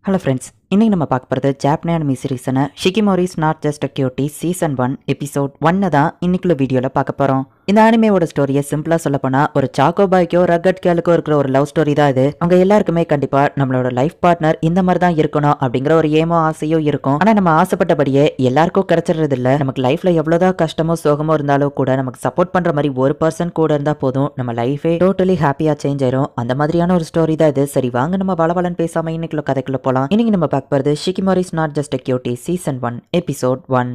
Hello friends, இன்னைக்கு நம்ம பார்க்க போகிறது ஜாப்பனீஸ் அனிமி சீரிஸான Shikimori's not just a cutie season 1 episode 1 தான் இன்னைக்குள்ள வீடியோவில் பார்க்க போகிறோம். இந்த அனிமையோட ஸ்டோரியை சிம்பிளாக சொல்ல போனால் ஒரு சாக்கோ பாய்க்கோ ரக்கட் கேலுக்கோ இருக்கிற ஒரு லவ் ஸ்டோரி தான் இது. அவங்க எல்லாருக்குமே கண்டிப்பாக நம்மளோட லைஃப் பார்ட்னர் இந்த மாதிரி தான் இருக்கணும் அப்படிங்கிற ஒரு ஏமோ ஆசையோ இருக்கும். ஆனால் நம்ம ஆசைப்பட்டபடியே எல்லாருக்கும் கிடைச்சிடுறது இல்லை. நமக்கு லைஃப்ல எவ்வளோதான் கஷ்டமோ சோகமோ இருந்தாலும் கூட நமக்கு சப்போர்ட் பண்ணுற மாதிரி ஒரு பர்சன் கூட இருந்தால் போதும், நம்ம லைஃபே டோட்டலி ஹாப்பியாக சேஞ்ச் ஆயிரும். அந்த மாதிரியான ஒரு ஸ்டோரி தான் இது. சரி வாங்க நம்ம வளவலன்னு பேசாம இன்னைக்குள்ள கதைக்குள்ள போகலாம். இன்னைக்கு நம்ம பார்க்க போகிறது Shikimori's not just a cutie season 1 episode 1.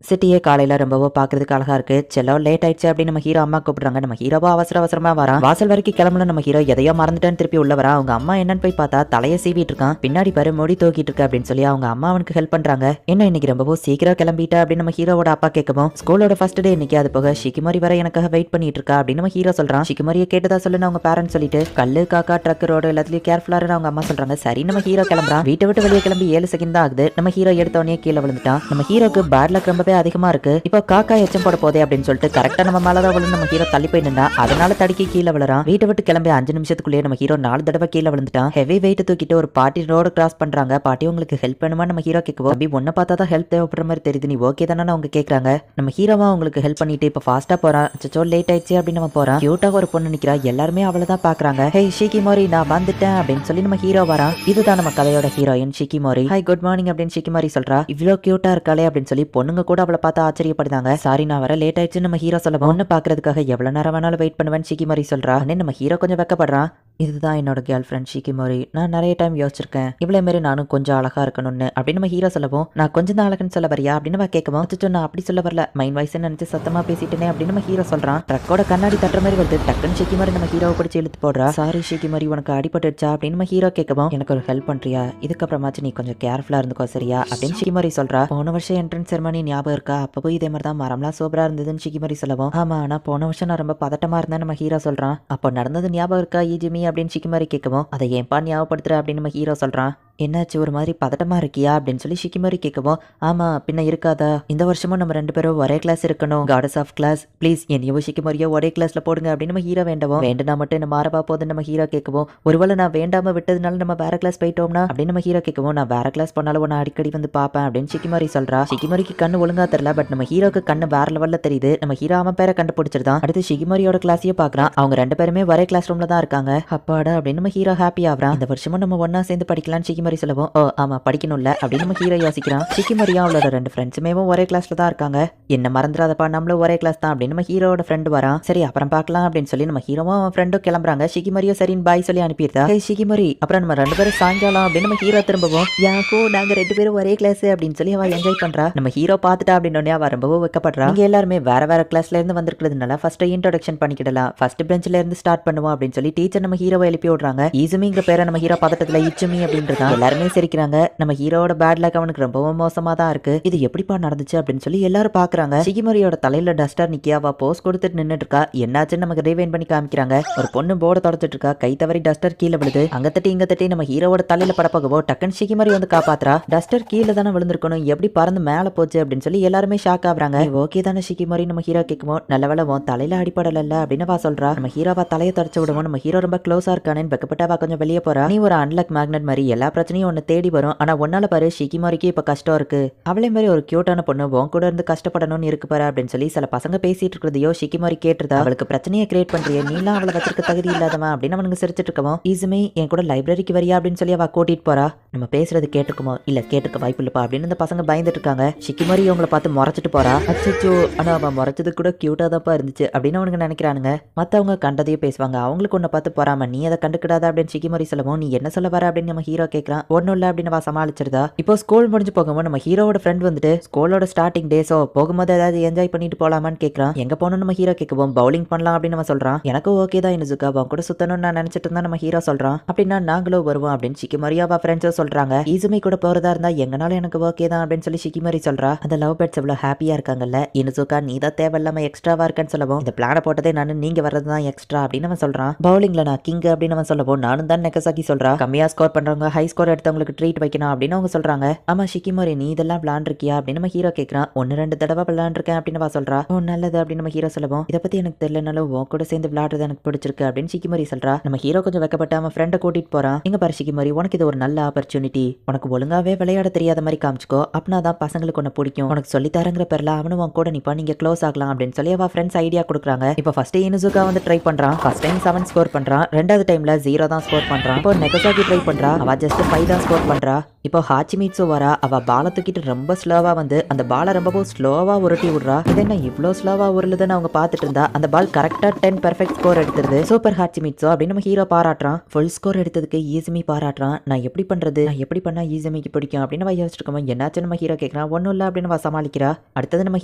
சிட்டியே காலையில ரொம்பவோ பாக்குறதுக்கு அழகா இருக்கு. செல்லோ லேட் ஆயிடுச்சு அப்படின்னு நம்ம ஹீரோ அம்மா கூப்பிடுறாங்க. நம்ம ஹீரோவா அவசர அவசரமா வரான். வாசல் வரைக்கும் கிளம்புல நம்ம ஹீரோ எதையோ மறந்துட்டேன்னு திருப்பி உள்ள வரா. அவங்க அம்மா என்னன்னு போய் பார்த்தா தலையை சீவிட்டு இருக்கான். பின்னாடி பாரு முடி தூக்கிட்டு இருக்கு அப்படின்னு சொல்லி அவங்க அம்மா அவனுக்கு ஹெல்ப் பண்றாங்க. என்ன இன்னைக்கு ரொம்பவோ சீக்கிரம் கிளம்பிட்ட அப்படின்னு நம்ம ஹீரோவோட அப்பா கேட்கவும், ஸ்கூலோட ஃபர்ஸ்ட் டே இன்னைக்கு, அது போக ஷிகிமோரி வர எனக்காக வெயிட் பண்ணிட்டு இருக்கா அப்படின்னு நம்ம ஹீரோ சொல்றான். ஷிகிமோரியை கேட்டதா சொல்லுன்னு அவங்க பேரண்ட்ஸ் சொல்லிட்டு கல்லு காக்கா ட்ரக் ரோடு எல்லாத்துலயும் கேர்ஃபுல்லா அவங்க அம்மா சொல்றாங்க. சரி நம்ம ஹீரோ கிளம்புறான். வீட்டை விட்டு வெளியே கிளம்பி 7 செகண்ட் தான் ஆகுது. நம்ம ஹீரோ எடுத்தவனே கீழே விழுந்துட்டான். நம்ம ஹீரோக்கு பேட் லக் ரொம்பவே அதிகமா இருக்கு. இப்போ காக்கா எச்சம் போட போதே அப்படின்னு சொல்லிட்டு கரெக்டா நம்ம மேலதான் விழுந்து நம்ம ஹீரோ தள்ளி போய் நின்றா. அதனால தடுக்கி கீழே விழுறான். வீட்டை விட்டு கிளம்பி 5 நிமிஷத்துக்குள்ளேயே நம்ம ஹீரோ 4 தடவை கீழே விழுந்துட்டான். ஹெவி வெயிட் தூக்கிட்டு ஒரு பாட்டி ரோடு கிராஸ் பண்றாங்க. பாட்டி உங்களுக்கு ஹெல்ப் வேணுமா நம்ம ஹீரோ கேட்கவும், அப்படி ஒன்ன பார்த்தா தான் ஹெல்ப் தேவைப்படுற மாதிரி தெரியுது, நீ ஓகே தானே அவங்க கேட்கறாங்க. நம்ம ஹீரோவா உங்களுக்கு ஹெல்ப் பண்ணிட்டு இப்போ ஃபாஸ்டா போறான். அச்சோ லேட் ஆயிடுச்சு அப்படின்னு நம்ம போறான். கியூட்டா ஒரு பொண்ணு நிக்கிறா. எல்லாருமே அவளை தான் பாக்குறாங்க. ஹே ஷிகிமோரி நான் வந்துட்டேன் அப்படின்னு சொல்லி நம்ம ஹீரோ வரான். இதுதான் நம்ம கதையோட ஹீரோயின் ஷிகிமோரி. ஹாய் குட் மார்னிங் அப்படின்னு ஷிகிமோரி சொல்றா. இவ்வளோ கியூட்டா இருக்காளே அப்படின்னு சொல்லி பொண்ணுங்க கூட அவளை பார்த்து ஆச்சரியப்படுதாங்க. சாரி நான் வர லேட் ஆயிடுச்சு நம்ம ஹீரோ சொல்ல, பொண்ணு பாக்குறதுக்காக எவ்வளவு நேரம் வேணாலும் வெயிட் பண்ணுவேன் ஷிகிமோரி சொல்றா. நம்ம ஹீரோ கொஞ்சம் வெக்கப்படுறான். இதுதான் என்னோட கேர்ள் ஃப்ரெண்ட் ஷிகிமோரி. நான் நிறைய டைம் யோசிச்சிருக்கேன் இவ்வளோ மாரி நானும் கொஞ்சம் அழகா இருக்கணும்னு அப்படின்னு நம்ம ஹீரோ சொல்லவும், நான் கொஞ்சம் தான் அழகுன்னு சொல்ல வரியா அப்படின்னு நம்ம கேட்கவும், அச்சோ நான் அப்படி சொல்ல வரல, மைண்ட் வாய்ஸ் நினைச்சு சத்தமா பேசிட்டேனே அப்படின்னு நம்ம ஹீரோ சொல்றான். ட்ரக்கோட கண்ணாடி தட்டுற மாதிரி வருது. டக்குன்னு ஷிகிமோரி நம்ம ஹீரோவை பிடிச்சி இழுத்து போடுறா. சாரி ஷிகிமோரி உனக்கு அடிபட்டுச்சா அப்படின்னு நம்ம ஹீரோ கேட்கவும், எனக்கு ஒரு ஹெல்ப் பண்றியா, இதுக்கப்புறமாச்சு நீ கொஞ்சம் கேர்ஃபுல்லா இருந்துக்கோ சரியா அப்படின்னு ஷிகிமோரி சொல்றா. போன வருஷம் என்ட்ரன்ஸ் செரமனி ஞாபகம் இருக்கா, அப்போ இதே மாதிரி தான் மரம்லாம் சூப்பரா இருந்ததுன்னு ஷிகிமோரி சொல்லவும், ஆமா ஆனா போன வருஷம் நான் ரொம்ப பதட்டமா இருந்தேன் நம்ம ஹீரோ சொல்றான். அப்போ நடந்தது ஞாபகம் இருக்கா ஈஜிமி அப்படின்னு ஷிகிமோரி கேட்கவும், அதை ஏன்பா ஞாபகப்படுத்துற அப்படின்னு நம்ம ஹீரோ சொல்றான். என்னாச்சு ஒரு மாதிரி பதட்டமா இருக்கியா அப்படின்னு சொல்லி ஷிகிமோரி கேட்கவும், ஆமா பின்ன இருக்காதா, இந்த வருஷமும் நம்ம 2 பேரும் ஒரே கிளாஸ் இருக்கணும், காடஸ் ஆஃப் கிளாஸ் ப்ளீஸ் என்னையோ ஷிகிமோரியோ ஒரே கிளாஸ்ல போடுங்க அப்படின்னு நம்ம ஹீரோ வேண்டவும், வேண்டுனா மட்டும் என்ன மாறவா போதுன்னு நம்ம ஹீரோ கேட்கவும், ஒருவேளை நான் வேண்டாம விட்டதுனால நம்ம வேற கிளாஸ் போயிட்டோம்னா அப்படின்னு நம்ம ஹீரோ கேட்கவும், நான் வேற கிளாஸ் பண்ணாலும் உன்னை அடிக்கடி வந்து பாப்பேன் அப்படின்னு ஷிகிமோரி சொல்றா. ஷிகிமோரிக்கு கண்ணு ஒழுங்கா தெரியல, பட் நம்ம ஹீரோக்கு கண்ணு வேற லெவல்ல தெரியுது. நம்ம ஹீரோ அவன் பேரை கண்டுபிடிச்சிருந்தான். அடுத்து ஷிகிமோரியோட கிளாஸையும் பாக்குறான். அவங்க 2 பேருமே ஒரே கிளாஸ் ரூம்ல தான் இருக்காங்க. அப்பாடா அப்படின்னு நம்ம ஹீரோ ஹாப்பி ஆகுறான். இந்த வருஷமும் நம்ம ஒன்னா சேர்ந்து படிக்கலாம்னு ஷிகிமோரி சொல்லவும், ஓ ஆமா படிக்கணும்ல அப்படின்னு நம்ம ஹீரோ யோசிக்கிறான். ஷிகிமோரியா அவளோட 2 ஃப்ரெண்ட்ஸுமே ஒரே கிளாஸ்ல தான் இருக்காங்க. என்ன மறந்துடாதப்பா நம்மளும் ஒரே கிளாஸ் தான் அப்படின்னு நம்ம ஹீரோட ஃப்ரெண்டு வரான். சரி அப்புறம் பார்க்கலாம் அப்படின்னு சொல்லி நம்ம ஹீரோவும் அவன் ஃப்ரெண்டும் கிளம்புறாங்க. ஷிகிமோரியோ சரின்னு பாய் சொல்லி அனுப்பிடுறா. ஹே ஷிகிமோரி அப்புறம் நம்ம 2 பேரும் சாயங்காலம் அப்படின்னு நம்ம ஹீரோ திரும்பவும், யாக்கோ நாங்க 2 பேரும் ஒரே கிளாஸ் அப்படின்னு சொல்லி அவ என்ஜாய் பண்றா. நம்ம ஹீரோ பார்த்துட்டா அப்படின்னு அவ ரொம்பவும் வைக்கப்படுறா. நீங்க எல்லாருமே வேற வேற கிளாஸ்ல இருந்து வந்திருக்கிறதுனால ஃபர்ஸ்ட் இன்ட்ரோடக்ஷன் பண்ணிக்கிடலாம், ஃபர்ஸ்ட் பெஞ்ச்ல இருந்து ஸ்டார்ட் பண்ணுவோம் அப்படின்னு சொல்லி டீச்சர் நம்ம ஹீரோவை எழுப்பி விடுறாங்க. ஈசுமிங்கிற பேரை நம்ம ஹீரோ பதட்டத்துல இச்சுமி அப்படின்றதா எல்லாருமே சிரிக்கிறாங்க. நம்ம ஹீரோட பேட் லக் அவனுக்கு ரொம்பவும் மோசமா தான் இருக்கு. இது எப்படிப்பா நடந்துச்சு அப்படின்னு சொல்லி எல்லாரும் பாக்குறாங்க. ஷிகிமோரியோட தலையில டஸ்டர் நிக்கியா, அவ போஸ் கொடுத்துட்டு நின்னுட்டு இருக்கா. என்னாச்சுன்னு நமக்கு ரிவைண்ட் பண்ணி காமிக்கிறாங்க. ஒரு பொண்ணு போர்டு தொடச்சிட்டு இருக்கா, கை தவறி டஸ்டர் கீழே விழுது. அங்க தட்டி இங்க தட்டி நம்ம ஹீரோவோட தலையில படப்பகவோ டக்குன்னு ஷிகிமோரி வந்து காப்பாத்துறா. டஸ்டர் கீழே தானே விழுந்திருக்கணும், எப்படி பறந்து மேல போச்சு அப்படின்னு சொல்லி எல்லாருமே ஷாக் ஆகுறாங்க. ஓகே தானே ஷிகிமோரி நம்ம ஹீரோ கேட்குவோம், நல்ல வேலை உன் தலையில அடிப்படல அப்படின்னு வா சொல்றா. நம்ம ஹீரோவா தலையை தொடச்சு விடுவோம். நம்ம ஹீரோ ரொம்ப க்ளோஸா இருக்கானேன்னு வெக்கப்பட்டவா கொஞ்சம் வெளியே போறா. நீ ஒரு அன்லக் மேக்னெட் மாதிரி எல்லா பிரச்சனையும் ஒன்னு தேடி வரும், ஆனா ஒன்னால பாரு ஷிகிமோரிக்கு இப்ப கஷ்டம் இருக்கு, அவளே மாதிரி ஒரு கியூட்டான பொண்ணு உன் கூட இருந்து கஷ்டப்படணும்னு இருக்கு பாரு அப்படின்னு சொல்லி சில பசங்க பேசிட்டு இருக்கிறதையோ ஷிகிமோரி கேட்டுருதா. அவளுக்கு பிரச்சனையை கிரியேட் பண்றிய, நீலாம் அவளை வச்சிருக்க தகுதி இல்லாதவன் அப்படின்னு அவனுக்கு சிரிச்சிட்டு இருக்கவும், ஈசுமே என் கூட லைப்ரரிக்கு வரியா அப்படின்னு சொல்லி அவ கூட்டிட்டு போறா. நம்ம பேசுறது கேட்டுக்குமோ இல்ல கேட்டுக்க வாய்ப்பு இல்லப்பா அப்படின்னு இந்த பசங்க பயந்துட்டு இருக்காங்க. ஷிகிமோரி அவங்கள பார்த்து முறைச்சிட்டு போறா. அச்சோ ஆனா அவன் முறைச்சது கூட கியூட்டா தான்ப்பா இருந்துச்சு அப்படின்னு அவனுக்கு நினைக்கிறானுங்க. மத்தவங்க கண்டதையும் பேசுவாங்க, அவங்களுக்கு ஒன்ன பார்த்து போறாம நீ அதை கண்டுக்கிடாத அப்படின்னு ஷிகிமோரி சொல்லவும், நீ என்ன சொல்ல வர அப்படின்னு நம்ம ஹீரோ கேட்கறான். ஒன்னும் இல்ல அப்படின்னு அவ சமாளிச்சிருதா. இப்போ ஸ்கூல் முடிஞ்சு போகும்போது நம்ம ஹீரோட ஃப்ரெண்ட் வந்துட்டு ஸ்கூலோட ஸ்டார்டிங் டேஸோ போகும்போது ஏதாவது என்ஜாய் பண்ணிட்டு போலாமான்னு கேட்கறான். எங்க போகணும் நம்ம ஹீரோ கேட்கவும், பவுலிங் பண்ணலாம் அப்படின்னு நம்ம சொல்றான். எனக்கு ஓகே தான் இனுசுகா, அவன் கூட சுத்தணும்னு நான் நினைச்சிட்டு இருந்தா நம்ம ஹீரோ சொல்றான். அப்படின்னா நாங்களும் வருவோம் அப்படின்னு ஷிகிமோரியா அவ ஃப்ரெண்ட்ஸும் சொல்றாங்க. ஈசுமி கூட போறதா இருந்தா எங்கனாலும் எனக்கு ஓகே தான் அப்படின்னு சொல்லி ஷிகிமோரி சொல்றா. அந்த லவ் பேர்ட்ஸ் எவ்வளவு ஹாப்பியா இருக்காங்கல்ல, இனுசுகா நீ தான் தேவையில்லாம எக்ஸ்ட்ராவா இருக்கன்னு சொல்லவும், இந்த பிளான போட்டதே நான் நீங்க வர்றது தான் எக்ஸ்ட்ரா அப்படின்னு அவன் சொல்றான். பவுலிங்ல நான் கிங் அப்படின்னு அவன் சொல்லவும், நானும் தான் நெகசாக்கி சொல்றா. கம்மியா ஸ்கோர் பண்றவங்க ஹை ஸ்கோர் ஸ்கோர் எடுத்தவங்களுக்கு ட்ரீட் வைக்கணும் அப்படின்னு அவங்க சொல்றாங்க. ஆமா ஷிகிமோரி, நீ இதெல்லாம் விளையாண்டுருக்கியா அப்படின்னு நம்ம ஹீரோ கேட்கறான். 1-2 தடவை விளையாண்டுருக்கேன் அப்படின்னு சொல்றா. ஓ நல்லது அப்படின்னு நம்ம ஹீரோ சொல்லவும், இதை பத்தி எனக்கு தெரியலனாலும் உன் கூட சேர்ந்து விளையாடுறது எனக்கு பிடிச்சிருக்கு அப்படின்னு ஷிகிமோரி சொல்றா. நம்ம ஹீரோ கொஞ்சம் வெக்கப்பட்டு அவன் ஃப்ரெண்டை கூட்டிட்டு போறான். இங்க பாரு ஷிகிமோரி, உனக்கு இது ஒரு நல்ல ஆப்பர்ச்சுனிட்டி. உனக்கு ஒழுங்காவே விளையாட தெரியாத மாதிரி காமிச்சுக்கோ, அப்படின்னா தான் பசங்களுக்கு உன்னை பிடிக்கும். உனக்கு சொல்லி தரங்கிற பேர்ல அவனும் உன் கூட நிப்பா, நீங்க க்ளோஸ் ஆகலாம் அப்படின்னு சொல்லி அவ ஃப்ரெண்ட்ஸ் ஐடியா கொடுக்குறாங்க. இப்போ ஃபர்ஸ்ட் இனுசுகா வந்து ட்ரை பண்றான். ஃபர்ஸ்ட் டைம் 7 ஸ்கோர் பண்றான். ரெண்டாவது டைம்ல 0 தான் ஸ்கோர் பண்றான். இப்போ நெகசாகி ட்ரை பண்றா. அவ ஜஸ்ட் 5 தான் ஸ்கோர் பண்றா. இப்போ ஹாச்சிமிட்சு வரா. அவ பாலை தூக்கிட்டு ரொம்ப ஸ்லோவா வந்து அந்த பாலை ரொம்பவும் ஸ்லோவா உருட்டி விடுறா. இது என்ன இவ்வளோ ஸ்லோவா உருளுதுன்னு அவங்க பார்த்துட்டு இருந்தா அந்த பால் கரெக்டா 10 பெர்ஃபெக்ட் ஸ்கோர் எடுத்துருது. சூப்பர் ஹாச்சிமிட்சு அப்படின்னு நம்ம ஹீரோ பாராட்டுறான். ஃபுல் ஸ்கோர் எடுத்ததுக்கு ஈஸிமி பாராட்டுறான். நான் எப்படி பண்றது, நான் எப்படி பண்ணா ஈஸிமிக்கு பிடிக்கும் அப்படின்னு யோசிச்சிருக்கோம். என்னாச்சு நம்ம ஹீரோ கேட்கறான். ஒன்றும் இல்லை அப்படின்னு சமாளிக்கிறா. அடுத்தது நம்ம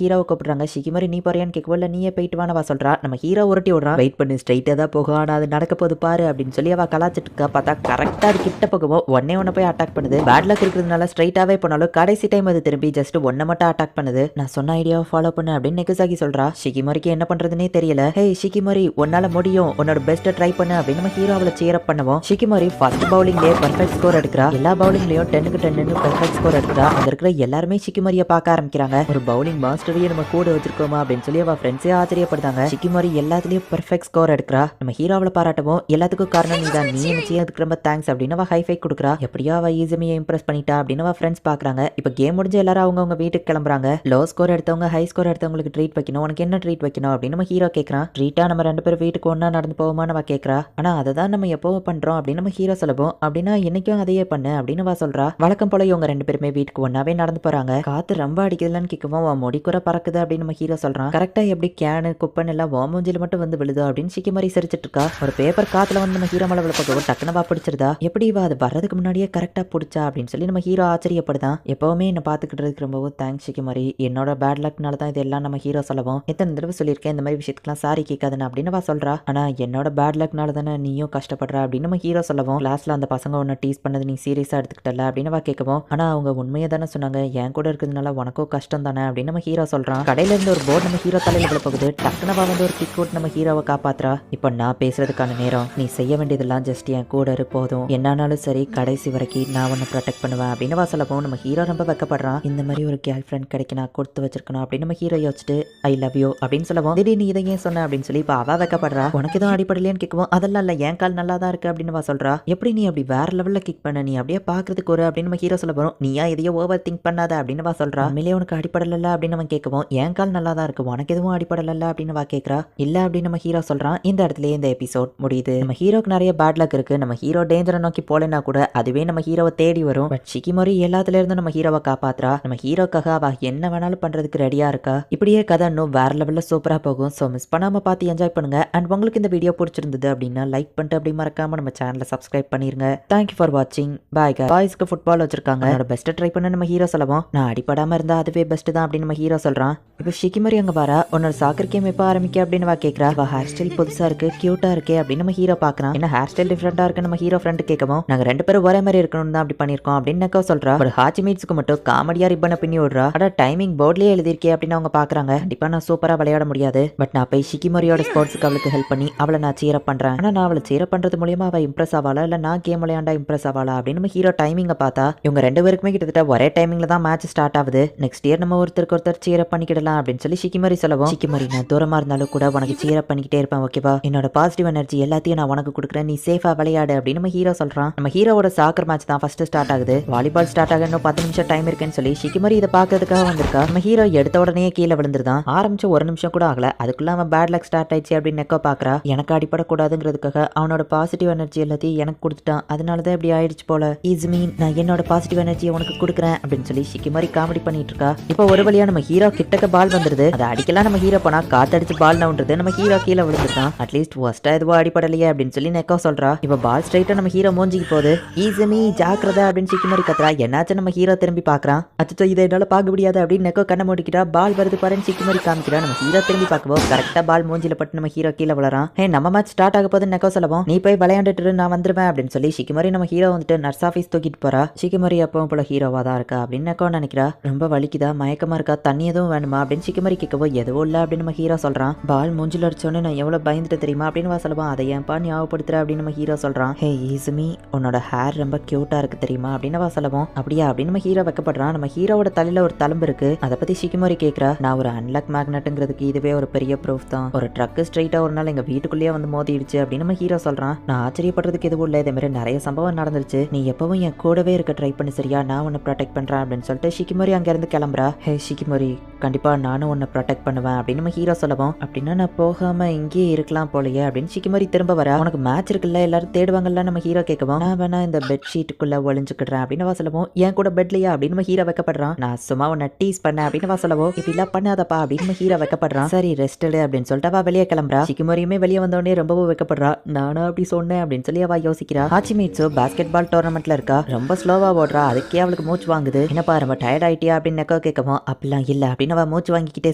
ஹீரோவை கூப்பிடுறாங்க. ஷிகிமோரி நீ போறியான்னு கேட்கவோ, இல்லை நீயே போயிட்டு வானவா சொல்றா. நம்ம ஹீரோ உருட்டி விடுறான். வெயிட் பண்ணி ஸ்ட்ரைட்டா தான் போகும், ஆனால் அது நடக்க போது பாரு அப்படின்னு சொல்லி அவ கலாச்சிட்டு இருக்கா. பார்த்தா கரெக்டா அது கிட்ட போகவும் ஒன்னே போய் அட்டாக் பண்ணுது. பேட் லக் இருக்கிறதுனால ஸ்ட்ரைட்டாவே போனாலும் கடைசி டைம் அது திரும்பி ஜஸ்ட் ஒன்ன மட்டும் அட்டாக் பண்ணுது. நான் சொன்ன ஐடியாவை ஃபாலோ பண்ணு அப்படின்னு நெகசாகி சொல்றா. ஷிகிமோரிக்கு என்ன பண்றதுனே தெரியல. ஹே ஷிகிமோரி, உன்னால முடியும், உன்னோட பெஸ்ட்டை ட்ரை பண்ணு அப்படின்னு நம்ம ஹீரோ அவளை சேர் அப் பண்ணுவோம். ஷிகிமோரி ஃபர்ஸ்ட் பவுலிங்லேயே பெர்ஃபெக்ட் ஸ்கோர் எடுக்கிறா. எல்லா பவுலிங்லயும் 10க்கு 10 பெர்ஃபெக்ட் ஸ்கோர் எடுக்கிறா. அங்க இருக்கிற எல்லாருமே ஷிகிமோரியை பார்க்க ஆரம்பிக்கிறாங்க. ஒரு பவுலிங் மாஸ்டரையே நம்ம கூட வச்சிருக்கோமா அப்படின்னு சொல்லி அவ ஃப்ரெண்ட்ஸே ஆச்சரியப்படுத்தாங்க. ஷிகிமோரி எல்லாத்துலயும் பெர்ஃபெக்ட் ஸ்கோர் எடுக்கிறா. நம்ம ஹீரோவை பாராட்டவும், எல்லாத்துக்கும் காரணம் நீ தான், நீ என்ன அதுக்கு ரொம்ப தேங்க்ஸ் அப்படின்னு அவ ஹைஃபை கொடுக்குறா. எப்படியோ அவ ஈஸிமியை இம்ப்ரெஸ் பண்ணிட்டா அப்படின்னு அவ ஃப்ரெண்ட்ஸ் பாக்குறாங்க. இப்போ கேம் முடிஞ்சு எல்லாரும் அவங்க வீட்டுக்கு கிளம்புறாங்க. லோ ஸ்கோர் எடுத்தவங்க ஹை ஸ்கோர் எடுத்தவங்களுக்கு ட்ரீட் வைக்கணும். உனக்கு என்ன ட்ரீட் வைக்கணும் அப்படின்னு நம்ம ஹீரோ கேட்கறான். ட்ரீட்டா நம்ம 2 பேரும் வீட்டுக்கு ஒன்னா நடந்து போவோமா நம்ம கேட்கறா. ஆனா அதை தான் நம்ம எப்பவும் பண்றோம் அப்படின்னு நம்ம ஹீரோ சொல்லவும், அப்படின்னா இன்னைக்கும் அதையே பண்ணு அப்படின்னு அவ சொல்றா. வழக்கம் போல இவங்க 2 பேருமே வீட்டுக்கு ஒன்னாவே நடந்து போறாங்க. காத்து ரொம்ப அடிக்குதுன்னு கேட்கவும் முடிக்குற பறக்குது அப்படின்னு நம்ம ஹீரோ சொல்றான். கரெக்டா எப்படி கேனு குப்பன் எல்லாம் மூஞ்சில மட்டும் வந்து விழுது அப்படின்னு ஷிகிமோரி சிரிச்சிட்டு இருக்கா. ஒரு பேப்பர் காத்துல வந்து நம்ம ஹீரோ மேல விழப்போ டக்குனவா பிடிச்சிருதா. எப்படி இவ அது வர்றதுக்கு முன்னாடியே கரெக்டா பிடிச்சா அப்படின்னு சொல்லி நம்ம ஹீரோ ஆச்சரியப்படுதான். எப்பவுமே என்ன பாத்துக்கிட்டு ரொம்பவும் தேங்க்ஸ் ஷிகிமோரி, என்னோட பேட் லக்னால தான் இதெல்லாம் நம்ம ஹீரோ சொல்லவும், எத்தனை தடவை சொல்லியிருக்கேன் இந்த மாதிரி விஷயத்துக்குலாம் சாரி கேட்காதுன்னு அப்படின்னு சொல்றா. ஆனா என்னோட பேட் லக்னால தானே நீயும் கஷ்டப்படுற அப்படின்னு நம்ம ஹீரோ சொல்லவும், கிளாஸ்ல அந்த பசங்க ஒன்னு டீஸ் பண்ணது நீ சீரியஸா எடுத்துக்கிட்டல அப்படின்னு கேட்கவும், ஆனா அவங்க உண்மையை தானே சொன்னாங்க, என் கூட இருக்கிறதுனால உனக்கும் கஷ்டம் தானே அப்படின்னு நம்ம ஹீரோ சொல்றான். கடையில இருந்து ஒரு போர்டு நம்ம ஹீரோ தலையில விழ போகுது. டக்குனவா வந்து ஒரு கிக் அவுட் நம்ம ஹீரோவை காப்பாத்துறா. இப்போ நான் பேசுறதுக்கான நேரம், நீ செய்ய வேண்டியதெல்லாம் ஜஸ்ட் என் கூட இரு போதும், என்னானாலும் சரி கடைசி வரைக்கும் நான் உன்னை ப்ரொடெக்ட் பண்ணுவேன் அப்படின்னு சொல்லவும் நம்ம ஹீரோ ரொம்ப வெக்கப்படுறான். இந்த மாதிரி ஒரு கேர்ள் ஃப்ரெண்ட் கிடைக்க நான் கொடுத்து வச்சிருக்கணும் அப்படின்னு நம்ம ஹீரோ யோசிச்சுட்டு ஐ லவ் யூ அப்படின்னு சொல்லவும், திடீர்னு இதை ஏன் சொன்ன அப்படின்னு சொல்லி இப்போ அவ வெக்கப்படுறா. உனக்கு எதுவும் அடிப்படலையான்னு கேட்கவும், அதெல்லாம் இல்ல என் கால் நல்லா தான் இருக்கு அப்படின்னு சொல்றா. எப்படி நீ அப்படி வேற லெவல்ல கிக் பண்ண, நீ அப்படியே பாக்குறதுக்கு ஒரு அப்படின்னு நம்ம ஹீரோ சொல்ல போறோம். நீயா எதையோ ஓவர் திங்க் பண்ணாத அப்படின்னு சொல்றா. உண்மையிலே உனக்கு அடிப்படல அப்படின்னு அவன் கேட்கவும், என் கால் நல்லா தான் இருக்கு, உனக்கு எதுவும் அடிப்படல அப்படின்னு கேட்கறா. இல்ல அப்படின்னு நம்ம ஹீரோ சொல்றான். இந்த இடத்துல இந்த எபிசோட் முடியுது. நம்ம ஹீரோக்கு நிறைய பேட் லக் இருக்கு. நம்ம ஹீரோ டேஞ்சரை நோக்கி போலனா கூட அதுவே நம்ம ஹீரோவை தேடி வரும். பட் ஷிகிமோரி எல்லாத்துல இருந்து நம்ம ஹீரோவை காப்பாத்துறா. நம்ம ஹீரோக்காக அவ என்ன வேணாலும் பண்றதுக்கு ரெடியா இருக்கா. இப்படியே கதை இன்னும் வேற லெவல்ல சூப்பரா போகும். ஸோ மிஸ் பண்ணாம பார்த்து என்ஜாய் பண்ணுங்க. அண்ட் உங்களுக்கு இந்த வீடியோ பிடிச்சிருந்தது அப்படின்னா லைக் பண்ணிட்டு அப்படி மறக்காம நம்ம சேனலை சப்ஸ்கிரைப் பண்ணிருங்க. தேங்க்யூ ஃபார் வாட்சிங். பாய். பாய்ஸ்க்கு ஃபுட்பால் வச்சிருக்காங்க. என்னோட பெஸ்ட்டை ட்ரை பண்ண நம்ம ஹீரோ சொல்லவும், நான் அடிப்படாம இருந்தா அதுவே பெஸ்ட் தான் அப்படின்னு நம்ம ஹீரோ சொல்றான். இப்போ ஷிகிமோரி அங்க வரா. உன்னோட சாக்கர் கேம் எப்போ ஆரம்பிக்க அப்படின்னு கேட்கறா. ஹேர் ஸ்டைல் புதுசா இருக்கு, கியூட்டா இருக்கே அப்படின்னு நம்ம ஹீரோ பாக்குறான். என்ன ஹேர் ஸ்டைல் டிஃபரெண்டா இருக்கு நம்ம ஹீரோ ஃப்ரெண்ட் கேட்கவும், நாங்க 2 பேரும் ஒரே மாதிரி இருக்கணும் தான் அப்படி பண்ணிருக்கோம் அப்படின்னு சொல்றா. ஒரு ஹாச்சிமிட்ஸ்க்கு மட்டும் காமெடியா ரிப்பனை பின்னி விடுறா. அட டைமிங் போர்ட்லயே எழுதிருக்கே அப்படின்னு அவங்க பாக்குறாங்க. கண்டிப்பா நான் சூப்பரா விளையாட முடியாது, பட் நான் போய் ஷிகிமோரியோட ஸ்போர்ட்ஸ்க்கு அவளுக்கு ஹெல்ப் பண்ணி அவளை நான் சீர பண்றேன். ஆனா நான் அவளை சீர பண்றது மூலியமா அவ இம்ப்ரெஸ் ஆவாளா இல்ல நான் கேம் விளையாண்டா இம்ப்ரெஸ் ஆவாளா அப்படின்னு நம்ம ஹீரோ டைமிங்க பார்த்தா இவங்க 2 பேருக்குமே கிட்டத்தட்ட ஒரே டைமிங்ல தான் மேட்ச் ஸ்டார்ட் ஆகுது. நெக்ஸ்ட் இயர் நம்ம ஒருத்தருக்கு ஒருத்தர் சீர பண்ணிக்கிடலாம் அப்படின்னு சொல்லி ஷிகிமோரி சொல்லவும், ஷிகிமோரி நான் தூரமா இருந்தாலும் கூட உனக்கு சீர பண்ணிக்கிட்டே இருப்பேன் ஓகேவா, என்னோட பாசிட்டிவ் எனர்ஜி எல்லாத்தையும் நான் உனக்கு கொடுக்குறேன், நீ சேஃபா விளையாடு அப்படின்னு நம்ம ஹீரோ சொல்றான். நம்ம ஹீரோவோட சாக்கர் மேட்ச் தான் ஃபர்ஸ்ட் ஸ்டார்ட் ஆகுது. வாலிபால் ஸ்டார்ட் ஆக இன்னும் 10 நிமிஷம் டைம் இருக்குன்னு சொல்லி ஷிகிமோரி இதை பாக்குறதுக்காக வந்திருக்கா. நம்ம ஹீரோ எடுத்த உடனே கீழே விழுந்துருதான். ஆரம்பிச்சு 1 நிமிஷம் கூட ஆகல, அதுக்குள்ள அவன் பேட் லக் ஸ்டார்ட் ஆயிடுச்சு அப்படின்னு நெக்கோ பாக்குறா. எனக்கு அடிப்படக்கூடாதுங்கிறதுக்காக அவனோட பாசிட்டிவ் எனர்ஜி எல்லாத்தையும் எனக்கு கொடுத்துட்டான், அதனாலதான் இப்படி ஆயிடுச்சு போல. ஈஸ்மி நான் என்னோட பாசிட்டிவ் எனர்ஜியை உனக்கு கொடுக்குறேன் அப்படின்னு சொல்லி ஷிகிமோரி காமெடி பண்ணிட்டு இருக்கா. இப்போ ஒரு வழியா நம்ம ஹீரோ கிட்டக்க பால் வந்துருது. அதை அடிக்கலாம் நம்ம ஹீரோ போனா காத்தடிச்சு பால் நவுன்றது. நம்ம ஹீரோ கீழே விழுந்துட்டான். அட்லீஸ்ட் ஒஸ்டா எதுவும் அடிப்படலையே அப்படின்னு சொல்லி நெக்கோ சொல்றா. இப்போ பால் ஸ்ட்ரைட்டா நம்ம ஹீரோ மூஞ்சிக்கு போகுது. ஈஸ்மி ஜாக்கிரதை அப்படின்னு ஷிகிமோரி கத்துறா. என்னாச்சு நம்ம ஹீரோ திரும்பி பாக்குறான். அச்சோ இதை என்னால பார்க்க முடியாது அப்படின்னு நெக்கோ கண்ணை மூடிக்கிட்டா. பால் வருது பாருன்னு ஷிகிமோரி காமிக்கிறா. நம்ம ஹீரோ திரும்பி பார்க்கவும் கரெக்டா பால் மூஞ்சில பட்டு நம்ம ஹீரோ கீழே விழறான். ஹே நம்ம மேட்ச் ஸ்டார்ட் ஆக போதுன்னு நெக்கோ சொல்லவும், நீ போய் விளையாண்டுட்டு நான் வந்துருவேன் அப்படின்னு சொல்லி ஷிகிமோரி நம்ம ஹீரோ வந்துட்டு நர்ஸ் ஆஃபீஸ் தூக்கிட்டு போறா. ஷிகிமோரி எப்பவும் போல ஹீரோவா தான் இருக்கா அப்படின்னு நெக்கோ நினைக்கிறா. ரொம்ப வலிக்குதா, மயக்கமா இருக்கா, தண்ணி எதுவும் வேணுமா அப்படின்னு ஷிகிமோரி கேட்கவும், எதுவும் இல்ல அப்படின்னு நம்ம ஹீரோ சொல்றான். பால் மூஞ்சில அடிச்சோன்னு நான் எவ்வளவு பயந்துட்டு தெரியுமா அப்படின்னு சொல்லுவான். அதை ஏன்பா ஞாபகப்படுத்துற அப்படின்னு நம்ம ஹீரோ சொல்றான். ஹே ஈசுமி உன்னோட ஹேர் ரொம்ப கியூட்டா இருக்கு தெரியுமா அப்படின்னு சொல்லவும் அப்படியா அப்படின்னு நம்ம ஹீரோ வைக்கப்படுறான். நம்ம ஹீரோவோட தலையில ஒரு தழும்பு இருக்கு. அதை பத்தி ஷிகிமோரி கேக்குறா. நான் ஒரு அன்லாக் மேக்னெட்ங்கிறதுக்கு இதுவே ஒரு பெரிய ப்ரூஃப் தான். ஒரு ட்ரக் ஸ்ட்ரைட்டா ஒரு நாள் எங்க வீட்டுக்குள்ளேயே வந்து மோதிடுச்சு அப்படின்னு நம்ம ஹீரோ சொல்றான். நான் ஆச்சரியப்படுறதுக்கு எதுவும் இல்லை, இதே மாதிரி நிறைய சம்பவம் நடந்துருச்சு. நீ எப்பவும் என் கூடவே இருக்க ட்ரை பண்ணி சரியா, நான் உன்னை ப்ரொடெக்ட் பண்றேன் அப்படின்னு சொல்லிட்டு ஷிகிமோரி அங்க இருந்து கிளம்புறா. ஹே ஷிகிமோரி, கண்டிப்பா நானும் உன்னை ப்ரொடெக்ட் பண்ணுவேன் அப்படின்னு நம்ம ஹீரோ சொல்லவும் அப்படின்னா நான் போகாம இங்கேயே இருக்கலாம் போலயே அப்படின்னு ஷிகிமோரி திரும்ப வர. உனக்கு மேட்ச் இருக்குல்ல, எல்லாரும் தேடுவாங்கல்ல நம்ம ஹீரோ கேட்கவும் நான் வேணா இந்த பெட் ஷீட்டுக்குள்ள ஒளிஞ்சுக்கிடுறேன் அப்படின்னு சொல்லவும் என் கூட பெட்லையா அப்படின்னு நம்ம ஹீரோ வைக்கப்படுறான். நான் சும்மா உன்னை டீஸ் பண்ண அப்படின்னு சொல்லவும் இப்படி எல்லாம் பண்ணாதப்பா அப்படின்னு நம்ம ஹீரோ வைக்கப்படுறான். சரி ரெஸ்ட் எடு அப்படின்னு சொல்லிட்டு அவ வெளியே கிளம்புறா. ஷிகிமோரியுமே வெளியே வந்தோடனே ரொம்பவும் வைக்கப்படுறா. நானும் அப்படி சொன்னேன் அப்படின்னு சொல்லி அவ யோசிக்கிறா. ஹாச்சிமிட்சு பாஸ்கெட் பால் டோர்னமெண்ட்ல இருக்கா, ரொம்ப ஸ்லோவா ஓடுறா, அதுக்கே அவளுக்கு மூச்சு வாங்குது. என்னப்பா ரொம்ப டயர்ட் ஆயிட்டியா அப்படின்னு நெக்கோ கேட்கவும் அப்படிலாம் இல்ல அப்படின்னு அவ மூச்சு வாங்கிக்கிட்டே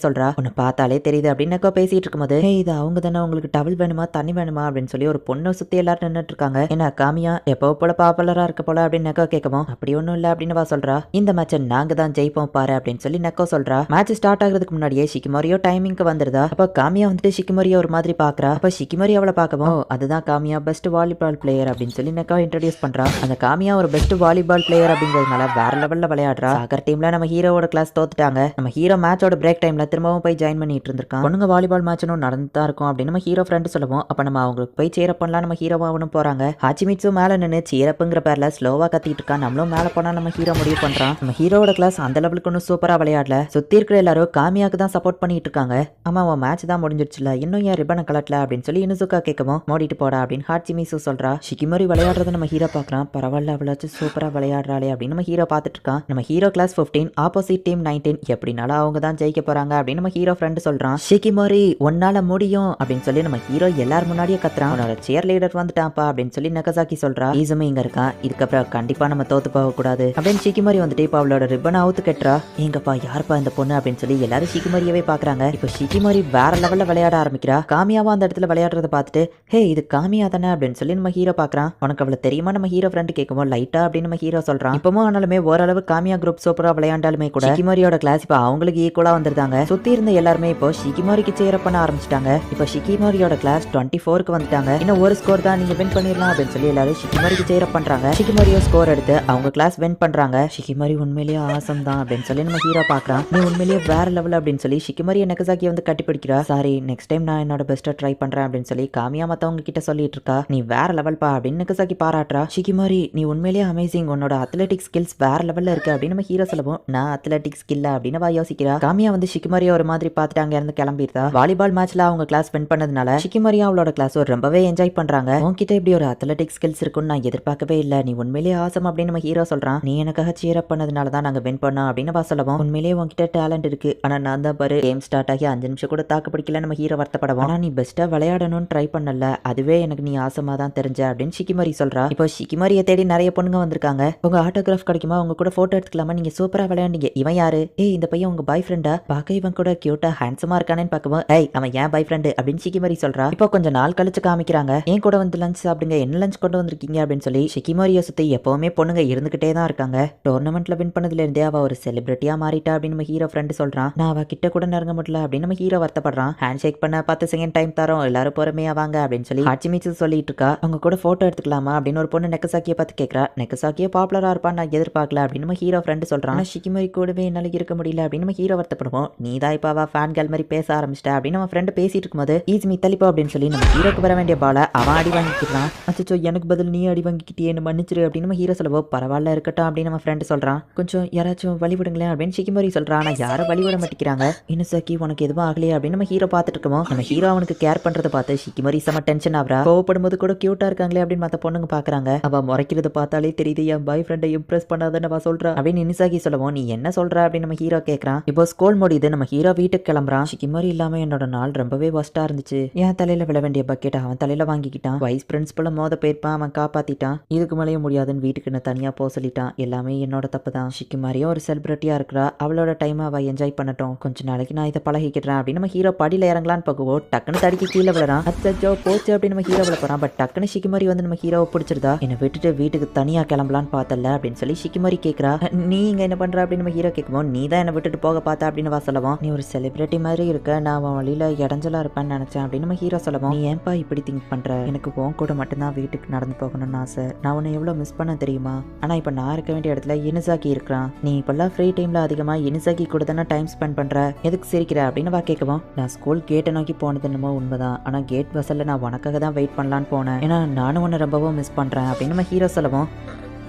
சொல்றா. உன்னை பார்த்தாலே தெரியுது அப்படின்னு நெக்கோ பேசிட்டு இருக்கும்போது இது அவங்க தானே, உங்களுக்கு டவல் வேணுமா தண்ணி வேணுமா அப்படின்னு சொல்லி ஒரு பொண்ணை சுத்தி எல்லாரும் நின்றுட்டு இருக்காங்க. என்ன காமியா எப்போ போல பாப்புலரா இருக்க போல அப்படின்னு நெக்கோ கேட்கவும் அப்படி ஒன்றும் இல்லை அப்படின்னு அவ சொல்றா. இந்த மேட்சை நாங்க தான் ஜெயிப்போம் பாரு அப்படின்னு சொல்லி நெக்கோ சொல்றா. மேட்ச் ஸ்டார்ட் ஆகுறதுக்கு முன்னாடியே ஷிகிமோரியோ டைமிங்க்கு வந்துருதா. அப்ப காமியா வந்துட்டு ஷிகிமோரியோ ஒரு மாதிரி பாக்குறா. அப்ப ஷிகிமோரி அவளை பார்க்கவும் அதுதான் காமியா பெஸ்ட் வாலிபால் பிளேயர் அப்படின்னு சொல்லி நெக்கோ இன்ட்ரோடியூஸ் பண்றா. அந்த காமியா ஒரு பெஸ்ட் வாலிபால் பிளேயர் அப்படிங்கிறதுனால வேற லெவல்ல விளையாடுறா. சாகர் டீம்ல நம்ம ஹீரோவோட கிளாஸ் தோத்துட்டாங்க. நம்ம ஹீரோ மேட்சோட பிரேக் டைம்ல திரும்பவும் போய் ஜாயின் பண்ணிட்டு இருந்திருக்கான். பொண்ணுங்க வாலிபால் மேட்சும் நடந்துதான் இருக்கும் அப்படின்னு நம்ம ஹீரோ ஃப்ரெண்ட் சொல்லுவோம். அப்ப நம்ம அவங்களுக்கு போய் சேரப் பண்ணலாம் நம்ம ஹீரோவாவனும் போறாங்க. ஹாச்சிமிட்சு மேல நின்று சேரப்புங்கிற பேர்ல ஸ்லோவா கத்திட்டு இருக்கான். நம்மளும் மேல போனா நம்ம ஹீரோ முடிவு பண்றான். நம்ம ஹீரோவோட கிளாஸ் அந்த லெவலுக்கு ஒன்னும் சூப்பரா விளையாடல. சுத்தி இருக்கிற எல்லாரும் காமியாக்கு தான் சப்போர்ட் பண்ணிட்டு இருக்காங்க. ஆமா அவன் மேட்ச் தான் முடிஞ்சிருச்சுல, இன்னும் ஏன் ரிப்பனை கலட்டல அப்படின்னு சொல்லி இனுசுகா கேட்கவும் மோடிட்டு போடா அப்படின்னு ஹாச்சிமிட்சு சொல்றா. ஷிகிமோரி விளையாடுறத நம்ம ஹீரோ பாக்குறான். பரவாயில்ல அவளாச்சும் சூப்பரா விளையாடுறாளே அப்படின்னு நம்ம ஹீரோ பார்த்துட்டு இருக்கான். நம்ம ஹீரோ கிளாஸ் 15 ஆப்போசிட் டீம் 19 எப்படினாலும் அவங்க தான் ஜெயிக்க போறாங்க அப்படின்னு நம்ம ஹீரோ ஃப்ரெண்ட் சொல்றான். ஷிகிமோரி உன்னால முடியும் அப்படின்னு சொல்லி நம்ம ஹீரோ எல்லாரும் முன்னாடியே கத்துறான். அவனோட சேர் லீடர் வந்துட்டான்ப்பா அப்படின்னு சொல்லி நகசாக்கி சொல்றா. ஈசுமே இங்க இருக்கான், இதுக்கப்புறம் கண்டிப்பா நம்ம தோத்து போக கூடாது அப்படின்னு ஷிகிமோரி வந்துட்டு இப்ப அவளோட ரிப்பனை அவுத்து கட்டுறா. எங்கப்பா யாருப்பா இந்த பொண்ணு அப்படின்னு சொல்லி எல்லாரும் ஷிகிமோரியவே பாக்குறாங்க. இப்ப ஷிகிமோரி வேற லெவல்ல விளையாட ஆரம்பிக்கிறா. காமியாவா அந்த இடத்துல விளையாடுறத பார்த்துட்டு ஹே இது காமியா தானே அப்படின்னு சொல்லி நம்ம ஹீரோ பாக்குறான். உனக்கு அவளை தெரியுமா நம்ம ஹீரோ ஃப்ரெண்ட் கேட்கவும் லைட்டா அப்படின்னு நம்ம ஹீரோ சொல்றான். இப்பவும் ஆனாலுமே ஓரளவு காமியா குரூப் சூப்பரா விளையாண்டாலுமே கூட ஷிகிமோரியோட கிளாஸ் இப்ப அவங்களுக்கு ஈக்குவலா வந்திருந்தாங்க. சுத்தி இருந்த எல்லாருமே இப்போ ஷிகிமோரிக்கு சேர பண்ண ஆரம்பிச்சிட்டாங்க. இப்போ ஷிகிமோரியோட கிளாஸ் 24க்கு வந்துட்டாங்க. இன்னும் ஒரு ஸ்கோர் தான், நீங்க வின் பண்ணிடலாம் அப்படின்னு சொல்லி எல்லாரும் ஷிகிமோரிக்கு சேர பண்றாங்க. ஷிகிமோரியோ ஸ்கோர் எடுத்து அவங்க கிளாஸ் வின் பண்றாங்க. ஷிகிமோரி உண்மையிலேயே ஆசம் தான் அப்படின்னு சொல்லி நம்ம ஹீரோ பாக்குறான். நீ உண்மையிலேயே வேற லெவல் அப்படின்னு சொல்லி ஷிகிமோரி நெகசாக்கி வந்து கட்டி பிடிக்கிறா. சாரி நெக்ஸ்ட் டைம் நான் என்னோட பெஸ்ட்டை ட்ரை பண்றேன் அப்படின்னு சொல்லி காமியா மத்தவங்க கிட்ட சொல்லிட்டு இருக்கா. நீ வேற லெவல் பா அப்படின்னு நெகசாக்கி பாராட்டுறா. ஷிகிமோரி நீ உண்மையிலேயே அமேசிங், உன்னோட அத்லெட்டிக் ஸ்கில்ஸ் வேற லெவல்ல இருக்கு அப்படின்னு நம்ம ஹீரோ சொல்லுவோம். நான் அத்லெட்டிக் ஸ்கில் அப்படின்னு வா யோசிக்கிறா. காமியா வந்து ஷிகிமோரியை ஒரு மாதிரி பார்த்துட்டு அங்க இருந்து கிளம்பிடுறா. வாலிபால் மேட்ச்ல அவங்க கிளாஸ் வின் பண்ணதுனால ஷிகிமோரியா அவளோட கிளாஸ் ரொம்பவே என்ஜாய் பண்றாங்க. உன்கிட்ட இப்படி ஒரு அத்லெட்டிக் ஸ்கில்ஸ் இருக்குன்னு நான் எதிர்பார்க்கவே இல்லை, நீ உண்மையிலேயே ஆசம் அப்படின்னு நம்ம ஹீரோ சொல்றான். நீ எனக்காக சீர் அப் பண்ணதுனால தான் நாங்க வின் பண்ணோம் அப்படின்னு வா சொல்லவும் உண்மையிலேயே உன்கிட்ட டேலண்ட் இருக்கு, ஆனா நான் தான் பாரு கேம் ஸ்டார்ட் ஆகி 5 நிமிஷம் கூட தாக்கு பிடிக்கல நம்ம ஹீரோ வருத்தப்படவும். ஆனா நீ பெஸ்ட்டா விளையாடணும்னு ட்ரை பண்ணல, அதுவே எனக்கு நீ ஆசமா தான் தெரிஞ்ச அப்படின்னு ஷிகிமோரி சொல்றா. இப்போ ஷிகிமோரியை தேடி நிறைய பொண்ணுங்க வந்திருக்காங்க. உங்க ஆட்டோகிராஃப் கிடைக்குமா, உங்க கூட போட்டோ எடுத்துக்கலாமா, நீங்க சூப்பரா விளையாண்டீங்க, இவன் யாரு, ஏய் இந்த பையன் உங்க பாய் ஃப்ரெண்டா, பார்க்க இவன் கூட கியூட்டா ஹேண்ட்ஸமா இருக்கானேன்னு பார்க்கவும் ஏய் அவன் ஏன் பாய் ஃப்ரெண்டு அப்படின்னு ஷிகிமோரி சொல்றா. இப்போ கொஞ்சம் நாள் கழிச்சு காமிக்கிறாங்க. ஏன் கூட வந்து லஞ்ச் சாப்பிடுங்க, என்ன லஞ்ச் கொண்டு வந்திருக்கீங்க அப்படின்னு சொல்லி ஷிகிமோரியை சுத்தி எப்பவுமே பொண்ணுங்க இருந்துகிட்டே தான் இருக்காங்க. டோர்னமெண்ட்ல வின் பண்ணதுல இருந்தே அவ ஒரு செலிபிரிட்டியா மாறிட்டா அப்படின்னு நம்ம ஹீரோ ஃப்ரெண்ட் சொல்றான். நான் அவ கிட்ட கூட நெருங்க முடியல அப்படின்னு நம்ம ஹீரோ வருத்தப்படுறான். ஹேண்ட் ஷேக் பண்ண 10 செகண்ட் டைம் தரோம், எல்லாரும் பொறுமையா வாங்க அப்படின்னு சொல்லி ஹாச்சிமிட்சு சொல்லிட்டு இருக்கா. அவங்க கூட போட்டோ எடுத்துக்கலாமா அப்படின்னு ஒரு பொண்ணு நெகசாக்கியை பார்த்து கேட்கறா. நெகசாக்கியே பாப்புலரா இருப்பான்னு நான் எதிர்பார்க்கல அப்படின்னு நம்ம ஹீரோ ஃப்ரெண்ட் சொல்றான். ஷிகிமோரி கூடவே என்னால இருக்க முடியல அப்படின்னு நம்ம ஹீரோ வருத்தப்படுவோம். நீ தான் இப்ப அவ ஃபேன் கேர்ள் மாதிரி பேச ஆரம்பிச்சிட்ட அப்படின்னு நம்ம ஃப்ரெண்ட் பேசிட்டு இருக்கும்போது ஈஸ்மி தள்ளிப்போ அப்படின்னு சொல்லி நம்ம ஹீரோக்கு வர வேண்டிய பால அவன் அடி வாங்கிக்கிறான். அச்சோ எனக்கு பதில் நீ அடி வாங்கிக்கிட்டே என்ன மன்னிச்சிரு அப்படின்னு நம்ம ஹீரோ சொல்லுவோம். பரவாயில்ல இருக்கட்டும் அப்படின்னு நம்ம ஃப்ரெண்ட் சொல்றான். கொஞ்சம் யாராச்சும் வழிவிடுங்களேன் அப்படின்னு ஷிகிமோரி சொல்றான். ஆனா யாரும் வழிவிட மாட்டேங்கிறாங்க. இனுசாக்கி உனக்கு எதுவும் ஆகலையே அப்படின்னு நம்ம ஹீரோ பார்த்துட்டு இருக்கோம். நம்ம ஹீரோ அவனுக்கு கேர் பண்றதை பார்த்து ஷிகிமோரி செம டென்ஷன் ஆகுறா. கோவப்படும் போது கூட கியூட்டா இருக்காங்களே அப்படின்னு மத்த பொண்ணுங்க பாக்குறாங்க. அவ முறைக்கிறத பார்த்தாலே தெரியுது என் பாய் ஃப்ரெண்டை இம்ப்ரெஸ் பண்ணாதன்னு அவ சொல்றா அப்படின்னு இனுசாக்கி சொல்லுவோம். நீ என்ன சொல்ற அப்படின்னு நம்ம ஹீரோ கேட்கறான். இப்போ ஸ்கூல் முடியுது, நம்ம ஹீரோ வீட்டுக்கு கிளம்புறான். ஷிகிமோரி இல்லாம என்னோட நாள் ரொம்பவே வஸ்டா இருந்துச்சு. என் தலையில விழ வேண்டிய பக்கெட் அவன் தலையில வாங்கிக்கிட்டான். வைஸ் பிரின்சிபல மோத போயிருப்பான், அவன் காப்பாத்திட்டான். இதுக்கு மேலேயும் முடியாதுன்னு வீட்டுக்கு நான் தனியா போக சொல்லிட்டான். எல்லாமே என்னோட தப்பு தான். ஷிகிமோரியும் ஒரு செலிபிரிட்டியா இருக்கிறா, அவளோட டைம் அவ என்ஜாய் பண்ணட்டும், கொஞ்ச நாளைக்கு நான் இதை பழகிக்கிறேன் அப்படின்னு நம்ம ஹீரோ படியில இறங்கலான்னு பார்க்குவோம். டக்குன்னு தடிக்கி கீழே விழறான். அச்சோ போச்சு அப்படின்னு நம்ம ஹீரோ விழ போறான். பட் டக்குன்னு ஷிகிமோரி வந்து நம்ம ஹீரோவை பிடிச்சிருதா. என்னை விட்டுட்டு வீட்டுக்கு தனியா கிளம்பலான்னு பார்த்தல அப்படின்னு சொல்லி ஷிகிமோரி கேட்கறா. நீ இங்க என்ன பண்ற அப்படின்னு நம்ம ஹீரோ கேட்குவோம். நீ தான் என்னை விட்டுட்டு போக பார்த்தா அப்படின்னு சொல்லவும். நீ ஒரு செலிபிரிட்டி மாதிரி இருக்க, நான் அவன் வழியில இடைஞ்சலா இருப்பேன்னு நினைச்சேன் அப்படின்னு நம்ம ஹீரோ சொல்லவும். நீ ஏன்பா இப்படி திங்க் பண்ற, எனக்கு உன் கூட மட்டும்தான் வீட்டுக்கு நடந்து போகணும்னு ஆசை, நான் உன்னை எவ்வளவு மிஸ் பண்ண தெரியுமா இருக்கான். ஆனா இப்ப நான் இருக்க வேண்டிய இடத்துல இனிசாக்கி இருக்கான். நீ இப்பெல்லாம் ஃப்ரீ டைம்ல அதிகமா இனிசாக்கி கூட தானே டைம் ஸ்பெண்ட் பண்ற, எதுக்கு சிரிக்கிற அப்படின்னு கேட்கவும், நான் ஸ்கூல் கேட்டை நோக்கி போனது என்னமோ உண்மைதான். ஆனா கேட் வாசல்ல நான் உனக்காக தான் வெயிட் பண்ணலான்னு போனேன். ஏன்னா நானும் உன்னை ரொம்பவும் மிஸ் பண்றேன் அப்படின்னு நம்ம ஹீரோ சொல்லவும்,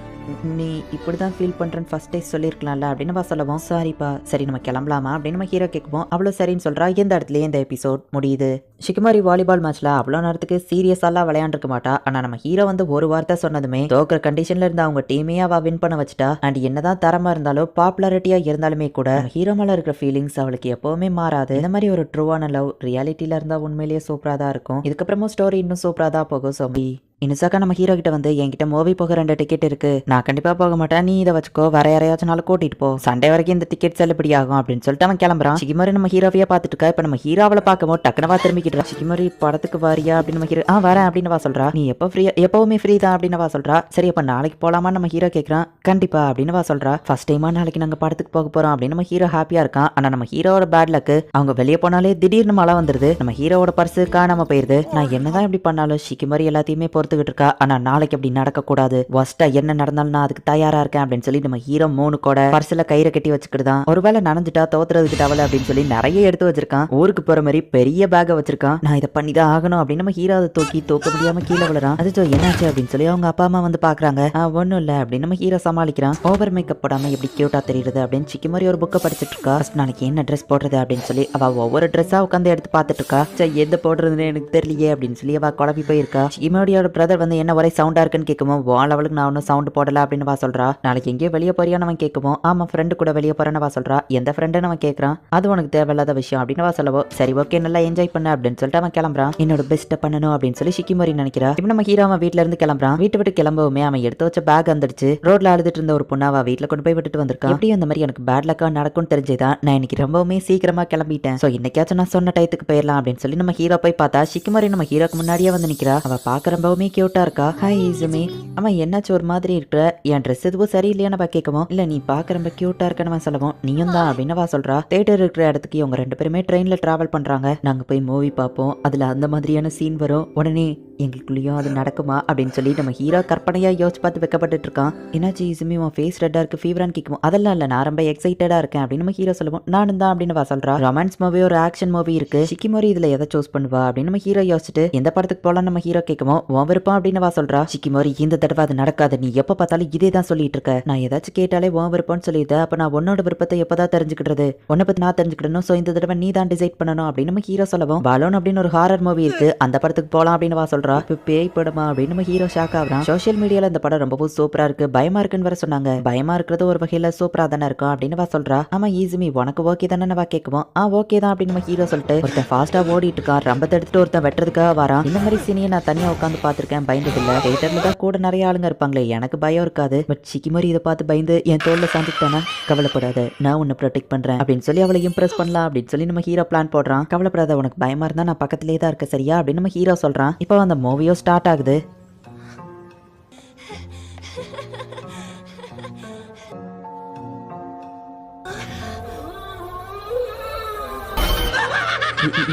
நீ இப்படிதான் ஃபீல் பண்றேன்னு ஃபர்ஸ்ட் டே சொல்லியிருக்கலாம்ல அப்படின்னு சொல்லவும், சாரிப்பா சரி நம்ம கிளம்பலாமா அப்படின்னு நம்ம ஹீரோ கேட்குவோம். அவ்வளோ சரின்னு சொல்றா. இந்த இடத்துலயே இந்த எபிசோட் முடியுது. ஷிகுமாரி வாலிபால் மேட்ச்ல அவ்வளோ நேரத்துக்கு சீரியஸாலாம் விளையாண்டுருக்க மாட்டா. ஆனா நம்ம ஹீரோ ஒரு வார்த்தை சொன்னதுமே தோக்குற கண்டிஷன்ல இருந்த அவங்க டீமே அவ வின் பண்ண வச்சுட்டா. அண்ட் என்னதான் தரமா இருந்தாலும் பாப்புலாரிட்டியா இருந்தாலுமே கூட ஹீரோ மேல இருக்கிற ஃபீலிங்ஸ் அவளுக்கு எப்பவுமே மாறாது. இந்த மாதிரி ஒரு ட்ரூவான லவ் ரியாலிட்டியில இருந்தா உண்மையிலேயே சூப்பரா தான் இருக்கும். இதுக்கப்புறமும் ஸ்டோரி இன்னும் சூப்பரா தான் போகும். ஸோ இனிசாக்கா நம்ம ஹீரோ கிட்ட என்கிட்ட மூவி போக 2 டிக்கெட் இருக்கு, நான் கண்டிப்பா போக மாட்டேன், நீ இதை வச்சுக்கோ, வேற யாரையாச்சும் கூட்டிட்டு போ, சண்டே வரைக்கும் இந்த டிக்கெட் செல்லுபடி ஆகும் அப்படின்னு சொல்லிட்டு அவன் கிளம்புறான். ஷிகிமோரி நம்ம ஹீரோவையே பார்த்துட்டு இருக்கா. இப்ப நம்ம ஹீரோவை பார்க்கவும் டக்குனவா திரும்பிக்கிட்டு, ஷிகிமோரி படத்துக்கு வாரியா அப்படின்னு நம்ம ஹீரோ வரேன் அப்படின்னு சொல்றா. நீ எப்பவுமே ஃப்ரீ தான் அப்படின்னு சொல்றா. சரி அப்ப நாளைக்கு போலாமா நம்ம ஹீரோ கேட்கறான். கண்டிப்பா அப்படின்னு சொல்றா. ஃபர்ஸ்ட் டைமா நாளைக்கு நாங்க படத்துக்கு போக போறோம் அப்படின்னு நம்ம ஹீரோ ஹாப்பியா இருக்கான். ஆனா நம்ம ஹீரோவோட பேட் லக்கு, அவங்க வெளியே போனாலே திடீர்னு மழை வந்துருது. நம்ம ஹீரோவோட பர்ஸ் காணாம போயிருது. நான் என்னதான் இப்படி பண்ணாலும் ஷிகிமோரி எல்லாத்தையுமே பொறுத்துக்கிட்டு இருக்கா. ஆனா நாளைக்கு அப்படி நடக்கக்கூடாது, வஸ்டா என்ன நடந்தாலும் நான் அதுக்கு தயாரா இருக்கேன் அப்படின்னு சொல்லி நம்ம ஹீரோ 3 கூட பர்ஸ்ல கயிறை கட்டி வச்சுக்கிட்டுதான். ஒருவேளை நனைஞ்சிட்டா தோத்துறதுக்கு டவல் அப்படின்னு சொல்லி நிறைய எடுத்து வச்சிருக்கான். ஊருக்கு போற மாதிரி பெரிய பேக வச்சிருக்கான். நான் இதை பண்ணிதான் ஆகணும் அப்படின்னு நம்ம ஹீரோ அதை தூக்க முடியாம கீழே விழுறான். அது என்னாச்சு அப்படின்னு சொல்லி அவங்க அப்பா அம்மா பாக்குறாங்க. ஒன்னும் இல்ல அப்படின்னு நம்ம ஹீரோ சமாளிக்கிறான். ஓவர் மேக்கப் போடாம எப்படி கியூட்டா தெரியுது அப்படின்னு ஷிகிமோரி ஒரு புக்கை படிச்சுட்டு இருக்கா. நாளைக்கு என்ன ட்ரெஸ் போடுறது அப்படின்னு சொல்லி அவ ஒவ்வொரு ட்ரெஸ்ஸா உட்காந்து எடுத்து பார்த்துட்டு இருக்கா. எது போடுறதுன்னு எனக்கு தெரியலையே அப்படின்னு சொல்லி அவ குழப்பி போயிருக்கா. ஷிகிமோரியோட பிரதர் என்ன ஒரே சவுண்டா இருக்குன்னு கேட்கவும், அவளுக்கு நான் ஒன்னும் சவுண்ட் போடல அப்படின்னு சொல்றா. நாளைக்கு எங்கேயோ வெளியே போறியான்னு அவன் கேட்கவும், ஆமா ஃப்ரெண்டு கூட வெளியே போறேன்னு சொல்றா. எந்த ஃப்ரெண்டுன்னு அவன் கேட்கறான். அது உனக்கு தேவையில்லாத விஷயம் அப்படின்னு சொல்லவும், சரி ஓகே நல்லா என்ஜாய் பண்ண அப்படின்னு சொல்லிட்டு அவன் கிளம்புறான். என்னோட பெஸ்ட்டை பண்ணணும் அப்படின்னு சொல்லி ஷிகிமோரி நினைக்கிறா. இப்போ நம்ம ஹீரோ அவன் வீட்டுல இருந்து கிளம்புறான். வீட்டை விட்டு கிளம்பவுமே அவன் எடுத்து வச்ச பேக் வந்துடுச்சு. ரோட்ல அழுதுட்டு இருந்த ஒரு பொண்ணு அவ வீட்டுல கொண்டு போய் விட்டுட்டு வந்திருக்கான். எப்படி அந்த மாதிரி எனக்கு பேட் லக்கா நடக்கும்னு தெரிஞ்சுதான் நான் இன்னைக்கு ரொம்பவுமே சீக்கிரமா கிளம்பிட்டேன். சோ இன்னைக்காச்சும் நான் சொன்ன டயத்துக்கு போயிடலாம் அப்படின்னு சொல்லி நம்ம ஹீரோ போய் பார்த்தா ஷிகிமோரி நம்ம ஹீரோக்கு முன்னாடியே நிக்கிறா. அவ பாக்க ரொம்பவுமே கியூட்டா இருக்கா. ஹாய் இசுமி. அவன் என்னாச்சும் ஒரு மாதிரி இருக்கிற, என் ட்ரெஸ் எதுவும் சரியில்லையான்னு கேட்கவும், இல்ல நீ பார்க்க ரொம்ப கியூட்டா இருக்கன்னு சொல்லவும், நீயும் தான் அப்படின்னு சொல்றா. தியேட்டர் இருக்கிற இடத்துக்கு இவங்க 2 பேருமே ட்ரெயின்ல டிராவல் பண்றாங்க. நாங்க போய் மூவி பார்ப்போம், அதுல அந்த மாதிரியான சீன் வரும், உடனே எங்களுக்குள்ளேயும் அது நடக்குமா அப்படின்னு சொல்லி நம்ம ஹீரோ கற்பனையா யோசிச்சு பார்த்து வைக்கப்பட்டு இருக்கான். என்னாச்சு இசுமி உன் ஃபேஸ் ரெட்டா இருக்கு, ஃபீவரான்னு கேட்கும். அதெல்லாம் இல்ல நான் ரொம்ப எக்ஸைட்டடா இருக்கேன் அப்படின்னு நம்ம ஹீரோ சொல்லுவோம். நானும் தான் அப்படின்னு சொல்றா. ரொமான்ஸ் மூவி ஒரு ஆக்ஷன் மூவி இருக்கு, ஷிகிமோரி இதுல எதை சூஸ் பண்ணுவா அப்படின்னு நம்ம ஹீரோ யோசிச்சுட்டு எந்த படத்துக்கு போலாம் நம்ம ஹீரோ கேட்கவும், உன் விருப்பம் அப்படின்னு சொல்றா. ஷிகிமோரி இந்த தடவை அது நடக்காது, நீ எப்ப பார்த்தாலும் இதே தான் சொல்லிட்டு இருக்க, நான் ஏதாச்சும் கேட்டாலே உன் விருப்பம்னு சொல்லிட்டு, அப்ப நான் உன்னோட விருப்பத்தை எப்பதான் தெரிஞ்சுக்கிட்டது, உன்னை பத்தி நான் தெரிஞ்சுக்கிடணும், சோ இந்த தடவை நீ தான் டிசைட் பண்ணணும் அப்படின்னு நம்ம ஹீரோ சொல்லவும், பலூன் அப்படின்னு ஒரு ஹாரர் மூவி இருக்கு, அந்த படத்துக்கு போலாம் அப்படின்னு சொல்றா. இப்ப பேய் படமா அப்படின்னு நம்ம ஹீரோ ஷாக் ஆகுறான். சோஷியல் மீடியால இந்த படம் ரொம்பவும் சூப்பரா இருக்கு, பயமா இருக்குன்னு வர சொன்னாங்க. பயமா இருக்கிறது ஒரு வகையில சூப்பரா தானே இருக்கும் அப்படின்னு சொல்றா. ஆமா ஈஸிமி உனக்கு ஓகே தானே கேட்குவோம். ஓகே தான் அப்படின்னு நம்ம ஹீரோ சொல்லிட்டு ஒருத்தன் ஃபாஸ்டா ஓடிட்டு இருக்கான். ரம்பத்தை எடுத்துட்டு ஒருத்தன் வெட்டுறதுக்காக வரான். இந்த மாதிரி சீனியை நான் தனியா உட்காந்து பாத்திருக்கேன், பயந்தது இல்ல. தியேட்டர்ல தான் கூட நிறைய ஆளுங்க இருப்பாங்களே, எனக்கு பயம் இருக்காது. பட் ஷிகிமோரி இதை பார்த்து பயந்து என் தோல்ல சாந்துட்டானா, கவலைப்படாத நான் உன்னை ப்ரொடெக்ட் பண்றேன் அப்படின்னு சொல்லி அவளை இம்ப்ரெஸ் பண்ணலாம் அப்படின்னு சொல்லி நம்ம ஹீரோ பிளான் போடுறான். கவலைப்படாத உனக்கு பயமா இருந்தா நான் பக்கத்திலே தான் இருக்க சரியா அப்படின்னு நம்ம ஹீரோ சொல்றான். இப்போ அந்த மூவியோ ஸ்டார்ட் ஆகுது.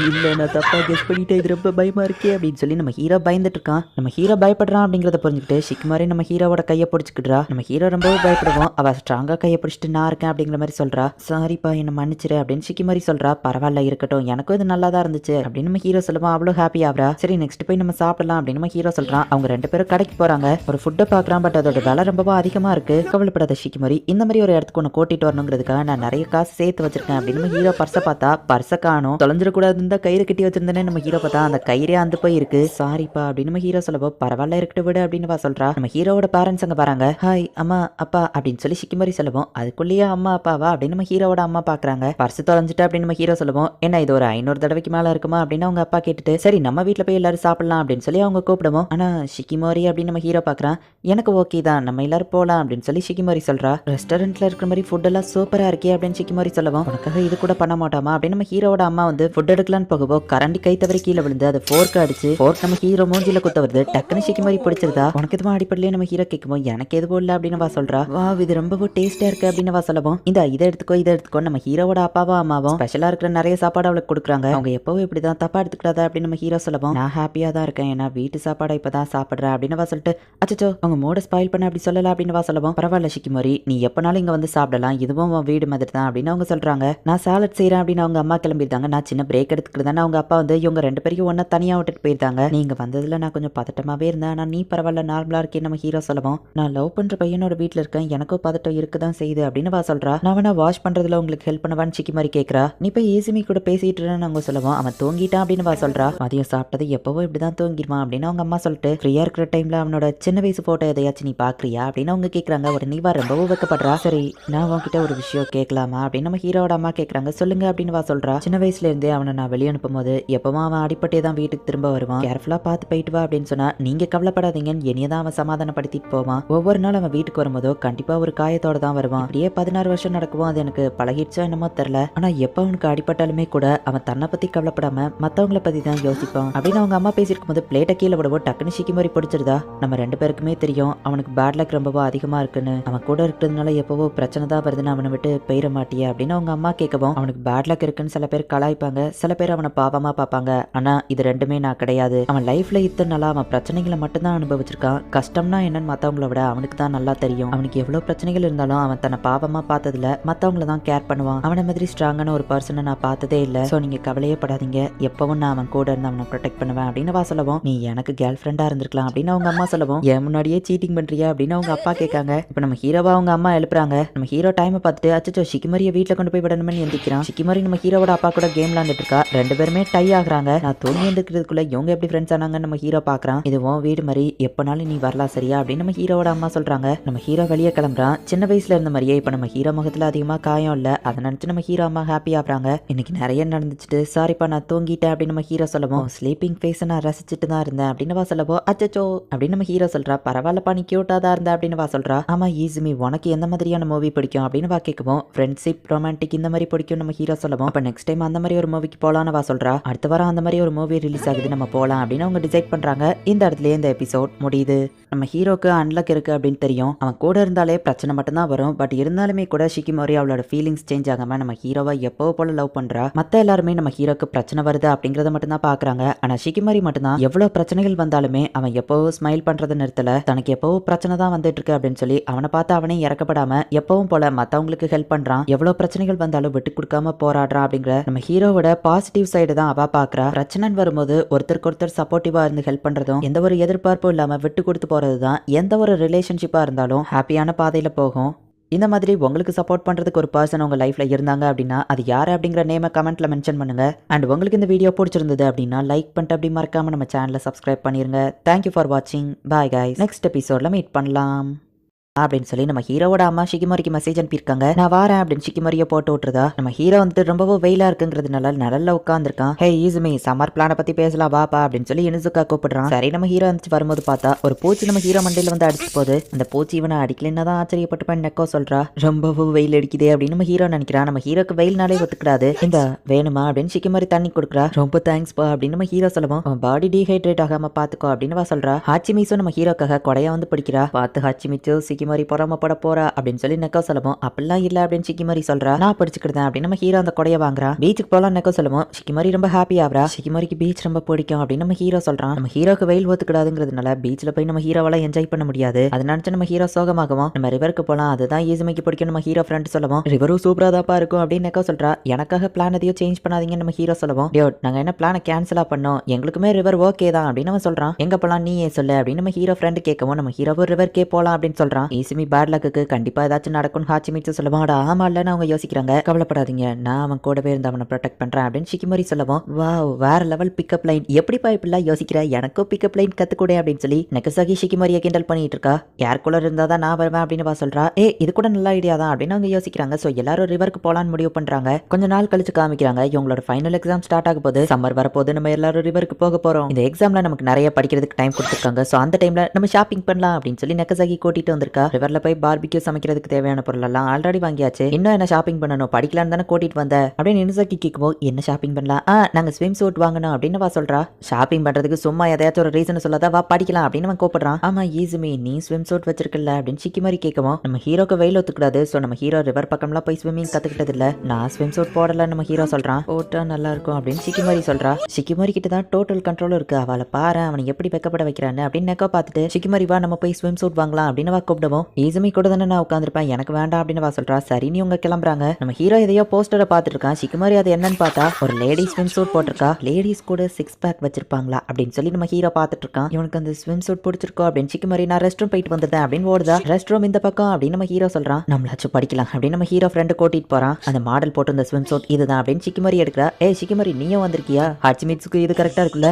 இல்ல நான் தப்பா கெஸ் பண்ணிட்டேன், இது ரொம்ப பயமா இருக்கே அப்படின்னு சொல்லி நம்ம ஹீரோ பயந்துட்டு இருக்கான். நம்ம ஹீரோ பயப்படுறான் அப்படிங்கறத புரிஞ்சுக்கிட்டு ஷிகிமோரி நம்ம ஹீரோவோட கையை பிடிச்சிக்கிட்டா. நம்ம ஹீரோ ரொம்பவே பயப்படுவோம். அவ ஸ்ட்ராங்கா கையை பிடிச்சிட்டு நான் இருக்கேன் அப்படிங்கிற மாதிரி சொல்றா. சாரிப்பா என்ன மன்னிச்சிரு அப்படின்னு ஷிகிமோரி சொல்றா. பரவாயில்ல இருக்கட்டும், எனக்கும் இது நல்லா தான் இருந்துச்சு அப்படின்னு நம்ம ஹீரோ சொல்லுவோம். அவ்வளோ ஹாப்பி ஆகுறா. சரி நெக்ஸ்ட் போய் நம்ம சாப்பிடலாம் அப்படின்னு நம்ம ஹீரோ சொல்றான். அவங்க 2 பேரும் கடைக்கு போறாங்க. ஒரு ஃபுட்டை பாக்குறான். பட் அதோட விலை ரொம்பவும் அதிகமா இருக்கு. கவலைப்படாத ஷிகிமோரி, இந்த மாதிரி ஒரு இடத்துக்கு ஒன்று கூட்டிட்டு வரணுங்கிறதுக்காக நான் நிறைய காசு சேர்த்து வச்சிருக்கேன் அப்படின்னு நம்ம ஹீரோ பர்ஸை பார்த்தா பர்ஸை காணும். தொலைஞ்சிடக்கூடாதுன்னு கயிறு கட்டி வச்சிருந்தேனே நம்ம ஹீரோ பார்த்தா அந்த கயிறே அந்த போய் இருக்கு. சாரிப்பா அப்படின்னு நம்ம ஹீரோ சொல்லவோ, பரவாயில்ல இருக்கட்டும் விடு அப்படின்னு சொல்றா. நம்ம ஹீரோவோட பேரண்ட்ஸ் அங்க வராங்க. ஹாய் அம்மா அப்பா அப்படின்னு சொல்லி ஷிகிமோரி சொல்லுவோம். அதுக்குள்ளேயே அம்மா அப்பாவா அப்படின்னு நம்ம ஹீரோவோட அம்மா பாக்குறாங்க. பர்ஸ் தொலைஞ்சிட்டு அப்படின்னு நம்ம ஹீரோ சொல்லுவோம். என்ன இது ஒரு 500 தடவைக்கு மேல இருக்குமா அப்படின்னு அவங்க அப்பா கேட்டுட்டு, சரி நம்ம வீட்டுல போய் எல்லாரும் சாப்பிடலாம் அப்படின்னு சொல்லி அவங்க கூப்பிடுவோம். ஆனா ஷிகிமோரி அப்படின்னு நம்ம ஹீரோ பாக்குறான். எனக்கு ஓகே தான், நம்ம எல்லாரும் போலாம் அப்படின்னு சொல்லி ஷிகிமோரி சொல்றா. ரெஸ்டாரண்ட்ல இருக்கிற மாதிரி ஃபுட் எல்லாம் சூப்பரா இருக்கே அப்படின்னு ஷிகிமோரி சொல்லுவோம். உனக்காக இது கூட பண்ண மாட்டாமா அப்படின்னு நம்ம ஹீரோவோட அம்மா ஃபுட் எடுக்கலான்னு போகவோ கரண்டி கை தவறி கீழே விழுந்து அது ஃபோர்க் அடிச்சு ஃபோர்க் நம்ம ஹீரோ மூஞ்சில குத்த வருது. டக்குன்னு ஷிகிமோரி பிடிச்சிருதா. உனக்கு எதுவும் அடிப்படலையே நம்ம ஹீரோ கேட்கும்போது எனக்கு எதுவும் இல்லை அப்படின்னு வா சொல்றா. வா இது ரொம்பவும் டேஸ்டா இருக்கு அப்படின்னு வா சொல்லவும் இதை எடுத்துக்கோ நம்ம ஹீரோவோட அப்பாவும் அம்மாவும் ஸ்பெஷலா இருக்கிற நிறைய சாப்பாடு அவளுக்கு கொடுக்குறாங்க. அவங்க எப்பவும் இப்படிதான் தப்பா எடுத்துக்கிட்டாத அப்படின்னு நம்ம ஹீரோ சொல்லவும் நான் ஹாப்பியா தான் இருக்கேன் ஏன்னா வீட்டு சாப்பாடை இப்பதான் சாப்பிடுறேன் அப்படின்னு வா சொல்லிட்டு அச்சோ அவங்க மூட ஸ்பாயில் பண்ண அப்படி சொல்லல அப்படின்னு வா சொல்லவும் பரவாயில்ல ஷிகிமோரி நீ எப்பனாலும் இங்க வந்து சாப்பிடலாம் இதுவும் உன் வீடு மாதிரி தான் அப்படின்னு அவங்க சொல்றாங்க. நான் சாலட் செய்யறேன் அப்படின்னு அவங்க அம்மா கிளம்பிட்டாங்க. நான் சின்ன பிரேக் எடுத்துக்கிறதானே அவங்க அப்பா வந்து இவங்க 2 பேரையும் ஒன்னா தனியா விட்டுட்டு போயிருந்தாங்க. நீங்க வந்ததுல நான் கொஞ்சம் பதட்டமாவே இருந்தேன். ஆனா நீ பரவாயில்ல நார்மலா இருக்கேன் நம்ம ஹீரோ சொல்லவும் நான் லவ் பண்ற பையனோட வீட்டுல இருக்கேன் எனக்கும் பதட்டம் இருக்குதான் செய்யுது அப்படின்னு வா சொல்றா. நான் வேணா வாஷ் பண்றதுல உங்களுக்கு ஹெல்ப் பண்ணவான்னு ஷிகிமோரி கேக்குறா. நீ போய் ஈசிமி கூட பேசிட்டு அவங்க சொல்லவும் அவன் தூங்கிட்டான் அப்படின்னு வா சொல்றா. மதியம் சாப்பிட்டது எப்பவும் இப்படிதான் தூங்கிடுவான் அப்படின்னு அவங்க அம்மா சொல்லிட்டு ஃப்ரீயா இருக்கிற டைம்ல அவனோட சின்ன வயசு போட்டோ எதையாச்சும் நீ பாக்குறியா அப்படின்னு அவங்க கேக்குறாங்க. உடனே வா ரொம்பவும் வைக்கப்படுறா. சரி நான் உன்கிட்ட ஒரு விஷயம் கேட்கலாமா அப்படின்னு நம்ம ஹீரோட அம்மா கேக்குறாங்க. சொல்லுங்க அப்படின்னு வா சொல்றா. சின்ன வயசுல இருந்தே அவனை நான் வெளியே அனுப்பும் போது எப்பவும் அவன் அடிப்பட்டே தான் வீட்டுக்கு திரும்ப வருவான். கேர்ஃபுல்லா பார்த்து போயிட்டு வா அப்படின்னு சொன்னா நீங்க கவலைப்படாதீங்கன்னு என்னையதான் அவன் சமாதானப்படுத்திட்டு போவான். ஒவ்வொரு நாள் அவன் வீட்டுக்கு வரும்போதோ கண்டிப்பா ஒரு காயத்தோட தான் வருவான். அப்படியே 16 வருஷம் நடக்குவோம். அது எனக்கு பழகிடுச்சா என்னமோ தெரியல. ஆனா எப்ப அவனுக்கு அடிப்பட்டாலுமே கூட அவன் தன்னை பத்தி கவலைப்படாம மத்தவங்கள பத்தி தான் யோசிப்பான் அப்படின்னு அவங்க அம்மா பேசிருக்கும் போது பிளேட்டை கீழே விடவும் டக்குன்னு ஷிகிமோரி பிடிச்சிருதா. நம்ம 2 பேருக்குமே தெரியும் அவனுக்கு பேட் லக் ரொம்பவும் அதிகமா இருக்குன்னு. அவன் கூட இருக்கிறதுனால எப்பவோ பிரச்சனை தான் வருதுன்னு அவனை விட்டு போயிட மாட்டியா அப்படின்னு அவங்க அம்மா கேட்கவும் அவனுக்கு பேட் லக் இருக்குன்னு சில பேர் கலாய்ப்பாங்க சில பேர் அவனை பாவமா பார்ப்பாங்க. ஆனா இது ரெண்டுமே நான் கிடையாது. அவன் லைஃப்ல இத்தனை நாளா அவன் பிரச்சனைகளை மட்டும்தான் அனுபவிச்சிருக்கான். கஷ்டம்னா என்னன்னு மத்தவங்கள விட அவனுக்கு தான் நல்லா தெரியும். அவனுக்கு எவ்வளவு பிரச்சனைகள் இருந்தாலும் அவன் தன்னை பாவமா பார்த்ததுல மத்தவங்கள தான் கேர் பண்ணுவான். அவனை மாதிரி ஸ்ட்ராங்கான ஒரு பர்சனை நான் பார்த்ததே இல்ல. சோ நீங்க கவலையே படாதீங்க எப்பவும் நான் அவன் கூட இருந்து அவனை ப்ரொடெக்ட் பண்ணுவேன் அப்படின்னு வா சொல்லவும் நீ எனக்கு கேர்ள் ஃப்ரெண்டா இருந்திருக்கலாம் அப்படின்னு அவங்க அம்மா சொல்லவும் என் முன்னாடியே சீட்டிங் பண்றியா அப்படின்னு அவங்க அப்பா கேட்காங்க. இப்ப நம்ம ஹீரோவா அவங்க அம்மா எழுப்புறாங்க. நம்ம ஹீரோ டைமை பார்த்துட்டு அச்சோ ஷிகிமோரிய வீட்டுல கொண்டு போய் விடணும்னு எந்திக்கிறான். ஷிகிமோரி நம்ம ஹீரோவோட அப்பா கூட கேம் விளையாண்டுட்டு இருக்கா. 2 பேருமே டை ஆகுறாங்க. நான் தூங்கி எந்திக்கிறதுக்குள்ள இவங்க எப்படி ஃப்ரெண்ட்ஸ் ஆனாங்கன்னு நம்ம ஹீரோ பாக்குறான். இதுவும் வீடு மாதிரி எப்பனாலும் நீ வரலாம் சரியா அப்படின்னு நம்ம ஹீரோவோட அம்மா சொல்றாங்க. நம்ம ஹீரோ வெளியே கிளம்புறான். சின்ன வயசுல இருந்த மாதிரியே இப்ப நம்ம ஹீரோ முகத்துல அதிகமா காயம் இல்ல. அதை நினைச்சு நம்ம ஹீரோ அம்மா ஹாப்பி ஆகுறாங்க. இன்னைக்கு நிறைய நடந்துச்சுட்டு சாரிப்பா நான் தூங்கிட்டேன் அப்படின்னு நம்ம ஹீரோ சொல்லவும் ஸ்லீப்பிங் ஃபேஸை நான் ரசிச்சுட்டு தான் இருந்தேன் அப்படின்னு வா சொல்லவோ அச்சோ அப்படின்னு நம்ம ஹீரோ சொல்றா. பரவாயில்லப்பா நீ கியூட்டா தான் இருந்த அப்படின்னு வா சொல்றா. ஆமா ஈஸிமி உனக்கு எந்த மாதிரியான மூவி பிடிக்கும் அப்படின்னு வா கேட்கவும் ஃப்ரெண்ட்ஷிப் ரொமான்டிக் இந்த மாதிரி பிடிக்கும் நம்ம ஹீரோ சொல்லவும் அப்ப நெக்ஸ்ட் டைம் அந்த மாதிரி ஒரு மூவிக்கு போலான்னு வா சொல்றா. அடுத்த வாரம் அந்த மாதிரி ஒரு மூவி ரிலீஸ் ஆகுது நம்ம போலாம் அப்படின்னு அவங்க டிசைட் பண்றாங்க. இந்த இடத்துல இந்த எபிசோட் முடியுது. நம்ம ஹீரோக்கு அன்லக் இருக்கு அப்படின்னு தெரியும். அவன் கூட இருந்தாலே பிரச்சனை மட்டும்தான் வரும். பட் இருந்தாலுமே கூட ஷிகிமோரி அவளோட ஃபீலிங்ஸ் சேஞ்ச் ஆகாம நம்ம ஹீரோவை எப்போ போல லவ் பண்றா. மத்த எல்லாருமே நம்ம ஹீரோக்கு பிரச்சனை வருது அப்படிங்கறத மட்டும் தான் பாக்குறாங்க. ஆனா ஷிகிமோரி மட்டும்தான் எவ்வளவு பிரச்சனைகள் வந்தாலுமே அவன் எப்பவும் ஸ்மைல் பண்றதை நிறுத்தல. தனக்கு எப்பவும் பிரச்சனை தான் வந்துட்டு இருக்கு அப்படின்னு சொல்லி அவனை பார்த்து அவனே இறக்கப்படாம எப்பவும் போல மத்தவங்களுக்கு ஹெல்ப் பண்றான். எவ்வளவு பிரச்சனைகள் வந்தாலும் விட்டு கொடுக்காம போராடுறான் அப்படிங்கிற நம்ம ஹீரோவோட பாசிட்டிவ் சைடு தான் அவ பாக்குறா. பிரச்சனைன்னு வரும்போது ஒருத்தருக்கு ஒருத்தர் சப்போர்ட்டிவா இருந்து ஹெல்ப் பண்றதும் எந்த ஒரு எதிர்பார்ப்பும் இல்லாம விட்டு கொடுத்து போறதுதான் எந்த ஒரு ரிலேஷன்ஷிப்பா இருந்தாலும் ஹாப்பியான பாதையில போகும். இந்த மாதிரி உங்களுக்கு சப்போர்ட் பண்றதுக்கு ஒரு பர்சன் உங்க லைஃப்ல இருந்தாங்க அப்படின்னா அது யாரு அப்படிங்கிற நேமை கமெண்ட்ல மென்ஷன் பண்ணுங்க. அண்ட் உங்களுக்கு இந்த வீடியோ பிடிச்சிருந்தது அப்படின்னா லைக் பண்ணிட்டு அப்படி மறக்காம நம்ம சேனலை சப்ஸ்கிரைப் பண்ணிருங்க. தேங்க்யூ ஃபார் வாட்சிங். Bye guys. நெக்ஸ்ட் எபிசோட்ல மீட் பண்ணலாம் அப்படின்னு சொல்லி நம்ம ஹீரோவோட அம்மா ஷிகிமோரிக்கு மெசேஜ் அனுப்பியிருக்காங்க. நான் வரேன் அப்படின்னு ஷிகிமோரியை போட்டு விட்டுருதா. நம்ம ஹீரோ வந்துட்டு ரொம்பவும் வெயிலா இருக்குங்கிறதுனால நிழல்ல உட்காந்துருக்கான். ஹே ஈசுமி சம்மர் பிளானை பத்தி பேசலாம் வாப்பா அப்படின்னு சொல்லி இனுசுக்கா கூப்பிடுறான். சரி நம்ம ஹீரோ வந்துச்சு வரும்போது பார்த்தா ஒரு பூச்சி நம்ம ஹீரோ மண்டையில வந்து அடிச்சு போகுது. அந்த பூச்சி இவனை அடிக்கலன்னா தான் ஆச்சரியப்பட்டு பண்ணி நெக்கோ சொல்றா. ரொம்பவும் வெயில் அடிக்குதே அப்படின்னு நம்ம ஹீரோ நினைக்கிறான். நம்ம ஹீரோக்கு வெயில்னாலே ஒத்துக்கிடாது. இந்த வேணுமா அப்படின்னு ஷிகிமோரி தண்ணி கொடுக்குறா. ரொம்ப தேங்க்ஸ் பா அப்படின்னு நம்ம ஹீரோ சொல்லுவோம். பாடி டீஹைட்ரேட் ஆகாம பாத்துக்கோ அப்படின்னு வா சொல்றா. ஹாச்சிமிஸும் நம்ம ஹீரோக்காக கொடையா வந்து பிடிக்கிறா. பார்த்து ஹாச்சிமிச்சு ஷிகிமோரி பொறாமப்பட போறா அப்படின்னு சொல்லி நெக்கோ சொல்லவும் அப்படிலாம் இல்ல அப்படின்னு ஷிகிமோரி சொல்றா. நான் படிச்சுக்கிட்டேன் அப்படின்னு நம்ம ஹீரோ அந்த கொடையை வாங்குறா. பீச்சுக்கு போலாம் நெக்கோ சொல்லுவோம். ஷிகிமோரி ரொம்ப ஹாப்பி ஆகுறா. ஷிகிமோரிக்கு பீச் ரொம்ப பிடிக்கும் அப்படின்னு நம்ம ஹீரோ சொல்றான். நம்ம ஹீரோக்கு வெயில் ஒத்துக்கிடாதுங்கிறதுனால பீச்ல போய் நம்ம ஹீரோவால என்ஜாய் பண்ண முடியாது. அதை நினைச்சு நம்ம ஹீரோ சோகமாகவும் நம்ம ரிவருக்கு போலாம் அதுதான் ஈசுமிக்கு பிடிக்கும் நம்ம ஹீரோ ஃப்ரெண்ட் சொல்லுவோம். ரிவரும் சூப்பரா தாப்பா இருக்கும் அப்படின்னு நெக்கோ சொல்றா. எனக்காக பிளான் எதையோ சேஞ்ச் பண்ணாதீங்கன்னு நம்ம ஹீரோ சொல்லுவோம். டியோட் நாங்க என்ன பிளானை கேன்சலா பண்ணோம் எங்களுக்குமே ரிவர் ஓகே தான் அப்படின்னு அவன் சொல்றான். எங்க போலாம் நீயே சொல்லு அப்படின்னு நம்ம ஹீரோ ஃப்ரெண்ட் கேட்கவும் நம்ம ஹீரோவும் ரிவர்க்கே போலாம் அப்படின்னு சொல்றான். ஈசுமி பேட் லக்கு கண்டிப்பா ஏதாச்சும் நடக்கும் ஹாச்சிமிச்சு சொல்லுவான். ஆமா இல்லன்னு அவங்க யோசிக்கிறாங்க. கவலைப்படாதீங்க நான் அவன் கூடவே இருந்து அவனை ப்ரொடெக்ட் பண்றேன் அப்படின்னு ஷிகிமோரி சொல்லுவோம். வாவ் வேற லெவல் பிக்கப் லைன். எப்படிப்பா இப்படிலாம் யோசிக்கிற எனக்கும் பிக்கப் லைன் கத்துக்கூட அப்படின்னு சொல்லி நெகசாகி ஷிகிமோரியை கிண்டல் பண்ணிட்டு இருக்கா. ஏர் கூலர் இருந்தா தான் நான் வருவேன் அப்படின்னு வா சொல்றா. இது கூட நல்ல ஐடியா தான் அப்படின்னு அவங்க யோசிக்கிறாங்க. சோ எல்லாரும் ரிவருக்கு போலான்னு முடிவு பண்றாங்க. கொஞ்ச நாள் கழிச்சு காமிக்கிறாங்க இவங்களோட ஃபைனல் எக்ஸாம் ஸ்டார்ட் ஆக போது. சம்மர் வரப்போது நம்ம எல்லாரும் ரிவருக்கு போக போறோம். இந்த எக்ஸாம்ல நமக்கு நிறைய படிக்கிறதுக்கு டைம் கொடுத்துருக்காங்க. சோ அந்த டைம்ல நம்ம ஷாப்பிங் பண்ணலாம் அப்படின்னு சொல்லி நெகசாகி கூட்டிட்டு வந்திருக்கா. இருக்கா. ரிவர்ல போய் பார்பிக்யூ சமைக்கிறதுக்கு தேவையான பொருள் எல்லாம் ஆல்ரெடி வாங்கியாச்சு. இன்னும் என்ன ஷாப்பிங் பண்ணணும், படிக்கலாம் தானே கூட்டிட்டு வந்த அப்படின்னு இனுசாக்கி கேட்கும்போது என்ன ஷாப்பிங் பண்ணலாம், நாங்க ஸ்விம் சூட் வாங்கணும் அப்படின்னு வா சொல்றா. ஷாப்பிங் பண்றதுக்கு சும்மா எதையாச்சும் ஒரு ரீசன் சொல்லாத, வா படிக்கலாம் அப்படின்னு அவன் கூப்பிடுறான். ஆமா ஈசுமி நீ ஸ்விம் சூட் வச்சிருக்கல அப்படின்னு ஷிக்கிமாரி கேட்கவும், நம்ம ஹீரோக்கு வெயில் ஒத்துக்கூடாது, சோ நம்ம ஹீரோ ரிவர் பக்கம்லாம் போய் ஸ்விம்மிங் கத்துக்கிட்டது இல்ல, நான் ஸ்விம் சூட் போடல நம்ம ஹீரோ சொல்றான். போட்டா நல்லா இருக்கும் அப்படின்னு ஷிக்கிமாரி சொல்றா. ஷிக்கிமாரி கிட்ட தான் டோட்டல் கண்ட்ரோல் இருக்கு, அவளை பாரு அவனை எப்படி வெக்கப்பட வைக்கிறான்னு அப்படின்னு நெக்கோ பார்த்துட்டு ஷிக்கிமாரி வா நம்ம போய் ஸ்விம் சூட் வாங்கலாம் அப்படின்னு வா கூப்பிடுவோம். ஈசுமி கூட தானே நான் உட்காந்துருப்பேன், எனக்கு வேண்டாம் அப்படின்னு வா சொல்றா. சரி நீ உங்க கிளம்புறாங்க. நம்ம ஹீரோ எதையோ போஸ்டரை பார்த்துட்டு இருக்கான். ஷிக்கிமாரி அது என்னன்னு பார்த்தா ஒரு லேடி ஸ்விம் சூட் போட்டிருக்கா. லேடிஸ் கூட 6 பேக் வச்சிருப்பாங்களா அப்படின்னு சொல்லி நம்ம ஹீரோ பார்த்துட்டு இருக்கான். இவனுக்கு அந்த ஸ்விம் சூட் பிடிச்சிருக்கோ அப்படின்னு ஷிக்கிமாரி நான் ரெஸ்ட் ரூம் போயிட்டு வந்துட்டேன் அப்படின்னு ஓடுதா. ரெஸ்ட் ரூம் இந்த பக்கம் அப்படின்னு நம்ம ஹீரோ சொல்றான். நம்மளாச்சும் படிக்கலாம் அப்படின்னு நம்ம ஹீரோ ஃப்ரெண்டு கூட்டிட்டு போறான். அந்த மாடல் போட்டு இந்த ஸ்விம் சூட் இதுதான் அப்படின்னு ஷிக்கிமாரி எடுக்கிறா. ஷிக்கிமாரி நீயும் வந்திருக்கியா, ஹாச்சிமிட்ஸுக்கு இது கரெக்டா இருக்குல்ல,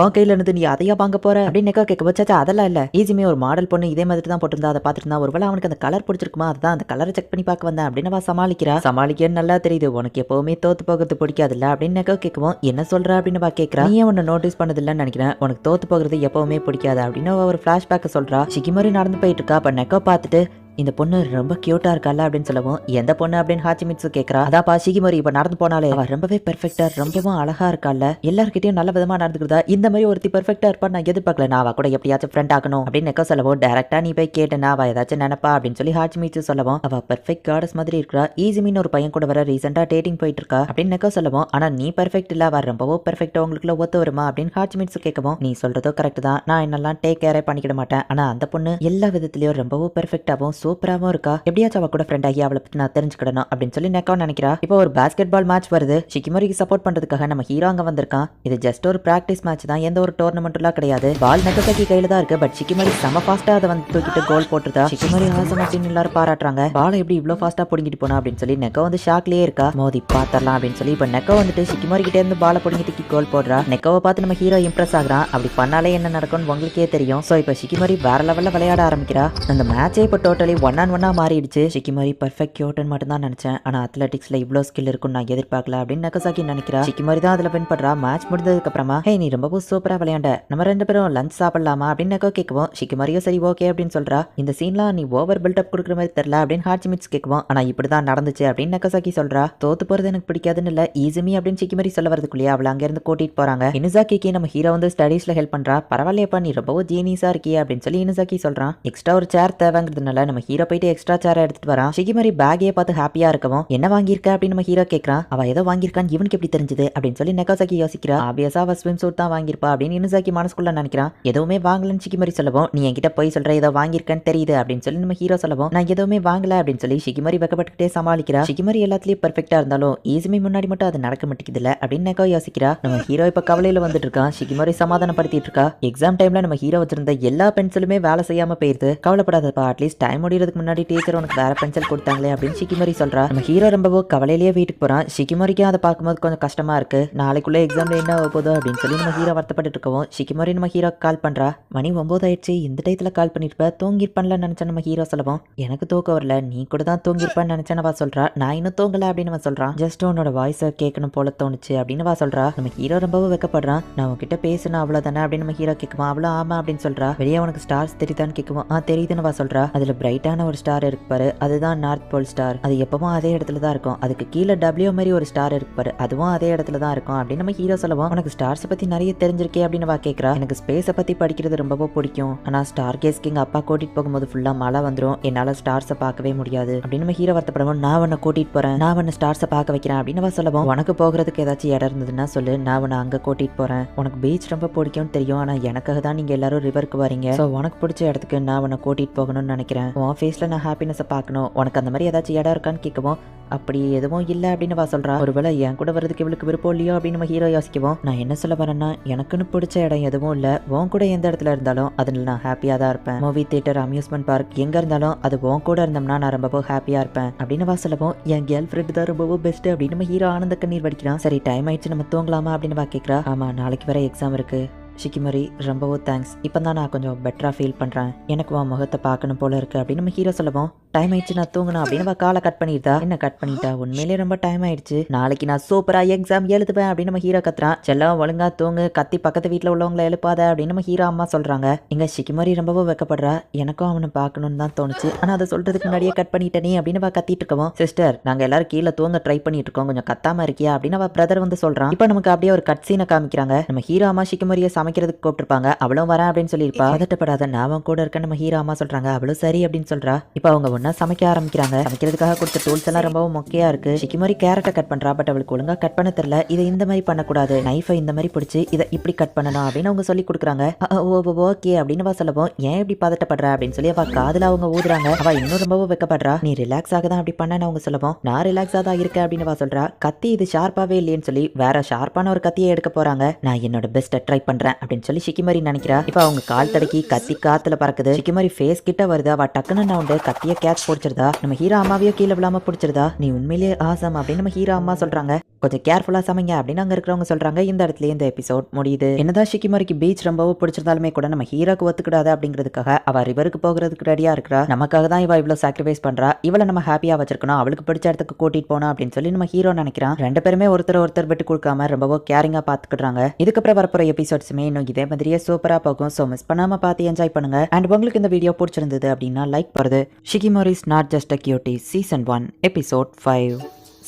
உன் கையில இருந்து நீ அதையா வாங்க போற அப்படின்னு நெக்கோ கேட்க வச்சாச்சா. அதெல்லாம் இல்ல, ஈஸியுமே ஒரு மாடல் பொண்ணு இதே மாதிரி தான் போட்டிருந்தா, அதை பார்த்துருந்தா ஒருவேளை அவனுக்கு அந்த கலர் பிடிச்சிருக்குமா, அதுதான் அந்த கலரை செக் பண்ணி பார்க்க வந்தேன் அப்படின்னு சமாளிக்கிறா. சமாளிக்கன்னு நல்லா தெரியுது, உனக்கு எப்பவுமே தோத்து போகிறது பிடிக்காதுல்ல அப்படின்னு நெக்கோ கேட்கவும், என்ன சொல்ற அப்படின்னு கேட்கிறா. நீ ஒன்னு நோட்டீஸ் பண்ணதில்லன்னு நினைக்கிறேன், உனக்கு தோத்து போகிறது எப்பவுமே பிடிக்காது அப்படின்னு ஒரு பிளாஷ்பேக் சொல்றா. ஷிக்கிமாரி நடந்து போயிட்டு இருக்கா. அப்ப நெக்கோ பார்த்துட்டு இந்த பொண்ணு ரொம்ப கியூட்டா இருக்கால அப்படின்னு சொல்லவும், எந்த பொண்ணு அப்படின்னு ஹாச்சிமிட்சு கேட்கறா. அதாப்பா ஷிக்கிமாரி இப்ப நடந்து போனாலே அவ ரொம்பவே பெர்ஃபெக்டா ரொம்பவும் அழகா இருக்கால, எல்லார்கிட்டயும் நல்ல விதமா நடந்துக்கிறதா, இந்த மாதிரி ஒருத்தி பெர்ஃபெக்டா இருப்பான்னு நான் எதிர்பார்க்கல, நான் அவ கூட எப்படியாச்சும் ஃப்ரெண்ட் ஆகணும் அப்படின்னு நெக்கோ சொல்லவும், டைரக்டா நீ போய் கேட்டேன்னா அவ ஏதாச்சும் நினைப்பா அப்படின்னு சொல்லி ஹாச்சிமிட்சு சொல்லவும், அவ பெர்ஃபெக்ட் காடஸ் மாதிரி இருக்கா. ஈஸிமின்னு ஒரு பையன் கூட வர ரீசெண்டா டேட்டிங் போயிட்டு இருக்கா அப்படின்னு நெக்கோ சொல்லவும், ஆனா நீ பெர்ஃபெக்ட் இல்ல, அவ ரொம்பவும் பெர்ஃபெக்டா உங்களுக்குள்ள ஒத்து வருமா அப்படின்னு ஹாச்சிமிட்சு கேட்கவும், நீ சொல்றதோ கரெக்ட் தான், நான் என்னெல்லாம் டேக் கேரே பண்ணிக்கிட மாட்டேன், ஆனா அந்த பொண்ணு எல்லா விதத்திலயும் ரொம்பவும் பெர்ஃபெக்டாவும் சூப்பராவும் இருக்கா, எப்படியாச்சும் அவ கூட ஃப்ரெண்ட் ஆகி அவளை பத்தி நான் தெரிஞ்சுக்கிடணும் அப்படின்னு சொல்லி நெக்கோ நினைக்கிறா. இப்போ ஒரு பாஸ்கெட் பால் மேட்ச் வருது. ஷிக்கிமாரிக்கு சப்போர்ட் பண்றதுக்காக நம்ம ஹீரோ அங்க வந்திருக்கான். இது ஜஸ்ட் ஒரு பிராக்டிஸ் மேட்ச் தான், எந்த ஒரு டோர்னமெண்ட்லாம் கிடையாது. பால் நெக்கோசாக்கி கையில தான் இருக்கு, பட் ஷிக்கிமாரி செம ஃபாஸ்டா அதை வந்து தூக்கிட்டு கோல் போட்டுருக்கா. ஷிக்கிமாரி ஆசம் அப்படின்னு எல்லாரும் பாராட்டுறாங்க. பால் எப்படி இவ்வளவு ஃபாஸ்டா புடிங்கிட்டு போனா அப்படின்னு சொல்லி நெக்கோ வந்து ஷாக்லயே இருக்கா. மோதி பாத்தரலாம் அப்படின்னு சொல்லி இப்ப நெக்கோ வந்துட்டு ஷிக்கிமாரி கிட்டே இருந்து பாலை புடிங்கி தூக்கி கோல் போடுறா. நெக்கோவை பார்த்து நம்ம ஹீரோ இம்ப்ரெஸ் ஆகுறான். அப்படி பண்ணாலே என்ன நடக்கும்னு உங்களுக்கே தெரியும். சோ இப்ப ஷிக்கிமாரி வேற லெவல்ல விளையாட ஆரம்பிக்கிறா. அந்த மேட்சே இப்ப டோட்டலி 1-on-1 மாறிடுச்சு. ஷிக்கிமாரி பர்ஃபெக்ட் கியூட்டன் மட்டும் தான் நினைச்சேன், ஆனா அத்லெட்டிக்ஸ்ல இவ்ளோ ஸ்கில் இருக்குன்னு நான் எதிர்பார்க்கல அப்படின்னு நெக்கோசாக்கி நினைக்கிறா. ஷிக்கிமாரி தான் அதுல வின் பண்றா. மேட்ச் முடிஞ்சதுக்கு அப்புறமா நீ ரொம்பவும் சூப்பரா விளையாண்ட, நம்ம ரெண்டு பேரும் லஞ்ச் சாப்பிடலாமா அப்படின்னு நெக்கோ கேட்கவும், ஷிக்கிமாரியும் சரி ஓகே அப்படின்னு சொல்றா. இந்த சீன்லாம் நீ ஓவர் பில்டப் கொடுக்குற மாதிரி தெரியல அப்படின்னு ஹாச்சிமிட்ஸ் கேட்கவும், ஆனா இப்படிதான் நடந்துச்சு அப்படின்னு நெக்கோசாக்கி சொல்றா. தோத்து போறது எனக்கு பிடிக்காதுன்னு இல்ல, ஈஸிமி அப்படின்னு ஷிக்கிமாரி சொல்ல வரதுக்குள்ளேயே அவளை அங்க இருந்து கூட்டிட்டு போறாங்க. இனுசாக்கிக்கு நம்ம ஹீரோ வந்து ஸ்டடீஸ்ல ஹெல்ப் பண்றா. பரவாயில்லையப்பா நீ ரொம்பவும் ஜீனியஸா இருக்கியே அப்படின்னு சொல்லி இனுசாக்கி சொல்றான். எக்ஸ்ட்ரா ஒரு சேர் தேவைங்கிறதுனால நம்ம ஹீரோ போயிட்டு எக்ஸ்ட்ரா சேர் எடுத்துட்டு வரான். ஷிக்கிமாரி பேக்கையே பார்த்து ஹாப்பியா இருக்கவும், என்ன வாங்கியிருக்க அப்படின்னு நம்ம ஹீரோ கேட்கறான். அவ ஏதோ வாங்கியிருக்கான்னு இவனுக்கு எப்படி தெரிஞ்சது அப்படின்னு சொல்லி நெக்கோசாக்கி யோசிக்கிறா. ஆப்வியஸா அவ ஸ்விம் சூட் தான் வாங்கியிருப்பா அப்படின்னு இனுசாக்கி மனசுக்குள்ள நினைக்கிறான். எதுவுமே வாங்கலன்னு ஷிக்கிமாரி சொல்லவும், நீ என்கிட்ட போய் சொல்ற ஏதோ வாங்கியிருக்கன்னு தெரியுது அப்படின்னு சொல்லி நம்ம ஹீரோ சொல்லவும், நான் எதுவுமே வாங்கல அப்படின்னு சொல்லி ஷிக்கிமாரி வெக்கப்பட்டுக்கிட்டே சமாளிக்கிறா. ஷிக்கிமாரி எல்லாத்துலயும் பெர்ஃபெக்டா இருந்தாலும் ஈஸிமி முன்னாடி மட்டும் அது நடக்க மாட்டேங்குதுல அப்படின்னு நெக்கோ யோசிக்கிறா. நம்ம ஹீரோ இப்ப கவலையில வந்துட்டு இருக்கான். ஷிக்கிமாரி சமாதானப்படுத்திட்டு இருக்கா. எக்ஸாம் டைம்ல நம்ம ஹீரோ வச்சிருந்த எல்லா பென்சிலுமே வேலை செய்யாம போயிருது, கவலைப்படாதப்பா, அட்லீஸ்ட் டைம் முடியறதுக்கு முன்னாடி டீச்சர் உனக்கு வேற பென்சில் கொடுத்தாங்களே அப்படின்னு ஷிக்கிமாரி சொல்றா. நம்ம ஹீரோ ரொம்பவோ கவலையிலேயே வீட்டுக்கு போறான். ஷிக்கிமாரிக்கும் அதை பார்க்கும்போது கொஞ்சம் கஷ்டமா இருக்கு. நாளைக்குள்ள எக்ஸாம்ல என்ன போதோ அப்படின்னு சொல்லி நம்ம ஹீரோ வருத்தப்பட்டு இருக்கவும், ஷிக்கிமாரி நம்ம ஹீரோ கால் பண்றா. மணி 9 ஆயிடுச்சு, இந்த டயத்துல கால் பண்ணிருப்ப, தூங்கிருப்பான்ல நினைச்சேன் நம்ம ஹீரோ சொல்லவும், எனக்கு தூக்கம் வரல, நீ கூட தான் தூங்கிருப்பான்னு நினைச்சேன்னு சொல்றா. நான் இன்னும் தூங்கல அப்படின்னு சொல்றான். ஜஸ்ட் உன்னோட வாய்ஸை கேட்கணும் போல தோணுச்சு அப்படின்னு சொல்றா. நம்ம ஹீரோ ரொம்பவும் வெக்கப்படுறான். நான் உங்ககிட்ட பேசணும் அவ்வளவுதானே அப்படின்னு நம்ம ஹீரோ கேட்குமா. அவ்வளோ ஆமா அப்படின்னு சொல்றா. வெளியே உனக்கு ஸ்டார்ஸ் தெரியுதான்னு கேட்குவோம். தெரியுதுன்னு சொல்றா. அதுல பிரைட்டான ஒரு ஸ்டார் இருக்கு பாரு, அதுதான் நார்த் போல் ஸ்டார், அது எப்பவும் அதே இடத்துல தான் இருக்கும், அதுக்கு கீழே டபிள்யூ மாதிரி ஒரு ஸ்டார் இருக்கு பாரு, அதுவும் அதே இடத்துல தான் இருக்கும் அப்படின்னு நம்ம ஹீரோ சொல்லவும், உனக்கு ஸ்டார்ஸை பத்தி நிறைய தெரிஞ்சிருக்கே அப்படின்னு கேட்கறா. எனக்கு ஸ்பேஸை பத்தி படிக்கிறது ரொம்பவும் பிடிக்கும், ஆனா ஸ்டார் கேஸ்க்கு எங்க அப்பா கூட்டிட்டு போகும்போது ஃபுல்லா மழை வந்துடும், என்னால ஸ்டார்ஸை பார்க்கவே முடியாது அப்படின்னு நம்ம ஹீரோ வருத்தப்படவும், நான் உன்னை கூட்டிட்டு போறேன், நான் உன்னை ஸ்டார்ஸை பார்க்க வைக்கிறேன் அப்படின்னு சொல்லவும், உனக்கு போகிறதுக்கு ஏதாச்சும் இடம் இருந்ததுன்னா சொல்லு, நான் உன்னை அங்க கூட்டிட்டு போறேன், உனக்கு பீச் ரொம்ப பிடிக்கும்னு தெரியும், ஆனா எனக்காக தான் நீங்க எல்லாரும் ரிவருக்கு வரீங்க, சோ உனக்கு பிடிச்ச இடத்துக்கு நான் உன்னை கூட்டிட்டு போகணும்னு நினைக்கிறேன், உன் ஃபேஸ்ல நான் ஹாப்பினஸை பார்க்கணும், உனக்கு அந்த மாதிரி ஏதாச்சும் இடம் இருக்கான்னு கேட்கவும், அப்படி எதுவும் இல்லை அப்படின்னு சொல்றா. ஒருவேளை என் கூட வரதுக்கு இவளுக்கு விருப்பம் இல்லையோ அப்படின்னு நம்ம ஹீரோ யோசிக்குவோம். நான் என்ன சொல்ல வரேன்னா, எனக்குன்னு பிடிச்ச இடம் எதுவும் இல்லை, உன் கூட எந்த இடத்துல இருந்தாலும் அதில் நான் ஹாப்பியா தான் இருப்பேன், மூவி தியேட்டர், அம்யூஸ்மெண்ட் பார்க் எங்க இருந்தாலும் அது உன் கூட இருந்தோம்னா நான் ரொம்பவும் ஹாப்பியா இருப்பேன் அப்படின்னு சொல்லவும், என் கேர்ள் ஃப்ரெண்ட் தான் ரொம்பவும் பெஸ்ட் அப்படின்னு நம்ம ஹீரோ ஆனந்த கண்ணீர் வடிக்கிறான். சரி டைம் ஆயிடுச்சு, நம்ம தூங்கலாமா அப்படின்னு கேட்கிறா. ஆமா, நாளைக்கு வர எக்ஸாம் இருக்கு ஷிக்கிமாரி, ரொம்பவும் தேங்க்ஸ், இப்போ தான் நான் கொஞ்சம் பெட்டரா ஃபீல் பண்றேன், எனக்கு உன் முகத்தை பார்க்கணும் போல இருக்கு அப்படின்னு நம்ம ஹீரோ சொல்லவும், டைம் ஆயிடுச்சு நான் தூங்கணும் அப்படின்னு காலை கட் பண்ணிட்டா. என்ன கட் பண்ணிட்டா? உண்மையிலேயே ரொம்ப டைம் ஆயிடுச்சு, நாளைக்கு நான் சூப்பரா எக்ஸாம் எழுதுவேன் அப்படின்னு நம்ம ஹீரோ கத்துறான். செல்லம் ஒழுங்கா தூங்கு, கத்தி பக்கத்து வீட்டுல உள்ளவங்களை எழுப்பாத அப்படின்னு நம்ம ஹீரோ அம்மா சொல்றாங்க. இங்க ஷிகிமோரி ரொம்பவும் வெக்கப்படுறா. எனக்கும் அவனை பார்க்கணும்னு தான் தோணுச்சு, ஆனா அதை சொல்றதுக்கு முன்னாடியே கட் பண்ணிட்டேனே அப்படின்னு கத்திட்டு இருக்கவும், சிஸ்டர் நாங்க எல்லாரும் கீழே தூங்க ட்ரை பண்ணிட்டு இருக்கோம், கொஞ்சம் கத்தாம இருக்கியா அப்படின்னு அவ பிரதர் வந்து சொல்றான். இப்ப நமக்கு அப்படியே ஒரு கட் சீனை காமிக்கிறாங்க. நம்ம ஹீரோ அம்மா ஷிகிமோரியை சமைக்கிறதுக்கு கூப்பிட்டுருப்பாங்க. அவளும் வரேன் அப்படின்னு சொல்லியிருப்பா. பதட்டப்படாத, நான் கூட இருக்க நம்ம ஹீரோ அம்மா சொல்றாங்க. அவளும் சரி அப்படின்னு சொல்றா. இப்ப அவங்க ஒன்னா சமைக்க ஆரம்பிக்கிறாங்க. சமைக்கிறதுக்காக கொடுத்த டூல்ஸ் எல்லாம் ரொம்பவும் மொக்கையா இருக்கு. ஷிகிமோரி கேரட்டை கட் பண்றா, பட் அவளுக்கு ஒழுங்கா கட் பண்ண தெரியல. இதை இந்த மாதிரி பண்ணக்கூடாது, நைஃபை இந்த மாதிரி பிடிச்சி இதை இப்படி கட் பண்ணணும் அப்படின்னு அவங்க சொல்லி கொடுக்குறாங்க. ஓகே அப்படின்னு சொல்லவும், ஏன் இப்படி பதட்டப்படுற அப்படின்னு சொல்லி அவ காதுல அவங்க ஊதுறாங்க. அவ இன்னும் ரொம்பவும் வெக்கப்படுறா. நீ ரிலாக்ஸ் ஆக தான் அப்படி பண்ண அவங்க சொல்லவும், நான் ரிலாக்ஸா தான் இருக்கேன் அப்படின்னு சொல்றா. கத்தி இது ஷார்ப்பாவே இல்லையன்னு சொல்லி வேற ஷார்ப்பான ஒரு கத்தியை எடுக்க போறாங்க. நான் என்னோட பெஸ்ட்டை ட்ரை பண்றேன் அப்படின்னு சொல்லி ஷிகிமோரி நினைக்கிறா. இப்ப அவங்க கால் தடக்கி கத்தி காத்துல பறக்குது. ஷிகிமோரி ஃபேஸ் கிட்ட வருது. அவ டக்குன்னு நவுண்டு கத்திய கேட்ச் பிடிச்சிருதா. நம்ம ஹீரோ அம்மாவையோ கீழே விழாம பிடிச்சிருதா. நீ உண்மையிலேயே ஆசம் அப்படின்னு நம்ம ஹீரோ அம்மா சொல்றாங்க. கொஞ்சம் கேர்ஃபுல்லா சமைங்க அப்படின்னு அங்க இருக்கிறவங்க சொல்றாங்க. இந்த இடத்துல இந்த எபிசோட் முடியுது. என்னதான் ஷிகிமோரிக்கு பீச் ரொம்பவும் பிடிச்சிருந்தாலுமே கூட நம்ம ஹீரோக்கு ஒத்துக்கிடாது அப்படிங்கிறதுக்காக அவ ரிவருக்கு போகிறதுக்கு ரெடியா இருக்கா. நமக்காக தான் இவ இவ்வளவு சாக்ரிஃபைஸ் பண்றா. இவளை நம்ம ஹாப்பியா வச்சிருக்கணும், அவளுக்கு பிடிச்ச இடத்துக்கு கூட்டிட்டு போனோம் அப்படின்னு சொல்லி நம்ம ஹீரோ நினைக்கிறான். ரெண்டு பேருமே ஒருத்தர் விட்டு கொடுக்காம ரொம்பவும் கேரிங்கா பாத்துக்கிடுறாங்க. இதுக்கப்புறம் வரப்போற எபிசோட்ஸுமே இன்னும் இதே மாதிரியே சூப்பரா போகும். ஸோ மிஸ் பண்ணாம பார்த்து என்ஜாய் பண்ணுங்க. அண்ட் உங்களுக்கு இந்த வீடியோ பிடிச்சிருந்தது அப்படின்னா லைக் பண்ணுது. Shikimori's not just a cutie season 1 episode 5.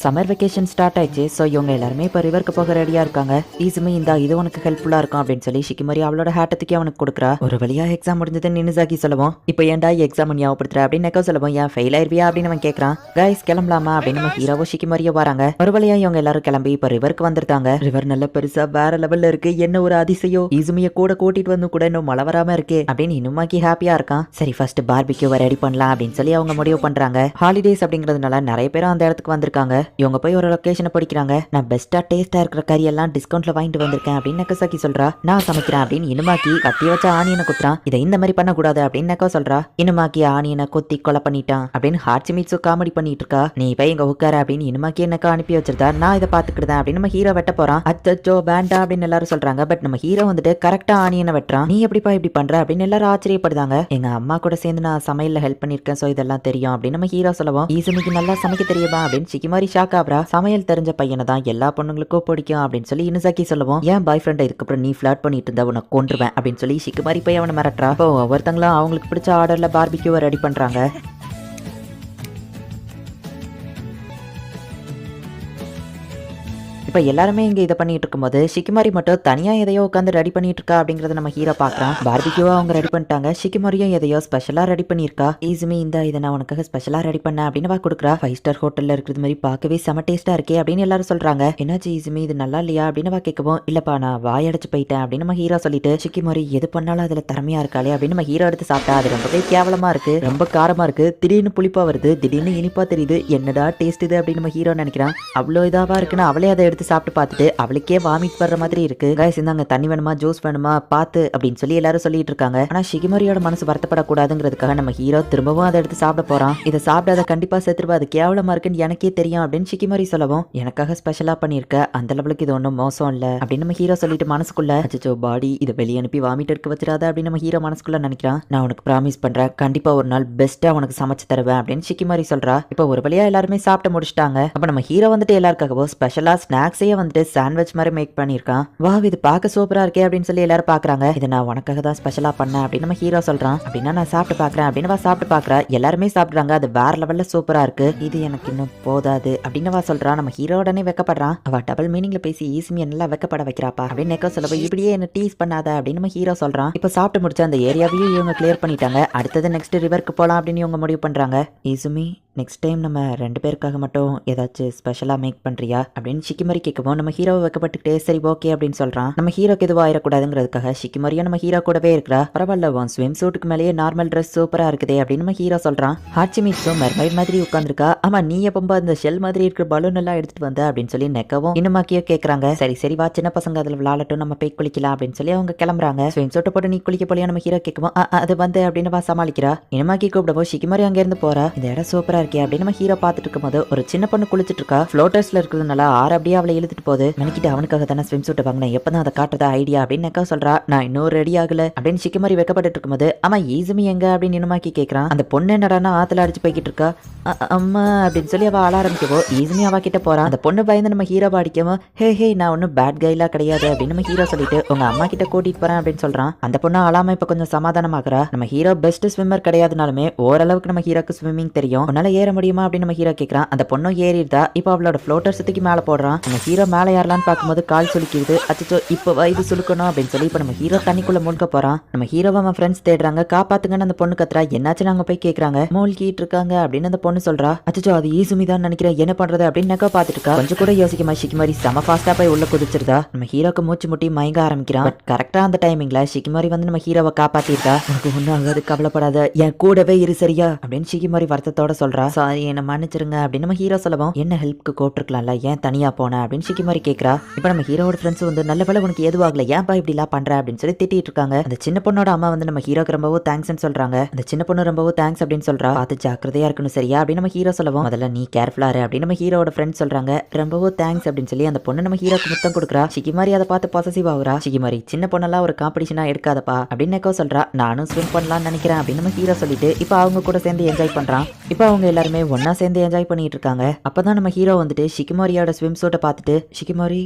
Summer vacation start ஆயிடுச்சு. ஸோ இவங்க எல்லாருமே இப்போ ரிவருக்கு போக ரெடியா இருக்காங்க. ஈஸுமே இந்த இது உனக்கு ஹெல்ப்ஃபுல்லா இருக்கும் அப்படின்னு சொல்லி ஷிகிமோரி அவளோட ஹேட்டத்துக்கு அவனுக்கு கொடுக்குறா. ஒரு வழியா எக்ஸாம் முடிஞ்சது நின்னுசாக்கி சொல்லவும், இப்போ ஏன்டா எக்ஸாம் ஞாபகப்படுத்துற அப்படின்னு நெக்கோ சொல்லவும், ஏன் ஃபெயில் ஆயிருவியா அப்படின்னு அவன் கேட்கறான். கைஸ் கிளம்பலாமா அப்படின்னு நம்ம ஹீரோவோ ஷிகிமோரியோ வராங்க. ஒரு வழியா இவங்க எல்லாரும் கிளம்பி இப்போ ரிவருக்கு வந்திருக்காங்க. ரிவர் நல்ல பெருசா வேற லெவல்ல இருக்கு. என்ன ஒரு அதிசயம், ஈசுமிய கூட கூட்டிட்டு வந்து கூட இன்னும் மழை வராம இருக்கு அப்படின்னு இன்னுமாக்கி ஹாப்பியா இருக்கான். சரி ஃபர்ஸ்ட் பார்பிக்யூவை ரெடி பண்ணலாம் அப்படின்னு சொல்லி அவங்க முடிவு பண்றாங்க. ஹாலிடேஸ் அப்படிங்கிறதுனால நிறைய பேரும் அந்த இடத்துக்கு வந்திருக்காங்க. இவங்க போய் ஒரு லொகேஷனை படிக்கிறாங்க. நான் பெஸ்டா டேஸ்டா இருக்கிற கறி எல்லாம் டிஸ்கவுண்ட்ல வாங்கிட்டு வந்திருக்கேன் அப்படின்னு நெக்கோசாக்கி சொல்றா. நான் சமைக்கிறேன் அப்படின்னு இனுமாக்கி கத்தி வச்ச ஆனியனை குத்துறான். இதை இந்த மாதிரி பண்ணக்கூடாது அப்படின்னு நெக்கோ சொல்றா. இனுமாக்கி ஆனியனை கொத்தி கொலை பண்ணிட்டான் அப்படின்னு ஹாட்சிமிட்சு காமெடி பண்ணிட்டு இருக்கா. நீ போய் இங்க உட்கார அப்படின்னு இனுமாக்கி எனக்கு அனுப்பி வச்சிருந்தா. நான் இதை பாத்துக்கிட்டேன் அப்படின்னு நம்ம ஹீரோ வெட்ட போறான். அச்சோ வேண்டாம் அப்படின்னு எல்லாரும் சொல்றாங்க. பட் நம்ம ஹீரோ வந்துட்டு கரெக்டா ஆனியனை வெட்டுறான். நீ எப்படிப்பா இப்படி பண்ற அப்படின்னு எல்லாரும் ஆச்சரியப்படுதாங்க. எங்க அம்மா கூட சேர்ந்து நான் சமையல்ல ஹெல்ப் பண்ணிருக்கேன், சோ இதெல்லாம் தெரியும் அப்படின்னு நம்ம ஹீரோ சொல்லவும், ஈசுமிக்கு நல்லா சமைக்க தெரியுமா அப்படின்னு ஷிகிமோரி ஷாக் ஆகுறா. சமையல் தெரிஞ்ச பையனை தான் எல்லா பொண்ணுங்களுக்கும் பிடிக்கும் அப்படின்னு சொல்லி இனுசாக்கி சொல்லுவோம். ஏன் பாய் ஃப்ரெண்ட் இதுக்கப்புறம் நீ ஃபிளர்ட் பண்ணிட்டு இருந்தா உனக்கு கொன்றுவேன் அப்படின்னு சொல்லி ஷிகிமோரி போய் அவனை மிரட்டுறா. இப்போ ஒவ்வொருத்தங்களும் அவங்களுக்கு பிடிச்ச ஆர்டர்ல பார்பிக்யூவை ரெடி பண்றாங்க. இப்போ எல்லாருமே இங்கே இதை பண்ணிட்டு இருக்கும்போது ஷிகிமோரி மட்டும் தனியாக எதையோ உட்காந்து ரெடி பண்ணிட்டு இருக்கா அப்படிங்கறத நம்ம ஹீரோ பார்க்குறான். பார்பிக்யூவா அவங்க ரெடி பண்ணிட்டாங்க. ஷிகிமோரியும் எதையோ ஸ்பெஷலாக ரெடி பண்ணியிருக்கா. ஈஸுமே இந்த இதை நான் உனக்காக ஸ்பெஷலாக ரெடி பண்ணேன் அப்படின்னு கொடுக்குறா. 5 ஸ்டார் ஹோட்டலில் இருக்கிறது மாதிரி பார்க்கவே செம டேஸ்ட்டாக இருக்கே அப்படின்னு எல்லாரும் சொல்றாங்க. என்னாச்சு ஈஸுமே இது நல்லா இல்லையா அப்படின்னு கேட்கவும், இல்லப்பா நான் வாயடைச்சு போயிட்டேன் அப்படின்னு நம்ம ஹீரோ சொல்லிட்டு, ஷிகிமோரி எது பண்ணாலும் அதில் திறமையா இருக்காளே அப்படின்னு நம்ம ஹீரோ எடுத்து சாப்பிட்டா. அது ரொம்பவே கேவலமா இருக்கு, ரொம்ப காரமா இருக்கு, திடீர்னு புளிப்பா வருது, திடீர்னு இனிப்பா தெரியுது, என்னடா டேஸ்ட் இது அப்படின்னு நம்ம ஹீரோ நினைக்கிறான். அவ்வளோ இதாவா இருக்குன்னு அவளே அதை எடுத்து சாப்பிட்டு பார்த்துட்டு அவளுக்கே வாமிட் வர்ற மாதிரி இருக்கு. கைஸ் இந்தாங்க தண்ணி வேணுமா ஜூஸ் வேணுமா பார்த்து அப்படின்னு சொல்லி எல்லாரும் சொல்லிட்டு இருக்காங்க. ஆனா ஷிகிமோரியோட மனசு வருத்தப்படக்கூடாதுங்கிறதுக்காக நம்ம ஹீரோ திரும்பவும் அதை எடுத்து சாப்பிட போறான். இதை சாப்பிடாத கண்டிப்பா செத்துருவா, அது கேவலமா இருக்குன்னு எனக்கே தெரியும் அப்படின்னு ஷிகிமோரி சொல்லவும், எனக்காக ஸ்பெஷலா பண்ணிருக்க, அந்த லெவலுக்கு இது ஒன்றும் மோசம் இல்ல அப்படின்னு நம்ம ஹீரோ சொல்லிட்டு மனசுக்குள்ள, அச்சோ பாடி இதை வெளியே அனுப்பி வாமிட் எடுக்க வச்சிடாத அப்படின்னு நம்ம ஹீரோ மனசுக்குள்ள நினைக்கிறான். நான் உனக்கு ப்ராமிஸ் பண்றேன், கண்டிப்பா ஒரு நாள் பெஸ்டா உனக்கு சமைச்சு தருவேன் அப்படின்னு ஷிகிமோரி சொல்றா. இப்போ ஒரு வழியா எல்லாருமே சாப்பிட்டு முடிச்சிட்டாங்க. அப்ப நம்ம ஹீரோ வந்துட்டு எல்லாருக்காகவும் ஸ்பெஷலா ஸ்நாக்ஸையே வந்துட்டு சாண்ட்விச் மாதிரி மேக் பண்ணிருக்கான். வா இது பார்க்க சூப்பரா இருக்கே அப்படின்னு சொல்லி எல்லாரும் பாக்குறாங்க. இதை நான் உனக்காக தான் ஸ்பெஷலா பண்ணேன் அப்படின்னு நம்ம ஹீரோ சொல்றான். அப்படின்னா நான் சாப்பிட்டு பாக்குறேன் அப்படின்னு சாப்பிட்டு பாக்குறா. எல்லாருமே சாப்பிடுறாங்க. அது வேற லெவல்ல சூப்பரா இருக்கு, இது எனக்கு இன்னும் போதாது அப்படின்னு சொல்றான். நம்ம ஹீரோ உடனே வெக்கப்படுறான். அவ டபுள் மீனிங்ல பேசி ஈஸியா நல்லா வெக்கப்பட வைக்கிறாப்பா அப்படின்னு நெக்கோ சொல்லவும், இப்படியே என்ன டீஸ் பண்ணாத அப்படின்னு நம்ம ஹீரோ சொல்றான். இப்ப சாப்பிட்டு முடிச்ச அந்த ஏரியாவையும் இவங்க கிளியர் பண்ணிட்டாங்க. அடுத்தது நெக்ஸ்ட் ரிவருக்கு போலாம் அப்படின்னு இவங்க முடிவு பண்றாங்க. ஈசுமி நெக்ஸ்ட் டைம் நம்ம 2 பேருக்காக மட்டும் ஏதாச்சும் ஸ்பெஷலாக மேக் பண்ணுறியா அப்படின்னு ஷிகிமோரி கேட்கவும், நம்ம ஹீரோவை வைக்கப்பட்டுக்கிட்டே சரி ஓகே அப்படின்னு சொல்கிறான். நம்ம ஹீரோக்கு எதுவும் ஆயிடக்கூடாதுங்கிறதுக்காக ஷிகிமோரியும் நம்ம ஹீரோ கூடவே இருக்கிறா. பரவாயில்ல உன் ஸ்விம் சூட்டுக்கு மேலேயே நார்மல் ட்ரெஸ் சூப்பராக இருக்குதே அப்படின்னு நம்ம ஹீரோ சொல்கிறான். ஹாட்சிமிட்ஸும் மெர்மைட் மாதிரி உட்காந்துருக்கா. ஆமா நீ எப்போ அந்த ஷெல் மாதிரி இருக்கிற பலூன் எல்லாம் எடுத்துட்டு வந்த அப்படின்னு சொல்லி நெக்கவும் இன்னுமாக்கியோ கேட்குறாங்க. சரி சரி வா சின்ன பசங்க அதில் விளாடட்டும், நம்ம போய் குளிக்கலாம் அப்படின்னு சொல்லி அவங்க கிளம்புறாங்க. ஸ்விம் சூட்டை போட்டு நீ குளிக்க போலியா நம்ம ஹீரோ கேட்கவும், அது வந்து அப்படின்னு சமாளிக்கிறா. இன்னுமாக்கி கூப்பிடவும் ஷிகிமோரி அங்கேருந்து போறா. இந்த இடம் சூப்பரா இருக்கே அப்படின்னு நம்ம ஹீரோ பார்த்துட்டு இருக்கும்போது ஒரு சின்ன பொண்ணு குளிச்சிட்டு இருக்கா. ஃப்ளோட்டர்ஸ்ல இருக்கிறதுனால ஆறு அப்படியே அவளை இழுத்துட்டு போகுது. மெனக்கிட்டு அவனுக்காக தானே ஸ்விம் சூட்டை வாங்கினேன், எப்பதான் அதை காட்டுறதா ஐடியா அப்படின்னு நெக்கா சொல்றா. நான் இன்னும் ரெடி ஆகல அப்படின்னு ஷிகிமாரி வெக்கப்பட்டு இருக்கும்போது அம்மா ஈசுமி எங்க அப்படின்னு இனுமாக்கி கேட்கறான். அந்த பொண்ணு என்னடானா ஆத்துல அடிச்சு போய்கிட்டு இருக்கா. அம்மா அப்படின்னு சொல்லி அவ ஆள ஆரம்பிக்கவோ ஈசுமி அவ கிட்ட போறான். அந்த பொண்ணு பயந்து நம்ம ஹீரோவை அடிக்கவும் ஹே நான் ஒன்னும் பேட் கைலாம் கிடையாது அப்படின்னு நம்ம ஹீரோ சொல்லிட்டு உங்க அம்மா கிட்ட கூட்டிட்டு போறேன் அப்படின்னு சொல்றான். அந்த பொண்ணு அழாம இப்ப கொஞ்சம் சமாதானமாகறா. நம்ம ஹீரோ பெஸ்ட் ஸ்விம்மர் கிடையாதுனாலுமே ஓரளவுக்கு நம்ம ஹீரோக்கு ஸ்விம்மிங் தெரியும், உன்னால ஏற முடியுமா அப்படின்னு நம்ம ஹீரோ கேட்கறான். அந்த பொண்ணும் ஏறிடுதா. இப்போ அவளோட ஃப்ளோட்டர் சுத்திக்கு மேல போடுறான். நம்ம ஹீரோ மேல ஏறலான்னு பார்க்கும்போது கால் சுலுக்கிடுது. அச்சோ இப்போ இது சுலுக்கணும் அப்படின்னு சொல்லி இப்ப நம்ம ஹீரோ தண்ணிக்குள்ள மூழ்க போறான். நம்ம ஹீரோவை அவன் ஃப்ரெண்ட்ஸ் தேடுறாங்க. காப்பாத்துங்கன்னு அந்த பொண்ணு கத்துறா. என்னாச்சு நாங்க போய் கேக்குறாங்க. மூழ்கிட்டு இருக்காங்க அப்படின்னு அந்த பொண்ணு சொல்றா. அச்சோ அது ஈசுமி தான் நினைக்கிறேன், என்ன பண்றது அப்படின்னு நெக்கா பாத்துட்டு இருக்கா. கொஞ்சம் கூட யோசிக்கமா ஷிகிமாரி செம ஃபாஸ்டா போய் உள்ள குதிச்சிருதா. நம்ம ஹீரோக்கு மூச்சு முட்டி மயங்க ஆரம்பிக்கிறான். பட் கரெக்டா அந்த டைமிங்ல ஷிகிமாரி வந்து நம்ம ஹீரோவை காப்பாத்திருக்கா. உனக்கு ஒன்னும் ஆகாது, கவலைப்படாத, என் கூடவே இரு சரியா அப்படின்னு ஷிகிமாரி வருத்தத்தோட சொல்றா. சாரி என்ன மன்னிச்சிருங்க அப்படின்னு நம்ம ஹீரோ சொல்லவும் என்ன ஹெல்ப்க்கு கூப்பிட்டுருக்கலாம்ல, ஏன் தனியா போன அப்படின்னு ஷிகிமாரி கேக்குறா. இப்ப நம்ம ஹீரோட ஃப்ரெண்ட்ஸ் வந்து நல்ல வேலை உனக்கு எதுவும் ஆகல, ஏன்பா இப்படி எல்லாம் பண்ற அப்படின்னு சொல்லி திட்டிட்டு இருக்காங்க. அந்த சின்ன பொண்ணோட அம்மா வந்து நம்ம ஹீரோக்கு ரொம்பவும் தேங்க்ஸ் சொல்றாங்க. அந்த சின்ன பொண்ணு ரொம்பவும் தேங்க்ஸ் அப்படின்னு சொல்றா. பார்த்து ஜாக்கிரதையா இருக்கணும் சரியா அப்படின்னு நம்ம ஹீரோ சொல்லவும் முதல்ல நீ கேர்ஃபுல்லா இரு அப்படின்னு நம்ம ஹீரோட ஃப்ரெண்ட்ஸ் சொல்றாங்க. ரொம்பவும் தேங்க்ஸ் அப்படின்னு சொல்லி அந்த பொண்ணு நம்ம ஹீரோக்கு முத்தம் கொடுக்குறா. ஷிகிமாரி அதை பார்த்து பாசிட்டிவ் ஆகுறா. ஷிகிமாரி சின்ன பொண்ணெல்லாம் ஒரு காம்படிஷனா எடுக்காதப்பா அப்படின்னு நெக்கோ சொல்றா. நானும் ஸ்விம் பண்ணலாம்னு நினைக்கிறேன் அப்படின்னு நம்ம ஹீரோ சொல்லிட்டு இப்ப அவங்க கூட சேர்ந்து என்ஜாய் பண்றான். இப்ப அவங்க எல்லாருமே ஒன்னா சேர்ந்து என்ஜாய் பண்ணிட்டு இருக்காங்க. அப்பதான் நம்ம ஹீரோ வந்துட்டு ஷிகிமாரியோட ஸ்விம் சூட்டை பார்த்துட்டு ஷிகிமாரி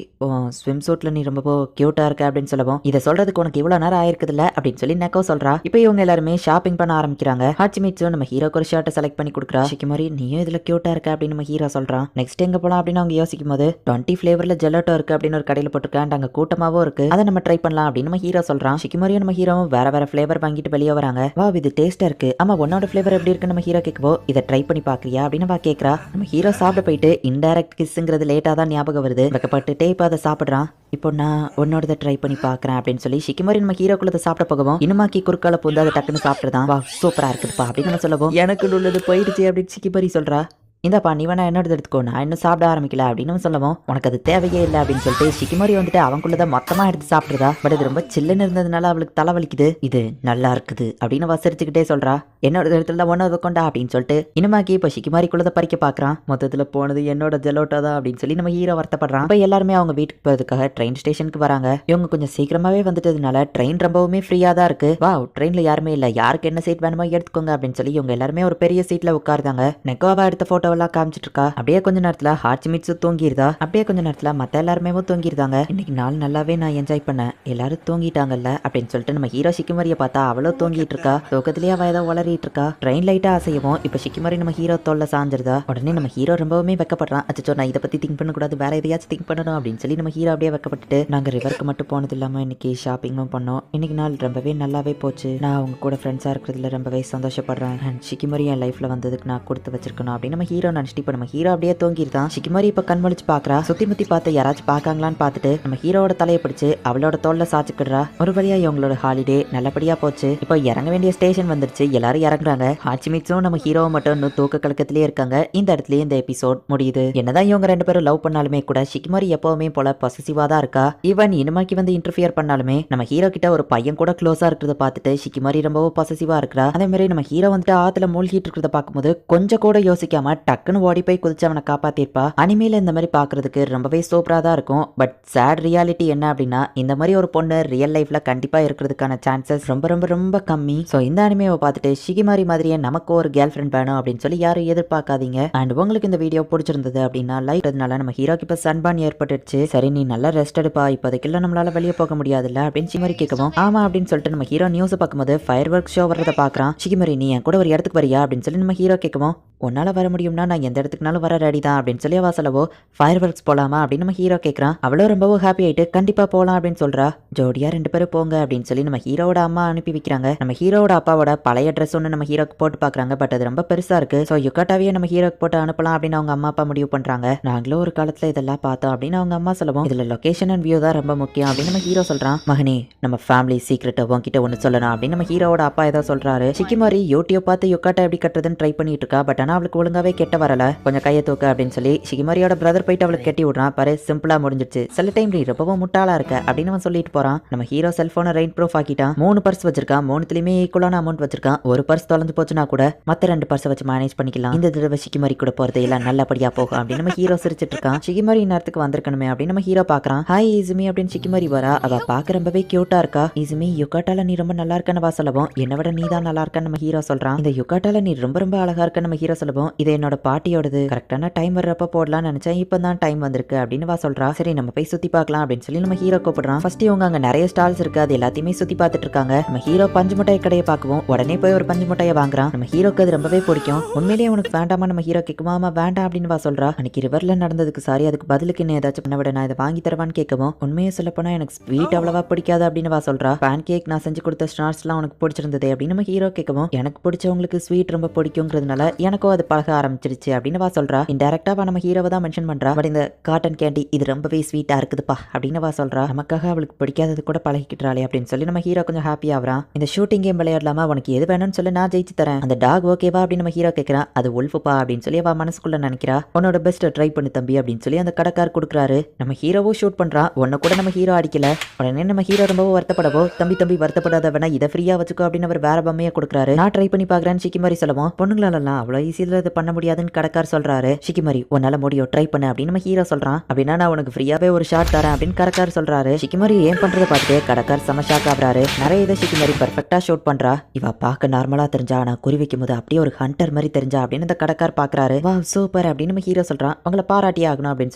ஸ்விம் சூட்ல நீ ரொம்ப கியூட்டா இருக்க அப்படின்னு சொல்லவும் இதை சொல்றதுக்கு உனக்கு இவ்வளவு நேரம் ஆயிருக்குதுல்ல அப்படின்னு சொல்லி நெக்கோ சொல்றா. இப்ப இவங்க எல்லாருமே ஷாப்பிங் பண்ண ஆரம்பிக்கிறாங்க. ஹாச்சிமிட்ஸும் நம்ம ஹீரோக்கு ஒரு ஷர்ட்டை செலக்ட் பண்ணி கொடுக்குறா. ஷிகிமாரி நீயும் இதுல கியூட்டா இருக்க அப்படின்னு நம்ம ஹீரோ சொல்றான். நெக்ஸ்ட் எங்க போலாம் அப்படின்னு அவங்க யோசிக்கும் போது 20 ஃபிளேவர்ல ஜெலட்டோ இருக்கு அப்படின்னு ஒரு கடையில போட்டுருக்கான். அங்க கூட்டமாவும் இருக்கு, அதை நம்ம ட்ரை பண்ணலாம் அப்படின்னு நம்ம ஹீரோ சொல்றான். ஷிகிமாரியும் நம்ம ஹீரோவும் வேற ஃபிளேவர் வாங்கிட்டு வெளியே வராங்க. வா இது டேஸ்டா இருக்கு, ஆமா உன்னோட ஃபிளேவர் எப்படி இருக்கு நம்ம ஹீரோ கேட்கவோ இதை ட்ரை பண்ணி பாக்குறியா அப்படின்னு வா கேக்குறா. நம்ம ஹீரோ சாப்பிட போயிட்டு இன்டைரக்ட் கிஸ்ங்கிறது லேட்டா தான் ஞாபகம் வருது. வெக்கப்பட்டுட்டே இப்ப அதை சாப்பிடுறான். இப்போ நான் உன்னோட ட்ரை பண்ணி பாக்குறேன் அப்படின்னு சொல்லி ஷிகிமாரி நம்ம ஹீரோக்குள்ளதை சாப்பிட போகவும் இனுமாக்கி குறுக்கால பூந்து அதை டக்குன்னு சாப்பிட்டுதான். வா சூப்பரா இருக்குதுப்பா அப்படின்னு நம்ம சொல்லவும் எனக்கு உள்ளது போயிடுச்சு அப்படின்னு ஷிகிமாரி சொல்றா. இந்தப்பா நீ வேணா என்னோட எடுத்துக்கோ, நான் இன்னும் சாப்பிட ஆரம்பிக்கல அப்படின்னு சொல்லவும் உனக்கு அது தேவையே இல்லை அப்படின்னு சொல்லிட்டு ஷிகிமாரி வந்துட்டு அவங்களுதான் மொத்தமா எடுத்து சாப்பிடுறா. பட் இது ரொம்ப சில்லுன்னு இருந்ததுனால அவளுக்கு தலைவலிக்குது. இது நல்லா இருக்குது அப்படின்னு வசரிச்சுக்கிட்டே சொல்றா. என்னோட இடத்துல ஒன்னது கொண்டா அப்படின்னு சொல்லிட்டு இனிமாக்கி இப்ப ஷிகிமாரிக்குள்ளதை பறிக்க பாக்குறான். மொத்தத்துல போனது என்னோட ஜெலோட்டோ தான் அப்படின்னு சொல்லி நம்ம ஹீரோ வருத்தப்படுறான். இப்ப எல்லாருமே அவங்க வீட்டுக்கு போறதுக்காக ட்ரெயின் ஸ்டேஷனுக்கு வராங்க. இவங்க கொஞ்சம் சீக்கிரமாவே வந்துட்டதுனால ட்ரெயின் ரொம்பவுமே ஃப்ரீயா தான் இருக்கு. வா ட்ரெயின்ல யாருமே இல்ல, யாருக்கு என்ன சீட் வேணுமோ எடுத்துக்கோங்க அப்படின்னு சொல்லி இவங்க எல்லாருமே ஒரு பெரிய சீட்ல உட்காருதாங்க. நெக்கோவா எடுத்த போட்டோ எல்லாம் காமிச்சிட்டு இருக்கா. அப்படியே கொஞ்ச நேரத்துல ஹாச்சிமிட்சு தூங்கிருதா. அப்படியே கொஞ்ச நேரத்துல மத்த எல்லாருமே தூங்கிருந்தாங்க. இன்னைக்கு நாள் நல்லாவே நான் என்ஜாய் பண்ணேன், எல்லாரும் தூங்கிட்டாங்கல்ல அப்படின்னு சொல்லிட்டு நம்ம ஹீரோ ஷிகிமாரியை பார்த்தா அவளோ தூங்கிட்டு இருக்கா. தூக்கத்திலேயே அவ ஏதோ வளரிட்டு இருக்கா. ட்ரெயின் லைட்டா அசையவும் இப்ப ஷிகிமாரி நம்ம ஹீரோ தோல்ல சாஞ்சிருதா. உடனே நம்ம ஹீரோ ரொம்பவுமே வெக்கப்படுறான். அச்சோ நான் இதை பத்தி திங்க் பண்ணக்கூடாது, வேற எதையாச்சும் திங்க் பண்ணணும் அப்படின்னு சொல்லி நம்ம ஹீரோ அப்படியே வெக்கப்பட்டுட்டு நாங்க ரிவருக்கு மட்டும் போனது இல்லாம இன்னைக்கு ஷாப்பிங்கும் பண்ணோம், இன்னைக்கு நாள் ரொம்பவே நல்லாவே போச்சு, நான் அவங்க கூட ஃப்ரெண்ட்ஸா இருக்கிறதுல ரொம்பவே சந்தோஷப்படுறேன், அண்ட் ஷிகிமாரி என் லைஃப்ல வந்ததுக்கு நான் கொடுத்து வச்சிருக்கணும் அப்படின்னு நம்ம ஹீரோ நினைச்சிட்டு இப்ப நம்ம ஹீரோ அப்படியே தூங்கிருந்தான். ஷிகிமாரி இப்ப கண் முழிச்சு பாக்குறா. சுத்தி முத்தி பார்த்து யாராச்சும் பாக்காங்களான்னு பார்த்துட்டு நம்ம ஹீரோட தலையை பிடிச்சு அவளோட தோல்ல சாச்சுக்கிடுறா. ஒரு வழியா இவங்களோட ஹாலிடே நல்லபடியா போச்சு. இப்போ இறங்க வேண்டிய ஸ்டேஷன் வந்துருச்சு, எல்லாரும் இறங்குறாங்க. ஹாச்சிமிட்ஸும் நம்ம ஹீரோவும் மட்டும் இன்னும் தூக்க கலக்கத்திலே இருக்காங்க. இந்த இடத்துலயே இந்த எபிசோட் முடியுது. என்னதான் இவங்க ரெண்டு பேரும் லவ் பண்ணாலுமே கூட ஷிகிமாரி எப்பவுமே போல பொசசிவா தான் இருக்கா. ஈவன் இனிமாக்கி வந்து இன்டர்ஃபியர் பண்ணாலுமே நம்ம ஹீரோ கிட்ட ஒரு பையன் கூட க்ளோஸா இருக்கிறத பார்த்துட்டு ஷிகிமாரி ரொம்பவும் பொசசிவா இருக்கா. அதே மாதிரி நம்ம ஹீரோ வந்துட்டு ஆத்துல மூழ்கிட்டு இருக்கிறத பார்க்கும்போது கொஞ்சம் கூட யோசிக்காம டக்குன்னு ஓடி போய் குதிச்சு அவனை காப்பாத்திருப்பா. அனிமேல இந்த மாதிரி பாக்குறதுக்கு ரொம்பவே சூப்பரா தான் இருக்கும். பட் சேட் ரியாலிட்டி என்ன அப்படின்னா இந்த மாதிரி ஒரு பொண்ணு ரியல் லைஃப்ல கண்டிப்பா இருக்கிறதுக்கான சான்சஸ் ரொம்ப ரொம்ப ரொம்ப கம்மி. ஸோ இந்த அனிமேவை பார்த்துட்டு ஷிகிமாரி மாதிரியே நமக்கு ஒரு கேர்ள் ஃப்ரெண்ட் வேணும் அப்படின்னு சொல்லி யாரும் எதிர்பார்க்காதீங்க. அண்ட் உங்களுக்கு இந்த வீடியோ பிடிச்சிருந்தது அப்படின்னா லைக் அதனால நம்ம ஹீரோக்கு இப்ப சன்பான் ஏற்பட்டுச்சு. சரி நீ நல்லா ரெஸ்ட் எடுப்பா, இப்போதைக்குள்ள நம்மளால வெளியே போக முடியாதுல்ல அப்படின்னு ஷிகிமாரி கேட்கவும் ஆமா அப்படின்னு சொல்லிட்டு நம்ம ஹீரோ நியூஸ் பார்க்கும்போது ஃபயர் ஒர்க் ஷோ வர்றதை பாக்குறான். ஷிகிமாரி நீ என் கூட ஒரு இடத்துக்கு வரியா அப்படின்னு சொல்லி நம்ம ஹீரோ கேட்கவும் உன்னால வர முடியும்னா நான் எந்த இடத்துக்குனாலும் வர ரெடி தான் அப்படின்னு சொல்லி அவ சொல்லவோ ஃபயர் ஒர்க்ஸ் போலாமா அப்படின்னு நம்ம ஹீரோ கேட்கறான். அவ்வளோ ரொம்பவும் ஹாப்பி ஆயிட்டு கண்டிப்பா போலாம் அப்படின்னு சொல்றா. ஜோடியா ரெண்டு பேரும் போங்க அப்படின்னு சொல்லி நம்ம ஹீரோட அம்மா அனுப்பி வைக்கிறாங்க. நம்ம ஹீரோட அப்பாவோட பழைய ட்ரெஸ் ஒன்று நம்ம ஹீரோக்கு போட்டு பாக்குறாங்க. பட் அது ரொம்ப பெருசா இருக்கு. ஸோ யுக்காட்டாவே நம்ம ஹீரோக்கு போட்டு அனுப்பலாம் அப்படின்னு அவங்க அம்மா அப்பா முடிவு பண்றாங்க. நாங்களும் ஒரு காலத்துல இதெல்லாம் பார்த்தோம் அப்படின்னு அவங்க அம்மா சொல்லவும் இதுல லொகேஷன் அண்ட் வியூ தான் ரொம்ப முக்கியம் அப்படின்னு நம்ம ஹீரோ சொல்றான். மகனே நம்ம ஃபேமிலி சீக்ரெட் உன்கிட்ட ஒன்று சொல்லணும் அப்படின்னு நம்ம ஹீரோட அப்பா ஏதோ சொல்றாரு. ஷிகிமாரி யூடியூப் பார்த்து யுக்காட்டா எப்படி கட்டுறதுன்னு ட்ரை பண்ணிட்டு இருக்கா. பட் ஆனா அவளுக்கு ஒழுங்காவே கெட்ட வரல. கொஞ்சம் கையை தூக்க அப்படின்னு சொல்லி ஷிகிமாரியோட பிரதர் போயிட்டு அவளுக்கு கட்டி விடுறான். பாரு சிம்பிளா முடிஞ்சிருச்சு, சில டைம் நீ ரொம்பவும் முட்டாளா இருக்க அப்படின்னு சொல்லிட்டு போறான். நம்ம ஹீரோ செல்போனை ரெயின் ப்ரூஃப் ஆக்கிட்டான். 3 பர்ஸ் வச்சிருக்கான், 3த்துலயுமே ஈக்குவலான அமௌண்ட் வச்சிருக்கான். ஒரு பர்ஸ் தொலைஞ்சு போச்சுன்னா கூட மத்த 2 பர்ஸை வச்சு மேனேஜ் பண்ணிக்கலாம். இந்த தடவை ஷிகிமரி கூட போறது எல்லாம் நல்லபடியா போகும் அப்படின்னு நம்ம ஹீரோ சிரிச்சிட்டு இருக்கான். ஷிகிமரி நேரத்துக்கு வந்திருக்கணுமே அப்படின்னு நம்ம ஹீரோ பாக்குறான். ஹாய் இசுமி அப்படின்னு ஷிகிமரி வரா. அவ பாக்க ரொம்பவே கியூட்டா இருக்கா. இசுமி யுகாட்டால நீ ரொம்ப நல்லா இருக்கன்னு வா சொல்லவும், என்னை விட நீ தான் நல்லா இருக்கன்னு நம்ம ஹீரோ சொல்றான். இந்த யுகாட்டால நீ ரொம்ப ரொம்ப அழகா இருக்கன்னு நம்ம ஹீரோ சொல்லவும், இது என்னோட பாட்டியோடது, கரெக்டான டைம் வர்றப்ப போடலாம்னு நினைச்சேன், இப்பதான் டைம் வந்திருக்கு அப்படின்னு வா சொல்றா. சரி நம்ம போய் சுத்தி பார்க்கலாம் அப்படின்னு சொல்லி நம்ம ஹீரோ கூப்பிடுறான். ஃபர்ஸ்ட் இவங்க அங்க நிறைய ஸ்டால்ஸ் இருக்கு, அது எல்லாத்தையுமே சுத்தி பார்த்துட்டு இருக்காங்க. நம்ம ஹீரோ பஞ்சு மிட்டாய் கடையை பார்க்கவும் உடனே போய் ஒரு பஞ்சு மிட்டாயை வாங்குறான். நம்ம ஹீரோக்கு அது ரொம்பவே பிடிக்கும். உண்மையிலேயே உனக்கு வேண்டாமா நம்ம ஹீரோ கேட்குமா, வேண்டாம் அப்படின்னு வா சொல்றா. அன்னைக்கு ரிவர்ல நடந்ததுக்கு சாரி, அதுக்கு பதிலுக்கு என்ன ஏதாச்சும் பண்ண விட நான் இதை வாங்கி தரவான்னு கேட்கவும், உண்மையை சொல்ல போனா எனக்கு ஸ்வீட் அவ்வளவா பிடிக்காது அப்படின்னு வா சொல்றா. பேன் கேக் நான் செஞ்சு கொடுத்த ஸ்நாக்ஸ் எல்லாம் உனக்கு பிடிச்சிருந்தது அப்படின்னு நம்ம ஹீரோ கேட்கவும், எனக்கு பிடிச்சவங்களுக்கு ஸ்வீட் ரொம்ப பிடிக்குங்கிறதுனால எனக்கும் அது பழக ஆரம்பிச்சிருச்சு அப்படின்னு வா சொல்றா. இன்டெரக்டாவா நம்ம ஹீரோவை தான் மென்ஷன் பண்றா. பட் இந்த காட்டன் கேண்டி இது ரொம்பவே ஸ்வீட்டா இருக்குதுப்பா அப்படின்னு வா சொல்றா. நமக்காக அவளுக்கு பிடிக்காதது கூட பழகிக்கிட்டாளே அப்படின்னு சொல்லி நம்ம ஹீரோ கொஞ்சம் ஹாப்பி ஆகுறான். இந்த ஷூட்டிங் கேம் விளையாடலாமா, உனக்கு எது வேணும்னு சொல்லி நான் ஜெயிச்சு தரேன். அந்த டாக் ஓகேவா அப்படின்னு நம்ம ஹீரோ கேட்கறான். அது உல்ஃபுப்பா அப்படின்னு சொல்லி அவ மனசுக்குள்ள நினைக்கிறா. உன்னோட பெஸ்ட் ட்ரை பண்ணு தம்பி அப்படின்னு சொல்லி அந்த கடைக்கார் கொடுக்குறாரு. நம்ம ஹீரோவும் ஷூட் பண்றான். ஒன்ன கூட நம்ம ஹீரோ அடிக்கல. உடனே நம்ம ஹீரோ ரொம்பவும் வருத்தப்படவோ, தம்பி தம்பி வருத்தப்படாத வேணா இதை ஃப்ரீயா வச்சுக்கோ அப்படின்னு அவர் வேற பொம்மையை கொடுக்குறாரு. நான் ட்ரை பண்ணி பாக்குறேன்னு ஷிகிமரி சொல்லவும், பொண்ணுங்களெல்லாம் அவ்வளவு ஈஸியில இது பண்ண முடியாதுன்னு கடைக்கார் சொல்றாரு. ஷிகிமரி உன்னால முடியும், ட்ரை பண்ணு அப்படின்னு நம்ம ஹீரோ சொல்றான். அப்படின்னா நான் உனக்கு ஃப்ரீயாவே ஒரு ஷாட் தரேன் அப்படின்னு கடைக்கார் சொல்றாரு. ஷிகிமரி ஏன் பண்றதை பார்த்து கடைக்கார் செம ஷாக் ஆகுறாரு. நிறைய இதை ஷிகிமரி பெர்ஃபெக்ட்டா ஷூட் பண்றா. இவ பார்க்க நார்மலா தெரிஞ்சா, நான் குறி வைக்கும் போது அப்படியே ஒரு ஹண்டர் மாதிரி தெரிஞ்சா அப்படின்னு இந்த கடைக்கார் பாக்குறாரு. வா சூப்பர் அப்படின்னு நம்ம ஹீரோ சொல்றான். உங்களை பாராட்டி ஆகணும் அப்படின்னு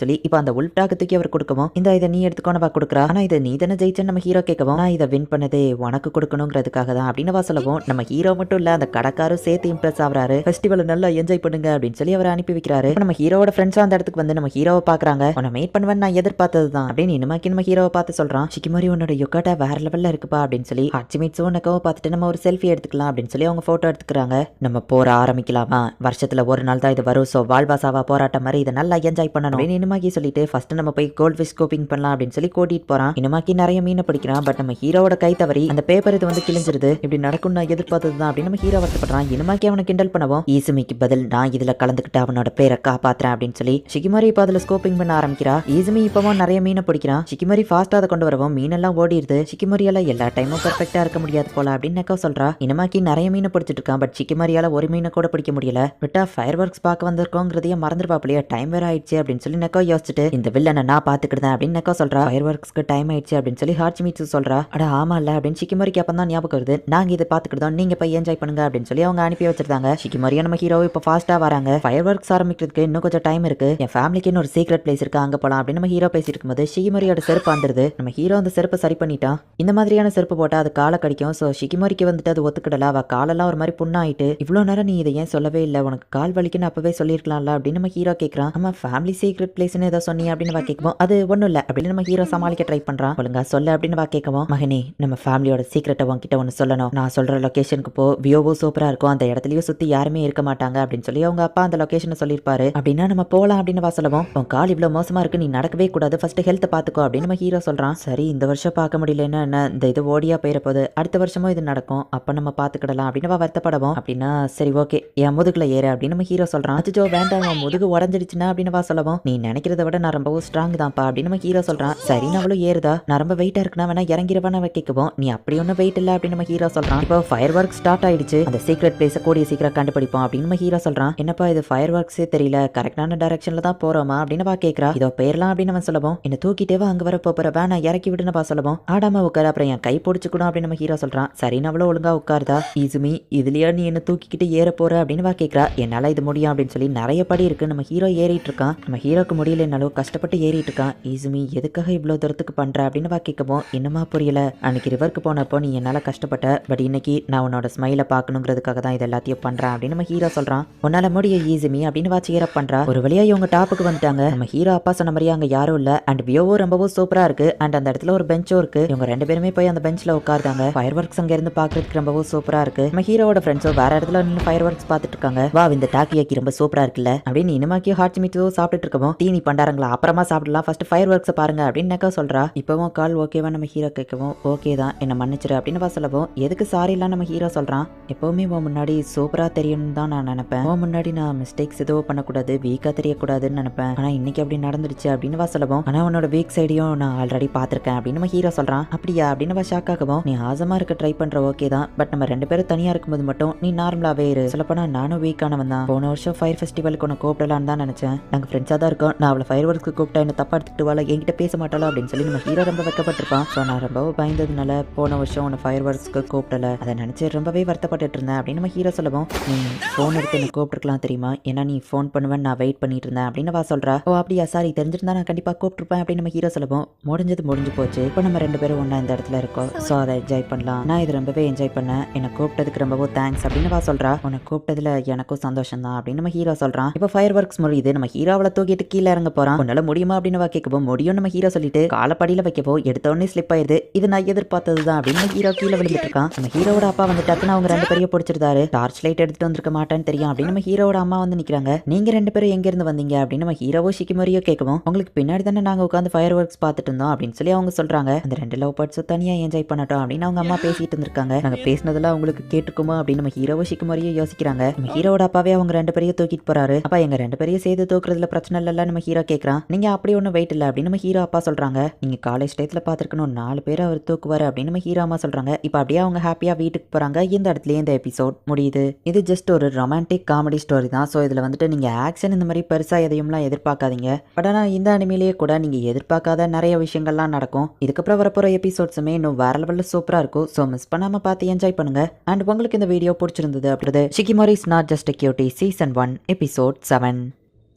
சொல்லி இப்ப அந்த உல்ஃப் டாக் தூக்கி அவர் கொடுக்கவும், இந்த இதை நீ எடுத்துக்கோன்னு வா கொடுக்குறா. ஆனா இதை நீ தானே ஜெயிச்சேன்னு நம்ம ஹீரோ கேட்கவும், நான் இதை வின் பண்ணதே உனக்கு கொடுக்கணுங்கிறதுக்காக தான் அப்படின்னு வா சொல்லவும், நம்ம ஹீரோ மட்டும் இல்ல அந்த கடைக்காரும் சேர்த்து இம்ப்ரெஸ் ஆகுறாரு. ஃபெஸ்டிவல் நல்லா என்ஜாய் பண்ணுங்க அப்படின்னு சொல்லி அவர் அனுப்பி வைக்கிறாரு. நம்ம ஹீரோட ஃப்ரெண்ட்ஸ் அந்த இடத்துக்கு வந்து நம்ம ஹீரோவை பாக்குறாங்க. உன்னை மீட் பண்ணுவேன் நான் எதிர்பார்த்தது தான் அப்படின்னு இனிமாக்கி நம்ம ஹீரோவை பார்த்து சொல்றான். ஷிகிமரி உன்னோட யுகாட்டா வேற லெவல்ல இருக்குப்பா அப்படின்னு சொல்லி ஹச்சிமிட்ஸும் நக்காவை பார்த்துட்டு நம்ம ஒரு செல்ஃபி எடுத்துக்கலாம் அப்படின்னு சொல்லி அவங்க போட்டோ எடுத்துக்கிறாங்க. நம்ம போற ஆரம்பிக்கலாமா, வருஷத்துல ஒரு நாள் தான் இது வரும், சோ வாழ்வாசாவா போராட்டம் மாதிரி இதை நல்லா என்ஜாய் பண்ணணும் அப்படின்னு இனிமாக்கி சொல்லிட்டு ஃபர்ஸ்ட் நம்ம போய் கோல்ட் ஃபிஷ் ஸ்கூப்பிங் பண்ணலாம் அப்படின்னு சொல்லி கூட்டிட்டு போறான். இனிமாக்கி நிறைய மீனை பிடிக்கிறான். பட் நம்ம ஹீரோட கை தவறி அந்த பேப்பர் இது வந்து கிழிஞ்சிருது. இப்படி நடக்கும் நான் எதிர்பார்த்தது தான் அப்படின்னு நம்ம ஹீரோ வருத்தப்படுறான். இனிமாக்கி அவனை கிண்டல் பண்ணவும், ஈசுமிக்கு பதில் நான் இதுல கலந்துக்கிட்டு அவனோட பேரை காப்பாத்துறேன் அப்படின்னு சொல்லி ஷிகிமரி இப்போ அதுல ஸ்கூப்பிங் பண்ண ஆரம்பிக்கிறா. ஈசுமி இப்பவும் நிறைய மீனை பிடிக்கிறான். ஷிகிமரி ஃபாஸ்டா அதை கொண்டு வரவும் மீனெல்லாம் ஓடிடுது. ஷிகிமரியால எல்லா டைமும் பெர்ஃபெக்ட்டா இருக்க முடியாது போல அப்படின்னு நக்கோ சொல்றா. இனிமாக்கி நிறைய மீனை பிடிச்சிட்டு இருக்கான். பட் ஷிகிமரியால ஒரு மீனை கூட பிடிக்க முடியல. விட்டா ஃபயர் ஒர்க்ஸ் பார்க்க வந்திருக்கோங்கிறதையே மறந்துருப்பாப்லையா, டைம் வேற ஆயிடுச்சு அப்படின்னு சொல்லி நக்கோ யோசிச்சுட்டு இந்த வில்லனை நான் பாத்துக்கிட்டேன் அப்படின்னு நக்கோ சொல்றா. ஃபயர் ஒர்க்ஸ்க்கு டைம் ஆயிடுச்சு அப்படின்னு சொல்லி ஹாச்சிமிட்சு சொல்றா. அட ஆமா இல்ல அப்படின்னு ஷிகிமரிக்கு அப்பதான் ஞாபகம் வருது, நாங்க இதை பாத்துக்கிட்டோம், நீங்க போய் என்ஜாய் பண்ணுங்க அப்படின்னு சொல்லி அவங்க அனுப்பி வச்சிருந்தாங்க. ஷிகிமரியா நம்ம ஹீரோ இப்ப ஃபாஸ்டா வராங்க. ஃபயர் ஒர்க்ஸ் ஆரம்பிக்கிறதுக்கு இன்னும் கொஞ்சம் டைம் இருக்கு, என் ஃபேமிலிக்கு ஒரு சீக்ரெட் பிளேஸ் இருக்கு, அங்க போலாம் அப்படின்னு நம்ம ஹீரோ பேசிட்டு இருக்கும்போது ஷிகிமரியோட செருப்பு வந்துருது. நம்ம ஹீரோ அந்த செருப்பை சரி பண்ணிட்டான். இந்த மாதிரியான செருப்பு போட்டா அது காலை கடிக்கும். சோ ஷிகிமரிக்கு வந்துட்டு அது ஒத்துக்கிடல. அவ காலெல்லாம் ஒரு மாதிரி புண்ணாயிட்டு, இவ்வளவு நேரம் நீ இதை ஏன் சொல்லவே இல்லை, உனக்கு கால் வலிக்குன்னு அப்பவே சொல்லிருக்கலாம்ல அப்படின்னு நம்ம ஹீரோ கேட்கறான். நம்ம ஃபேமிலி சீக்ரெட் பிளேஸ்னு ஏதோ சொன்னி அப்படின்னு வா கேட்கும், அது ஒண்ணும் இல்ல அப்படின்னு நம்ம ஹீரோ சமாளிக்க ட்ரை பண்றான். ஒழுங்கா சொல்ல அப்படின்னு வா கேட்கவும், மகனே நம்ம ஃபேமிலியோட சீக்ரெட்டை உன்கிட்ட ஒன்னு சொல்லணும், நான் சொல்ற லொகேஷனுக்கு போ, வியோவோ சூப்பரா இருக்கும், அந்த இடத்துலயும் சுத்தி யாருமே இருக்க மாட்டாங்க அப்படின்னு சொல்லி அவங்க அப்பா அந்த லொகேஷனை சொல்லிருப்பாரு. அப்படின்னா நம்ம போலாம் அப்படின்னு வா சொல்லவும், உன் கால் இவ்வளவு மோசமா இருக்கு, நீ நடக்கவே கூடாது, ஃபர்ஸ்ட் ஹெல்த் பாத்துக்கோ அப்படின்னு நம்ம ஹீரோ சொல்றான். சரி இந்த வருஷம் பார்க்க முடியலன்னா என்ன, இந்த இது ஓடியா போயிட போகுது, அடுத்த வருஷமும் இது நடக்கும், அப்ப நம்ம பாத்துக்கிடலாம் அப்படின்னு வருத்தப்படவும், அப்படின்னா சரி ஓகே என் முதுகுல ஏற அப்படின்னு நம்ம ஹீரோ சொல்றான். அச்சோ வேண்டாம், உன் முதுகு உடஞ்சிடுச்சுன்னா அப்படின்னு வா சொல்லவும், நீ நினைக்கிறத விட நான் ரொம்பவும் ஸ்ட்ராங் தான்ப்பா அப்படின்னு நம்ம ஹீரோ சொல்றான். சரி நம்மளும் ஏறுதா, நான் ரொம்ப வெயிட்டா இருக்குன்னா வேணா இறங்கிடுவான கேட்கவும், நீ அப்படி ஒன்னும் வெயிட் இல்ல அப்படின்னு நம்ம ஹீரோ சொல்றான். இப்போ ஃபயர் ஒர்க் ஸ்டார்ட் ஆயிடுச்சு, அந்த சீக்ரெட் பிளேஸை கூடிய சீக்கிரம் கண்டுபிடிப்போம் அப்படின்னு நம்ம ஹீரோ சொல்றான். என்னப்பா இது ஃபயர் ஒர்க்ஸே தெரியல, கரெக்டான டைரக்ஷன்ல தான் போறோமா அப்படின்னு வா கேட்கறா. இதோ போயிடலாம் அப்படின்னு அவன் சொல்லவும், என்ன தூக்கிட்டேவா அங்க வர போற வேணா இறக்கி விடுன்னு வா சொல்லவும், ஆடாம உட்கார அப்புறம் என் கை பிடிச்சுக்கணும் அப்படின்னு நம்ம ஹீரோ சொல்றான். சரி நம்மளும் ஒழுங்கா உட்காருதா, இசுமி இதுலயா நீ என்ன தூக்கிக்கிட்டு ஏற போற அப்படின்னு வா கேட்கறா. என்னால இது முடியும் அப்படின்னு சொல்லி நிறைய படி இருக்கு. நம்ம ஹீரோ ஏறிட்டு இருக்கான். நம்ம ஹீரோக்கு முடியலனாலும் கஷ்டப்பட்டு ஏறிட்டு இருக்கான். இசுமி எதுக்காக இவ்வளவு தூரத்துக்கு பண்ற அப்படின்னு வா கேட்கவும், என்னமா புரியல, அன்னைக்கு ரிவருக்கு போனப்போ நீ என்னால கஷ்டப்பட்ட, பட் இன்னைக்கு நான் உன்னோட ஸ்மைலை பார்க்கணுங்கிறதுக்காக தான் இது எல்லாத்தையும் பண்றேன் அப்படின்னு நம்ம ஹீரோ சொல்றான். உன்னால முடிய ஈசுமி அப்படின்னு வா சேர பண்றா. ஒரு வழியா இவங்க டாப்புக்கு வந்துட்டாங்க. நம்ம ஹீரோ அப்பா சொன்ன மாதிரியே அங்க யாரும் இல்ல. அண்ட் வியோவும் ரொம்பவும் சூப்பரா இருக்கு. அண்ட் அந்த இடத்துல ஒரு பெஞ்சும் இருக்கு. இவங்க ரெண்டு பேருமே போய் அந்த பெஞ்ச்ல உட்கார்ந்தாங்க. ஃபயர் ஒர்க்ஸ் அங்க இருந்து பாக்குறதுக்கு ரொம்பவும் சூப்பரா இருக்கு. நம்ம ஹீரோட ஃப்ரெண்ட்ஸோ வேற இடத்துல நின்று ஃபயர் ஒர்க்ஸ் பார்த்துட்டு இருக்காங்க. வா இந்த டாக்கியாக்கி ரொம்ப சூப்பரா இருக்குல்ல அப்படின்னு இனிமாக்கி ஹாச்சிமிட்சு சாப்பிட்டுட்டு இருக்கவும், தீனி பண்டாரங்களா அப்புறமா சாப்பிடலாம், ஃபர்ஸ்ட் ஃபயர் ஒர்க்ஸ் பாருங்க அப்படின்னு நக்கா சொல்றா. இப்பவும் கால் ஓகேவா நம்ம ஹீரோ கேட்கவும், ஓகே தான் என்ன மன்னிச்சிரு அப்படின்னு வா சொல்லவும், எதுக்கு சாரி எல்லாம் நம்ம ஹீரோ சொல்றான். எப்பவுமே உன் முன்னாடி சூப்பரா தெரியணும் தான் நான் நினைப்பேன், உன் முன்னாடி நான் மிஸ்டேக்ஸ் எதுவும் பண்ணக்கூடாது, வீக்கா தெரியக்கூடாதுன்னு நினைப்பேன், ஆனா இன்னைக்கு அப்படி நடந்துருச்சு அப்படின்னு வா சொல்லவும், ஆனா உன்னோட வீக் சைடையும் நான் ஆல்ரெடி பாத்திருக்கேன் அப்படின்னு நம்ம ஹீரோ சொல்றான். அப்படியா அப்படின்னு வா ஷாக் ஆகவும், நீ ஆசமா இருக்க ட்ரை பண்ற ஓகே தான், பட் நம்ம ரெண்டு பேரும் தனியா தனியா இருக்கும்போது மட்டும் நீ நார்மலாவே இரு. சொல்லப்போனா நானும் வீக்கானவன் தான். போன வருஷம் ஃபயர் ஃபெஸ்டிவலுக்கு உன்னை கூப்பிடலான்னு தான் நினைச்சேன். நாங்க ஃப்ரெண்ட்ஸா தான் இருக்கோம். நான் அவளை ஃபயர் ஒர்க்ஸ்க்கு கூப்பிட்டா என்ன தப்பா எடுத்துட்டு வாழ என்கிட்ட பேச மாட்டாளோ அப்படின்னு சொல்லி நம்ம ஹீரோ ரொம்ப வெக்கப்பட்டிருப்பான். ஸோ நான் ரொம்ப பயந்ததுனால போன வருஷம் உன்னை ஃபயர் ஒர்க்ஸ்க்கு கூப்பிடல. அதை நினைச்சு ரொம்பவே வருத்தப்பட்டு இருந்தேன் அப்படின்னு நம்ம ஹீரோ சொல்லவும், நீ ஃபோன் எடுத்து என்ன கூப்பிட்டுருக்கலாம் தெரியுமா, ஏன்னா நீ ஃபோன் பண்ணுவேன்னு நான் வெயிட் பண்ணிட்டு இருந்தேன் அப்படின்னு வா சொல்றா. ஓ அப்படியா, சாரி, தெரிஞ்சிருந்தா நான் கண்டிப்பா கூப்பிட்டுருப்பேன் அப்படின்னு நம்ம ஹீரோ சொல்லவும், முடிஞ்சு போச்சு. இப்போ நம்ம 2 பேரும் ஒண்ணா இந்த இடத்துல இருக்கோம். ஸோ அதை என்ஜாய் பண்ணலாம். நான் இது ரொம்பவே என்ஜாய் பண்ணேன். என்னை கூப்பிட்டதுக்கு ரொம்பவும் தேங்க்ஸ் அப்படின்னு வா சொல்றா. உன்னை கூப்பிட்டதுல எனக்கும் சந்தோஷம் தான் அப்படின்னு நம்ம ஹீரோ சொல்றான். இப்போ ஃபயர் ஒர்க்ஸ் முடியுது. நம்ம ஹீரோவை தூக்கிட்டு கீழே இறங்க போறான். உன்னால முடியுமா அப்படின்னு வா கேட்கவும், முடியும் நம்ம ஹீரோ சொல்லிட்டு காலப்படியில வைக்கவோ எடுத்த உடனே ஸ்லிப் ஆயிருது. இது நான் எதிர்பார்த்தது தான் அப்படின்னு ஹீரோ கீழே விழுந்துட்டு இருக்கான். நம்ம ஹீரோட அப்பா வந்து டக்குன்னு அவங்க 2 பேரையும் பிடிச்சிருந்தாரு. டார்ச் லைட் எடுத்துட்டு வந்திருக்க மாட்டேன்னு தெரியும் அப்படின்னு நம்ம ஹீரோட அம்மா வந்து நிக்கிறாங்க. நீங்க 2 பேரும் எங்க இருந்து வந்தீங்க அப்படின்னு நம்ம ஹீரோவோ ஷிகிமோரியோ கேட்கவும், உங்களுக்கு பின்னாடி தானே நாங்க உட்காந்து ஃபயர் ஒர்க்ஸ் பார்த்துட்டு இருந்தோம் அப்படின்னு சொல்லி அவங்க சொல்றாங்க. அந்த 2 லவ் பேர்ட்ஸும் தனியா என்ஜாய் பண்ணட்டும் அப்படின்னு அவங்க அம்மா பேசிட்டு இருந்திருக்காங்க. நாங்க பேசினதெல்லாம் உங்களுக்கு கேட்டுக்குமா அப்படின்னு நம்ம ஹீரோவோ ஷிகிமோரியோ யோசிக்கிறாங்க. நம்ம ஹீரோட அப்பாவே அவங்க 2 பேரையும் தூக்கிட்டு போறாரு. அப்பா எங்க 2 பேரையும் சேர்த்து தூக்குறதுல பிரச்சனை இல்ல நம்ம ஹீரோ கேட்கறான். நீங்க அப்படி ஒன்னும் வெயிட் இல்ல அப்படின்னு நம்ம ஹீரோ அப்பா சொல்றாங்க. நீங்க காலேஜ் டயத்துல பாத்துருக்கணும் 4 பேரை அவர் தூக்குவாரு அப்படின்னு நம்ம ஹீரோ அம்மா சொல்றாங்க. இப்போ அப்படியே அவங்க ஹாப்பியா வீட்டுக்கு போறாங்க. இந்த இடத்துல இந்த எபிசோட் முடியுது. இது ஜஸ்ட் ஒரு ரொமான்டிக் காமெடி ஸ்டோரி தான். ஸோ இதுல வந்துட்டு நீங்க ஆக்ஷன் இந்த மாதிரி பெருசா எதையும்லாம் எதிர்பார்க்காதீங்க. பட் ஆனா இந்த அனிமையிலேயே கூட நீங்க எதிர்பார்க்காத நிறைய விஷயங்கள்லாம் நடக்கும். இதுக்கப்புறம் வரப்போற எபிசோட்ஸுமே இன்னும் வேற லெவல்ல சூப்பரா இருக்கும். ஸோ மிஸ் பண்ணாம பார்த்து என்ஜாய் பண்ணுங்க. அண்ட் உங்களுக்கு இந்த வீடியோ பிடிச்சிருந்தது அப்படிது Shikimori is not just a cutie season 1 episode 7.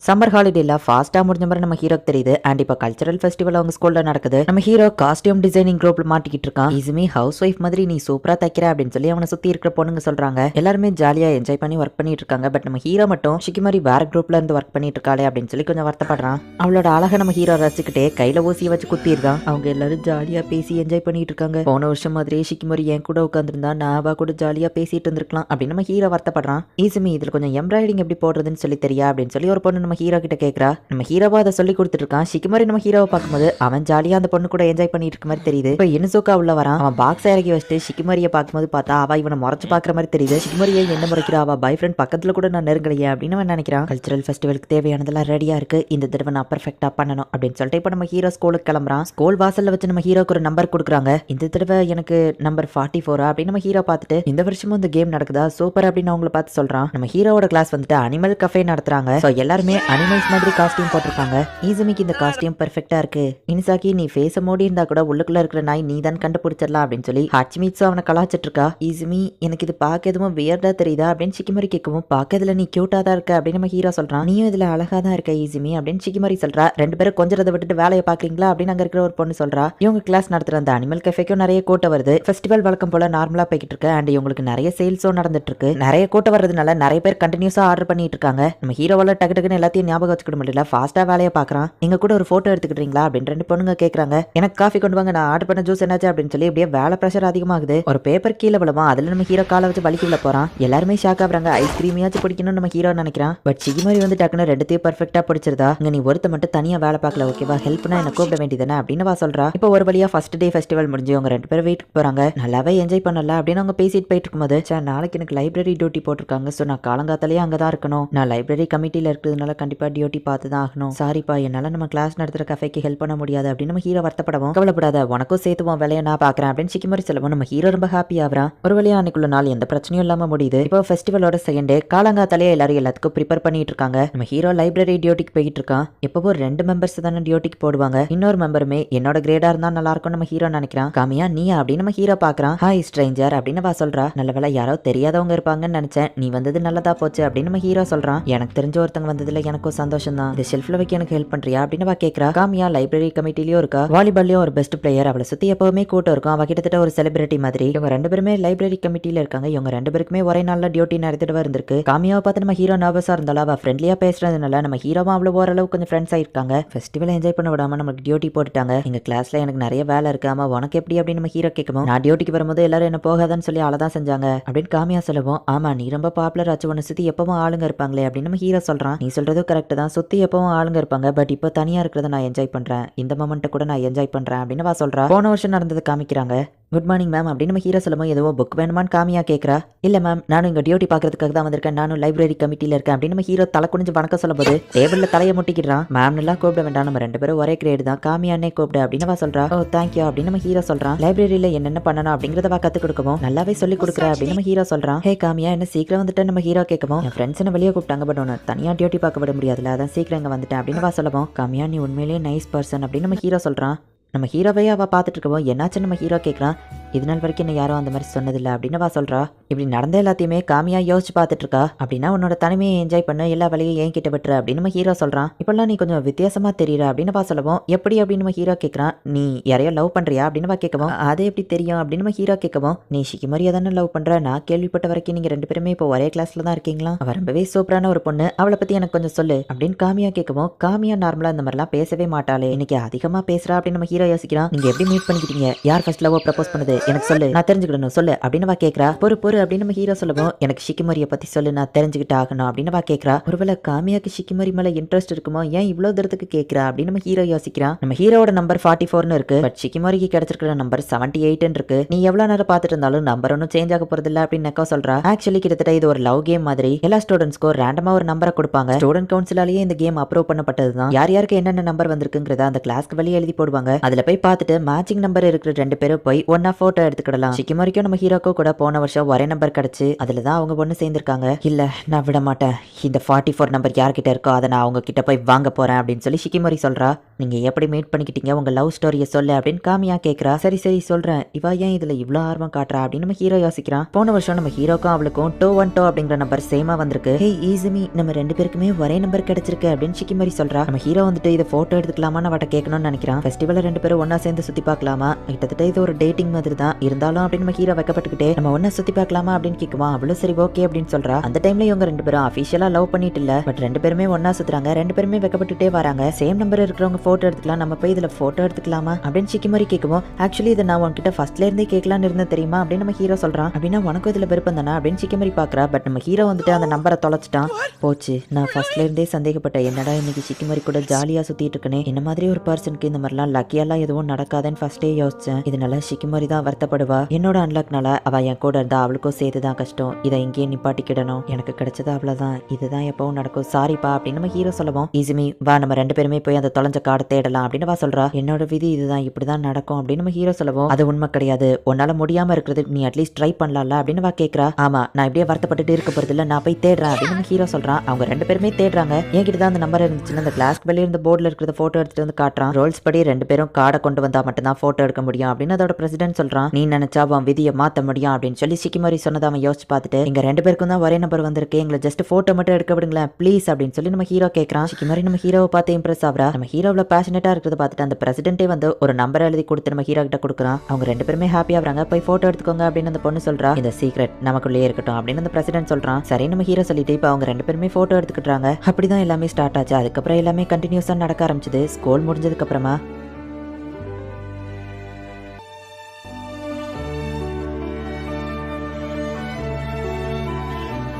சம்மர் ஹாலிடேல ஃபாஸ்டா முடிஞ்ச மாதிரி நம்ம ஹீரோக்கு தெரியுது. அண்ட் இப்போ கல்ச்சரல் ஃபெஸ்டிவல் அவங்க ஸ்கூல்ல நடக்குது. நம்ம ஹீரோ காஸ்டியூம் டிசைனிங் குரூப்ல மாட்டிக்கிட்டு இருக்கான். இசுமி ஹவுஸ் ஒய்ஃப் மாதிரி நீ சூப்பரா தைக்கிற அப்படின்னு சொல்லி அவனை சுத்தி இருக்கிற பொண்ணுங்க சொல்றாங்க. எல்லாருமே ஜாலியா என்ஜாய் பண்ணி ஒர்க் பண்ணிட்டு இருக்காங்க. பட் நம்ம ஹீரோ மட்டும் ஷிகிமோரி வேற குரூப்ல இருந்து ஒர்க் பண்ணிட்டு இருக்காளே அப்படின்னு சொல்லி கொஞ்சம் வருத்தப்படுறான். அவளோட அழகை நம்ம ஹீரோ ரசிக்கிட்டே கையில ஊசியை வச்சு குத்திருக்கான். அவங்க எல்லாரும் ஜாலியா பேசி என்ஜாய் பண்ணிட்டு இருக்காங்க. போன வருஷம் மாதிரியே ஷிகிமோரி என் கூட உட்காந்துருந்தா நான் அவ கூட ஜாலியா பேசிட்டு இருந்திருக்கலாம் அப்படின்னு நம்ம ஹீரோ வருத்தப்படுறான். இசுமி இதுல கொஞ்சம் எம்ப்ராய்டிங் எப்படி போடுறதுன்னு சொல்லி தெரியா அப்படின்னு சொல்லி ஒரு பொண்ணு நம்ம ஹீரோ கிட்ட கேட்கறா. நம்ம ஹீரோவா அதை சொல்லி கொடுத்துட்டு இருக்கான். ஷிகிமோரி நம்ம ஹீரோவை பார்க்கும்போது அவன் ஜாலியா அந்த பொண்ணு கூட என்ஜாய் பண்ணிட்டு இருக்க மாதிரி தெரியுது. இப்போ இனுசுகா உள்ள வரான். அவன் பாக்ஸ் இறக்கி வச்சுட்டு ஷிகிமோரியை பார்க்கும்போது பார்த்தா அவ இவனை முறைச்சு பார்க்குற மாதிரி தெரியுது. ஷிகிமோரியை என்ன முறைக்கிறா, அவ பாய் ஃப்ரெண்ட் பக்கத்துல கூட நான் நெருங்கலையே அப்படின்னு அவன் நினைக்கிறான். கல்ச்சரல் ஃபெஸ்டிவலுக்கு தேவையானதெல்லாம் ரெடியா இருக்கு. இந்த தடவை நான் பர்ஃபெக்டா பண்ணணும் அப்படின்னு சொல்லிட்டு இப்போ நம்ம ஹீரோ ஸ்கூலுக்கு கிளம்புறான். ஸ்கூல் வாசல்ல வச்சு நம்ம ஹீரோக்கு ஒரு நம்பர் கொடுக்குறாங்க. இந்த தடவை எனக்கு நம்பர் 44 அப்படின்னு நம்ம ஹீரோ பார்த்துட்டு இந்த வருஷமும் இந்த கேம் நடக்குதா சூப்பர் அப்படின்னு அவங்கள பார்த்து சொல்றான். நம்ம ஹீரோவோட கிளாஸ் வந்துட்டு அனிமல் கஃபே நடத்துறாங்க. ஸோ எல்லாருமே அனிமல்ஸ் மாதிரி காஸ்டியூம் போட்டிருக்காங்க. ஈசுமிக்கு இந்த காஸ்டியூம் பெர்ஃபெக்ட்டா இருக்கு. இனிசாக்கி நீ ஃபேஸ மூடி இருந்தா கூட உள்ளுக்குள்ள இருக்கிற நாய் நீ தான் கண்டுபிடிச்சிடலாம் அப்படின்னு சொல்லி ஹச்சிமிட்சு அவனை கலாச்சிட்டு இருக்கா. ஈசுமி எனக்கு இது பார்க்க எதுவும் வியர்டா தெரியுதா அப்படின்னு ஷிகிமோரி கேட்கவும், பார்க்கறதுல நீ கியூட்டா தான் இருக்க அப்படின்னு நம்ம ஹீரோ சொல்றான். நீயும் இதுல அழகா தான் இருக்க ஈசுமி அப்படின்னு ஷிகிமோரி சொல்றா. 2 பேரும் கொஞ்சத்தை விட்டுட்டு வேலையை பாக்குறீங்களா அப்படின்னு அங்க இருக்கிற ஒரு பொண்ணு சொல்றா. இவங்க கிளாஸ் நடத்துற அந்த அனிமல் கஃபேக்கும் நிறைய கூட்டம் வருது. ஃபெஸ்டிவல் வழக்கம் போல நார்மலா போய்கிட்டு இருக்கு. அண்ட் இவங்களுக்கு நிறைய சேல்ஸும் நடந்துட்டு இருக்கு. நிறைய கூட்டம் வர்றதுனால நிறைய பேர் கண்டினியூஸா ஆர்டர் பண்ணிட்டு இருக்காங்க. நம்ம ஹீரோவால டக்கு டக்குன்னு எல்லாத்தையும் ஞாபகம் வச்சுக்க முடியல. ஃபாஸ்டா வேலையை பாக்குறான். எங்க கூட ஒரு போட்டோ எடுத்துக்கிட்டீங்களா அப்படின்னு 2 பொண்ணுங்க கேக்குறாங்க. எனக்கு காஃபி கொண்டு வாங்க, நான் ஆர்டர் பண்ண ஜூஸ் என்னாச்சு அப்படின்னு சொல்லி அப்படியே வேலை பிரஷர் அதிகமாகுது. ஒரு பேப்பர் கீழே விழுவான். அதுல நம்ம ஹீரோ காலை வச்சு வலிக்கு உள்ள போறான். எல்லாருமே ஷாக் ஆகுறாங்க. ஐஸ்கிரீமியாச்சும் பிடிக்கணும்னு நம்ம ஹீரோ நினைக்கிறான். பட் ஷிகிமோரி வந்து டக்குன்னு 2த்தையும் பர்ஃபெக்ட்டா பிடிச்சிருதா. இங்க நீ ஒருத்த மட்டும் தனியா வேலை பார்க்கல, ஓகேவா, ஹெல்ப்னா என்ன கூப்பிட வேண்டியதானே அப்படின்னு வா சொல்றா. இப்போ ஒரு வழியா ஃபர்ஸ்ட் டே ஃபெஸ்டிவல் முடிஞ்சு அவங்க 2 பேரும் வீட்டுக்கு போறாங்க. நல்லாவே என்ஜாய் பண்ணல அப்படின்னு அவங்க பேசிட்டு போயிட்டு இருக்கும்போது, நாளைக்கு எனக்கு லைப்ரரி டியூட்டி போட்டிருக்காங்க. ஸோ நான் காலங்காத்தாலேயே அங்கதான் இருக்கணும். நான் லைப்ரரி கமிட்டியில இருக்கிறதுனால கண்டிப்பா டியூட்டி பார்த்து தான் ஆகணும். சாரிப்பா, என்னால நம்ம கிளாஸ் நடத்துற கஃபேக்கு ஹெல்ப் பண்ண முடியாது அப்படின்னு நம்ம ஹீரோ வருத்தப்படவும், கவலைப்படாத உனக்கும் சேர்த்துவோம் வேலையை நான் பாக்குறேன் அப்படின்னு ஷிகிமோரி சொல்லவும் நம்ம ஹீரோ ரொம்ப ஹாப்பி ஆகுறான். ஒரு வழியா அன்னைக்குள்ள நாள் எந்த பிரச்சனையும் இல்லாம முடியுது. இப்போ ஃபெஸ்டிவலோட செகண்ட் டே காலங்காத்தாலே எல்லாரும் எல்லாத்துக்கும் ப்ரிப்பேர் பண்ணிட்டு இருக்காங்க. நம்ம ஹீரோ லைப்ரரி டியூட்டிக்கு போயிட்டு இருக்கான். எப்பவோ 2 மெம்பர்ஸ் தானே டியூட்டிக்கு போடுவாங்க. இன்னொரு மெம்பருமே என்னோட கிரேடா இருந்தா நல்லா இருக்கும் நம்ம ஹீரோ நினைக்கிறான். காமியா நீ அப்படின்னு நம்ம ஹீரோ பாக்குறான். ஹாய் ஸ்ட்ரேஞ்சர் அப்படின்னு வா சொல்றா. நல்ல வேலை யாரோ தெரியாதவங்க இருப்பாங்கன்னு நினைச்சேன், நீ வந்தது நல்லதா போச்சு அப்படின்னு நம்ம ஹீரோ சொல்றான். எனக்கு தெரிஞ்ச ஒருத்தங்க வந்ததுல எனக்கும் சந்தோஷம் தான். இந்த ஷெல்ஃப்ல வைக்க எனக்கு ஹெல்ப் பண்றியா அப்படின்னு வா கேக்குறா. காமியா லைப்ரரி கமிட்டிலயும் இருக்கா. வாலிபால்லயும் ஒரு பெஸ்ட் பிளேயர். அவளை சுத்தி எப்பவுமே கூட்டம் இருக்கும். அவ கிட்டத்தட்ட ஒரு செலிபிரிட்டி மாதிரி. இவங்க 2 பேருமே லைப்ரரி கமிட்டில இருக்காங்க. இவங்க 2 பேருக்குமே ஒரே நாள்ல டியூட்டி நிறைய தடவை இருந்திருக்கு. காமியாவை பார்த்து நம்ம ஹீரோ நர்வஸா இருந்தாலும் அவ ஃப்ரெண்ட்லியா பேசுறதுனால நம்ம ஹீரோவும் அவ்வளவு ஓரளவு கொஞ்சம் ஃப்ரெண்ட்ஸ் ஆயிருக்காங்க. ஃபெஸ்டிவல் என்ஜாய் பண்ண விடாம நமக்கு டியூட்டி போட்டுட்டாங்க. எங்க கிளாஸ்ல எனக்கு நிறைய வேலை இருக்கு. ஆமா உனக்கு எப்படி அப்படின்னு நம்ம ஹீரோ கேட்கவும், நான் டியூட்டிக்கு வரும்போது எல்லாரும் என்ன போகாதான்னு சொல்லி அழதான் செஞ்சாங்க அப்படின்னு காமியா சொல்லவும், ஆமா நீ ரொம்ப பாப்புலர் ஆச்சு, உன்னை சுத்தி எப்பவும் ஆளுங்க இருப்பாங்களே அப்படின்னு நம்ம ஹீரோ சொல்றான். நீ சொல்றது சொல்றதும் கரெக்ட் தான். சுத்தி எப்பவும் ஆளுங்க இருப்பாங்க. பட் இப்போ தனியா இருக்கிறத நான் என்ஜாய் பண்றேன். இந்த மொமெண்ட்டை கூட நான் என்ஜாய் பண்றேன் அப்படின்னு அவ சொல்றா. போன வருஷம் நடந்தது காமிக்கிறாங்க. குட் மார்னிங் மேம் அப்படின்னு நம்ம ஹீரோ சொல்லும்போது ஏதோ புக் வேணுமான்னு காமியா கேட்கறா. இல்ல மேம், நானும் இங்க டியூட்டி பாக்குறதுக்காக தான் வந்திருக்கேன். நானும் லைப்ரரி கமிட்டியில இருக்கேன் அப்படின்னு நம்ம ஹீரோ தலை குனிஞ்சு வணக்கம் சொல்லும்போது டேபிள்ல தலையை முட்டிக்கிறான். மேம் எல்லாம் கூப்பிட வேண்டாம், நம்ம 2 பேரும் ஒரே கிரேடு தான், காமியானே கூப்பிடு அப்படின்னு அவ சொல்றா. ஓ தேங்க்யூ அப்படின்னு நம்ம ஹீரோ சொல்றான். லைப்ரரியில என்னென்ன பண்ணணும் அப்படிங்கறத அவ கத்து கொடுக்கவும் நல்லாவே சொல்லி கொடுக்குற அப்படின்னு நம்ம ஹீரோ சொல்றான். ஹே காமியா, என்ன சீக்கிரம் வந்துட்டு நம்ம ஹீரோ கேட்கவும் என் ஃப்ரெண்ட்ஸ் என்ன வெளியே கூப்பிட்டாங்க, பட் ஒன்று தனியா டியூட்டி பார்க்க விட முடியாதுல, அதான் சீக்கிரம் இங்க வந்துட்டேன் அப்படின்னு அவ சொல்லவும் காமியா நீ உண்மையிலேயே நைஸ் பர்சன் அப்படின்னு நம்ம ஹீரோ சொல்றான். நம்ம ஹீரோவையே அவள் பார்த்துட்டு இருக்கவும் என்னாச்சு நம்ம ஹீரோ கேட்குறான். இது நாள் வரைக்கும் என்ன யாரும் அந்த மாதிரி சொன்னதில்லை அப்படின்னு அவ சொல்றா. இப்படி நடந்த எல்லாத்தையுமே காமியா யோசிச்சு பார்த்துட்டு இருக்கா. அப்படின்னா உன்னோட தனிமையை என்ஜாய் பண்ண எல்லா வேலையும் ஏன் கிட்ட விட்டுற அப்படின்னு நம்ம ஹீரோ சொல்றான். இப்பெல்லாம் நீ கொஞ்சம் வித்தியாசமா தெரியற அப்படின்னு அவ சொல்லவும் எப்படி அப்படின்னு நம்ம ஹீரோ கேட்கறான். நீ யாரையோ லவ் பண்றியா அப்படின்னு அவ கேட்கவும் அது எப்படி தெரியும் அப்படின்னு நம்ம ஹீரோ கேட்கவும் நீ ஷிகிமரியா தானே லவ் பண்ற, நான் கேள்விப்பட்ட வரைக்கும் நீங்க 2 பேருமே இப்போ ஒரே கிளாஸ்ல தான் இருக்கீங்களா, அவ ரொம்பவே சூப்பரான ஒரு பொண்ணு, அவளை பத்தி எனக்கு கொஞ்சம் சொல்லு அப்படின்னு காமியா கேட்கவும் காமியா நார்மலா இந்த மாதிரிலாம் பேசவே மாட்டாளே, இன்னைக்கு அதிகமா பேசுறா அப்படின்னு நம்ம ஹீரோ யோசிக்கிறான். நீங்க எப்படி மீட் பண்ணிக்கிட்டீங்க, யார் ஃபர்ஸ்ட் லவ் ப்ரப்போஸ் பண்ணது எனக்கு சொல்லு, நான் தெரிஞ்சுக்கிடணும் சொல்லு அப்படின்னு கேட்கறா. பொறு அப்படின்னு நம்ம ஹீரோ சொல்லவும் எனக்கு ஷிகிமரியை பத்தி சொல்லு, நான் தெரிஞ்சுக்கிட்டு ஆகணும் அப்படின்னு கேட்கறா. ஒருவேளை காமியாக்கு ஷிகிமரி மேல இன்ட்ரெஸ்ட் இருக்குமோ, ஏன் இவ்வளவு தூரத்துக்கு கேட்கறா அப்படின்னு நம்ம ஹீரோ யோசிக்கிறான். நம்ம ஹீரோட நம்பர் 44 இருக்கு, பட் ஷிகிமரிக்கு கிடைச்சிருக்கிற நம்பர் 78 இருக்கு. நீ எவ்வளவு நேரம் பார்த்துட்டு இருந்தாலும் நம்பர் ஒன்னும் சேஞ்ச் ஆக போறது இல்ல அப்படின்னு நெக்கோ சொல்றா. ஆக்சுவலி கிட்டத்தட்ட இது ஒரு லவ் கேம் மாதிரி. எல்லா ஸ்டூடெண்ட்ஸ்க்கும் ரேண்டமா ஒரு நம்பரை கொடுப்பாங்க. ஸ்டூடெண்ட் கவுன்சிலாலேயே இந்த கேம் அப்ரூவ் பண்ணப்பட்டதுதான். யார் யாருக்கு என்னென்ன நம்பர் வந்திருக்குங்கிறத அந்த கிளாஸ்க்கு வெளியே எழுதி போடுவாங்க. அதுல போய் பார்த்துட்டு மேட்சிங் நம்பர் இருக்கிற 2 பேரும் போய் ஒன்னா போட்டோ எடுத்துக்கிடலாம். ஷிகிமரிக்கும் நம்ம ஹீரோக்கும் கூட போன வருஷம் ஒரே நம்பர் கிடைச்சு அதுலதான் அவங்க ஒண்ணு சேர்ந்திருக்காங்க. இல்ல நான் விட மாட்டேன், இந்த 44 நம்பர் யார்கிட்ட இருக்கோ அதை நான் அவங்க கிட்ட போய் வாங்க போறேன் அப்படின்னு சொல்லி ஷிகிமரி சொல்றா. நீங்க எப்படி மீட் பண்ணிக்கிட்டீங்க, உங்க லவ் ஸ்டோரியை சொல்லு அப்படின்னு காமியா கேட்கறா. சரி சொல்றேன், இவ ஏன் இதுல இவ்வளவு ஆர்வம் காட்டுறா அப்படின்னு நம்ம ஹீரோ யோசிக்கிறான். போன வருஷம் நம்ம ஹீரோக்கும் அவளுக்கும் 212 அப்படிங்கிற நம்பர் சேமா வந்திருக்கு. ஹே ஈஸிமி, நம்ம 2 பேருக்குமே ஒரே நம்பர் கிடைச்சிருக்கு அப்படின்னு ஷிகிமரி சொல்றா. நம்ம ஹீரோ வந்துட்டு இதை போட்டோ எடுத்துக்கலாமான்னு அவட்ட கேட்கணும்னு நினைக்கிறான். ஃபெஸ்டிவல்ல 2 பேரும் ஒன்னா சேர்ந்து சுத்தி பார்க்கலாமா, கிட்டத்தட்ட இது ஒரு டேட்டிங் மாதிரி தான் இருந்தாலும் அப்படின்னு நம்ம ஹீரோ வைக்கப்பட்டுக்கிட்டே நம்ம ஒன்னா சுத்தி பார்க்கலாமா அப்படின்னு கேட்குவான். அவ்வளவு சரி ஓகே அப்படின்னு சொல்றா. அந்த டைம்ல இவங்க 2 பேரும் அபிஷியலா லவ் பண்ணிட்டு இல்ல, பட் 2 பேருமே ஒன்னா சுத்துறாங்க. 2 பேருமே வைக்கப்பட்டுட்டே வராங்க. சேம் நம்பர் இருக்கிறவங்க போட்டோ எடுத்துக்கலாம், நம்ம போய் இதுல போட்டோ எடுத்துக்கலாமா அப்படின்னு ஷிகிமரி கேட்குவோம். ஆக்சுவலி இதை நான் உன்கிட்ட ஃபர்ஸ்ட்ல இருந்தே கேட்கலான்னு இருந்தேன் தெரியுமா அப்படின்னு நம்ம ஹீரோ சொல்றான். அப்படின்னா உனக்கும் இதுல விருப்பம் தானே அப்படின்னு ஷிகிமரி பாக்குறா. பட் நம்ம ஹீரோ வந்துட்டு அந்த நம்பரை தொலைச்சிட்டான். போச்சு, நான் ஃபர்ஸ்ட்ல இருந்தே சந்தேகப்பட்டேன், என்னடா இன்னைக்கு ஷிகிமரி கூட ஜாலியா சுத்திட்டு இருக்கனே, என்ன மாதிரி ஒரு பர்சனுக்கு இந்த மாதிரிலாம் லக்கியெல்லாம் எதுவும் நடக்காதுன்னு ஃபர்ஸ்டே யோசிச்சேன். இதனால ஷிகிமரி தான் வருத்தப்படுவா. என்னோட அன்லக்னால அவ என் கூட இருந்தா அவளுக்கும் சேர்த்துதான் கஷ்டம், இதை இங்கேயே நிப்பாட்டிக்கிடணும், எனக்கு கிடைச்சது அவ்வளவுதான், இதுதான் எப்பவும் நடக்கும், சாரிப்பா அப்படின்னு நம்ம ஹீரோ சொல்லுவோம். ஈஸிமி வா, நம்ம 2 பேருமே போய் அந்த தொலைஞ்ச கார்டை தேடலாம் அப்படின்னு வா சொல்றா. என்னோட விதி இதுதான், இப்படிதான் நடக்கும் அப்படின்னு நம்ம ஹீரோ சொல்லுவோம். அது உண்மை கிடையாது, உன்னால முடியாம இருக்கிறது நீ அட்லீஸ்ட் ட்ரை பண்ணலாம்ல அப்படின்னு வா கேட்கறா. ஆமா, நான் இப்படியே வருத்தப்பட்டுட்டு இருக்க போறது இல்ல, நான் போய் தேடுறேன் அப்படின்னு நம்ம ஹீரோ சொல்றான். அவங்க 2 பேருமே தேடுறாங்க. என்கிட்ட தான் அந்த நம்பர் இருந்துச்சுன்னு அந்த கிளாஸ்க்கு வெளியே இருந்த போர்டில் இருக்கிறத போட்டோ எடுத்துட்டு வந்து காட்டுறான். ரோல்ஸ் படி 2 பேரும் கார்டை கொண்டு வந்தா மட்டும்தான் போட்டோ எடுக்க முடியும் அப்படின்னு அதோட பிரசிடென்ட் சொல்றான். நீ நினைச்சா அவன் விதியை மாத்த முடியும் அப்படின்னு சொல்லி ஷிகிமரி சொன்னதை அவன் யோசிச்சு பார்த்துட்டு எங்க 2 பேருக்கும் தான் ஒரே நம்பர் வந்திருக்கு, எங்களை ஜஸ்ட் போட்டோ மட்டும் எடுக்க விடுங்களேன் ப்ளீஸ் அப்படின்னு சொல்லி நம்ம ஹீரோ கேட்கறான். ஷிகிமரி நம்ம ஹீரோவை பார்த்து இம்ப்ரெஸ் ஆகுறா. நம்ம ஹீரோவில் பேஷனேட்டா இருக்கிறத பார்த்துட்டு அந்த பிரசிடென்ட்டே வந்து ஒரு நம்பர் எழுதி கொடுத்து நம்ம ஹீரோ கிட்ட கொடுக்குறான். அவங்க 2 பேருமே ஹாப்பி ஆகுறாங்க. போய் போட்டோ எடுத்துக்கோங்க அப்படின்னு அந்த பொண்ணு சொல்றா. இந்த சீக்ரெட் நமக்குள்ளே இருக்கட்டும் அப்படின்னு அந்த பிரசிடென்ட் சொல்றான். சரி நம்ம ஹீரோ சொல்லிட்டு இப்போ அவங்க 2 பேருமே போட்டோ எடுத்துக்கிட்டாங்க. அப்படிதான் எல்லாமே ஸ்டார்ட் ஆச்சு. அதுக்கப்புறம் எல்லாமே கண்டினியூஸா நடக்க ஆரம்பிச்சது. ஸ்கூல் முடிஞ்சதுக்கு அப்புறமா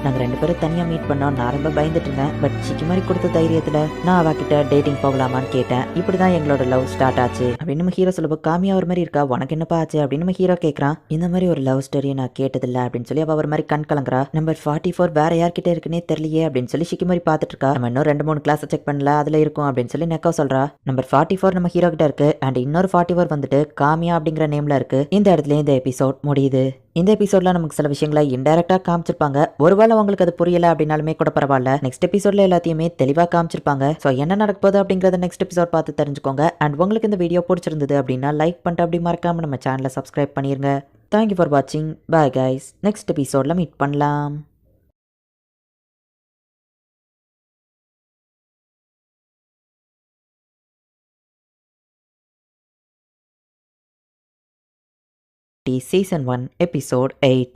நாங்கள் 2 பேரும் தனியாக மீட் பண்ணோம். நான் ரொம்ப பயந்துட்டு இருந்தேன். பட் ஷிகிமரி கொடுத்த தைரியத்தில் நான் அவகிட்ட டேட்டிங் போகலாமான்னு கேட்டேன். இப்படி தான் எங்களோட லவ் ஸ்டார்ட் ஆச்சு அப்படின்னு நம்ம ஹீரோ சொல்லுவோம். காமியா ஒரு மாதிரி இருக்கா, உனக்கு என்னப்பா ஆச்சு அப்படின்னு நம்ம ஹீரோ கேட்குறான். இந்த மாதிரி ஒரு லவ் ஸ்டோரியை நான் கேட்டதில்லை அப்படின்னு சொல்லி அவள் ஒரு மாதிரி கண் கலங்குறா. நம்பர் 44 வேற யார்கிட்ட இருக்குன்னே தெரியலையே அப்படின்னு சொல்லி ஷிகிமரி பார்த்துட்டு இருக்கா. நம்ம இன்னும் 2-3 கிளாஸ் செக் பண்ணல, அதில் இருக்கும் அப்படின்னு சொல்லி நெக்கோ சொல்றா. நம்பர் 44 நம்ம ஹீரோ கிட்ட இருக்கு. அண்ட் இன்னொரு 44 வந்துட்டு காமியா அப்படிங்கிற நேம்ல இருக்கு. இந்த இடத்துல இந்த எபிசோட் முடியுது. இந்த எபிசோட்ல நமக்கு சில விஷயங்களை இன்டைரக்டா காமிச்சிருப்பாங்க. ஒருவேளை உங்களுக்கு அது புரியல அப்படின்னாலுமே கூட பரவாயில்ல, நெக்ஸ்ட் எபிசோட்ல எல்லாத்தையுமே தெளிவா காமிச்சிருப்பாங்க. ஸோ என்ன நடக்க போகுது அப்படிங்கறத நெக்ஸ்ட் எபிசோட் பார்த்து தெரிஞ்சுக்கோங்க. அண்ட் உங்களுக்கு இந்த வீடியோ பிடிச்சிருந்தது அப்படின்னா லைக் பண்ணிட்டு அப்படி மறக்காம நம்ம சேனலை சப்ஸ்கிரைப் பண்ணிருங்க. தேங்க்யூ ஃபார் வாட்சிங். பாய் கைஸ், நெக்ஸ்ட் எபிசோட்ல மீட் பண்ணலாம். Season 1 Episode 8.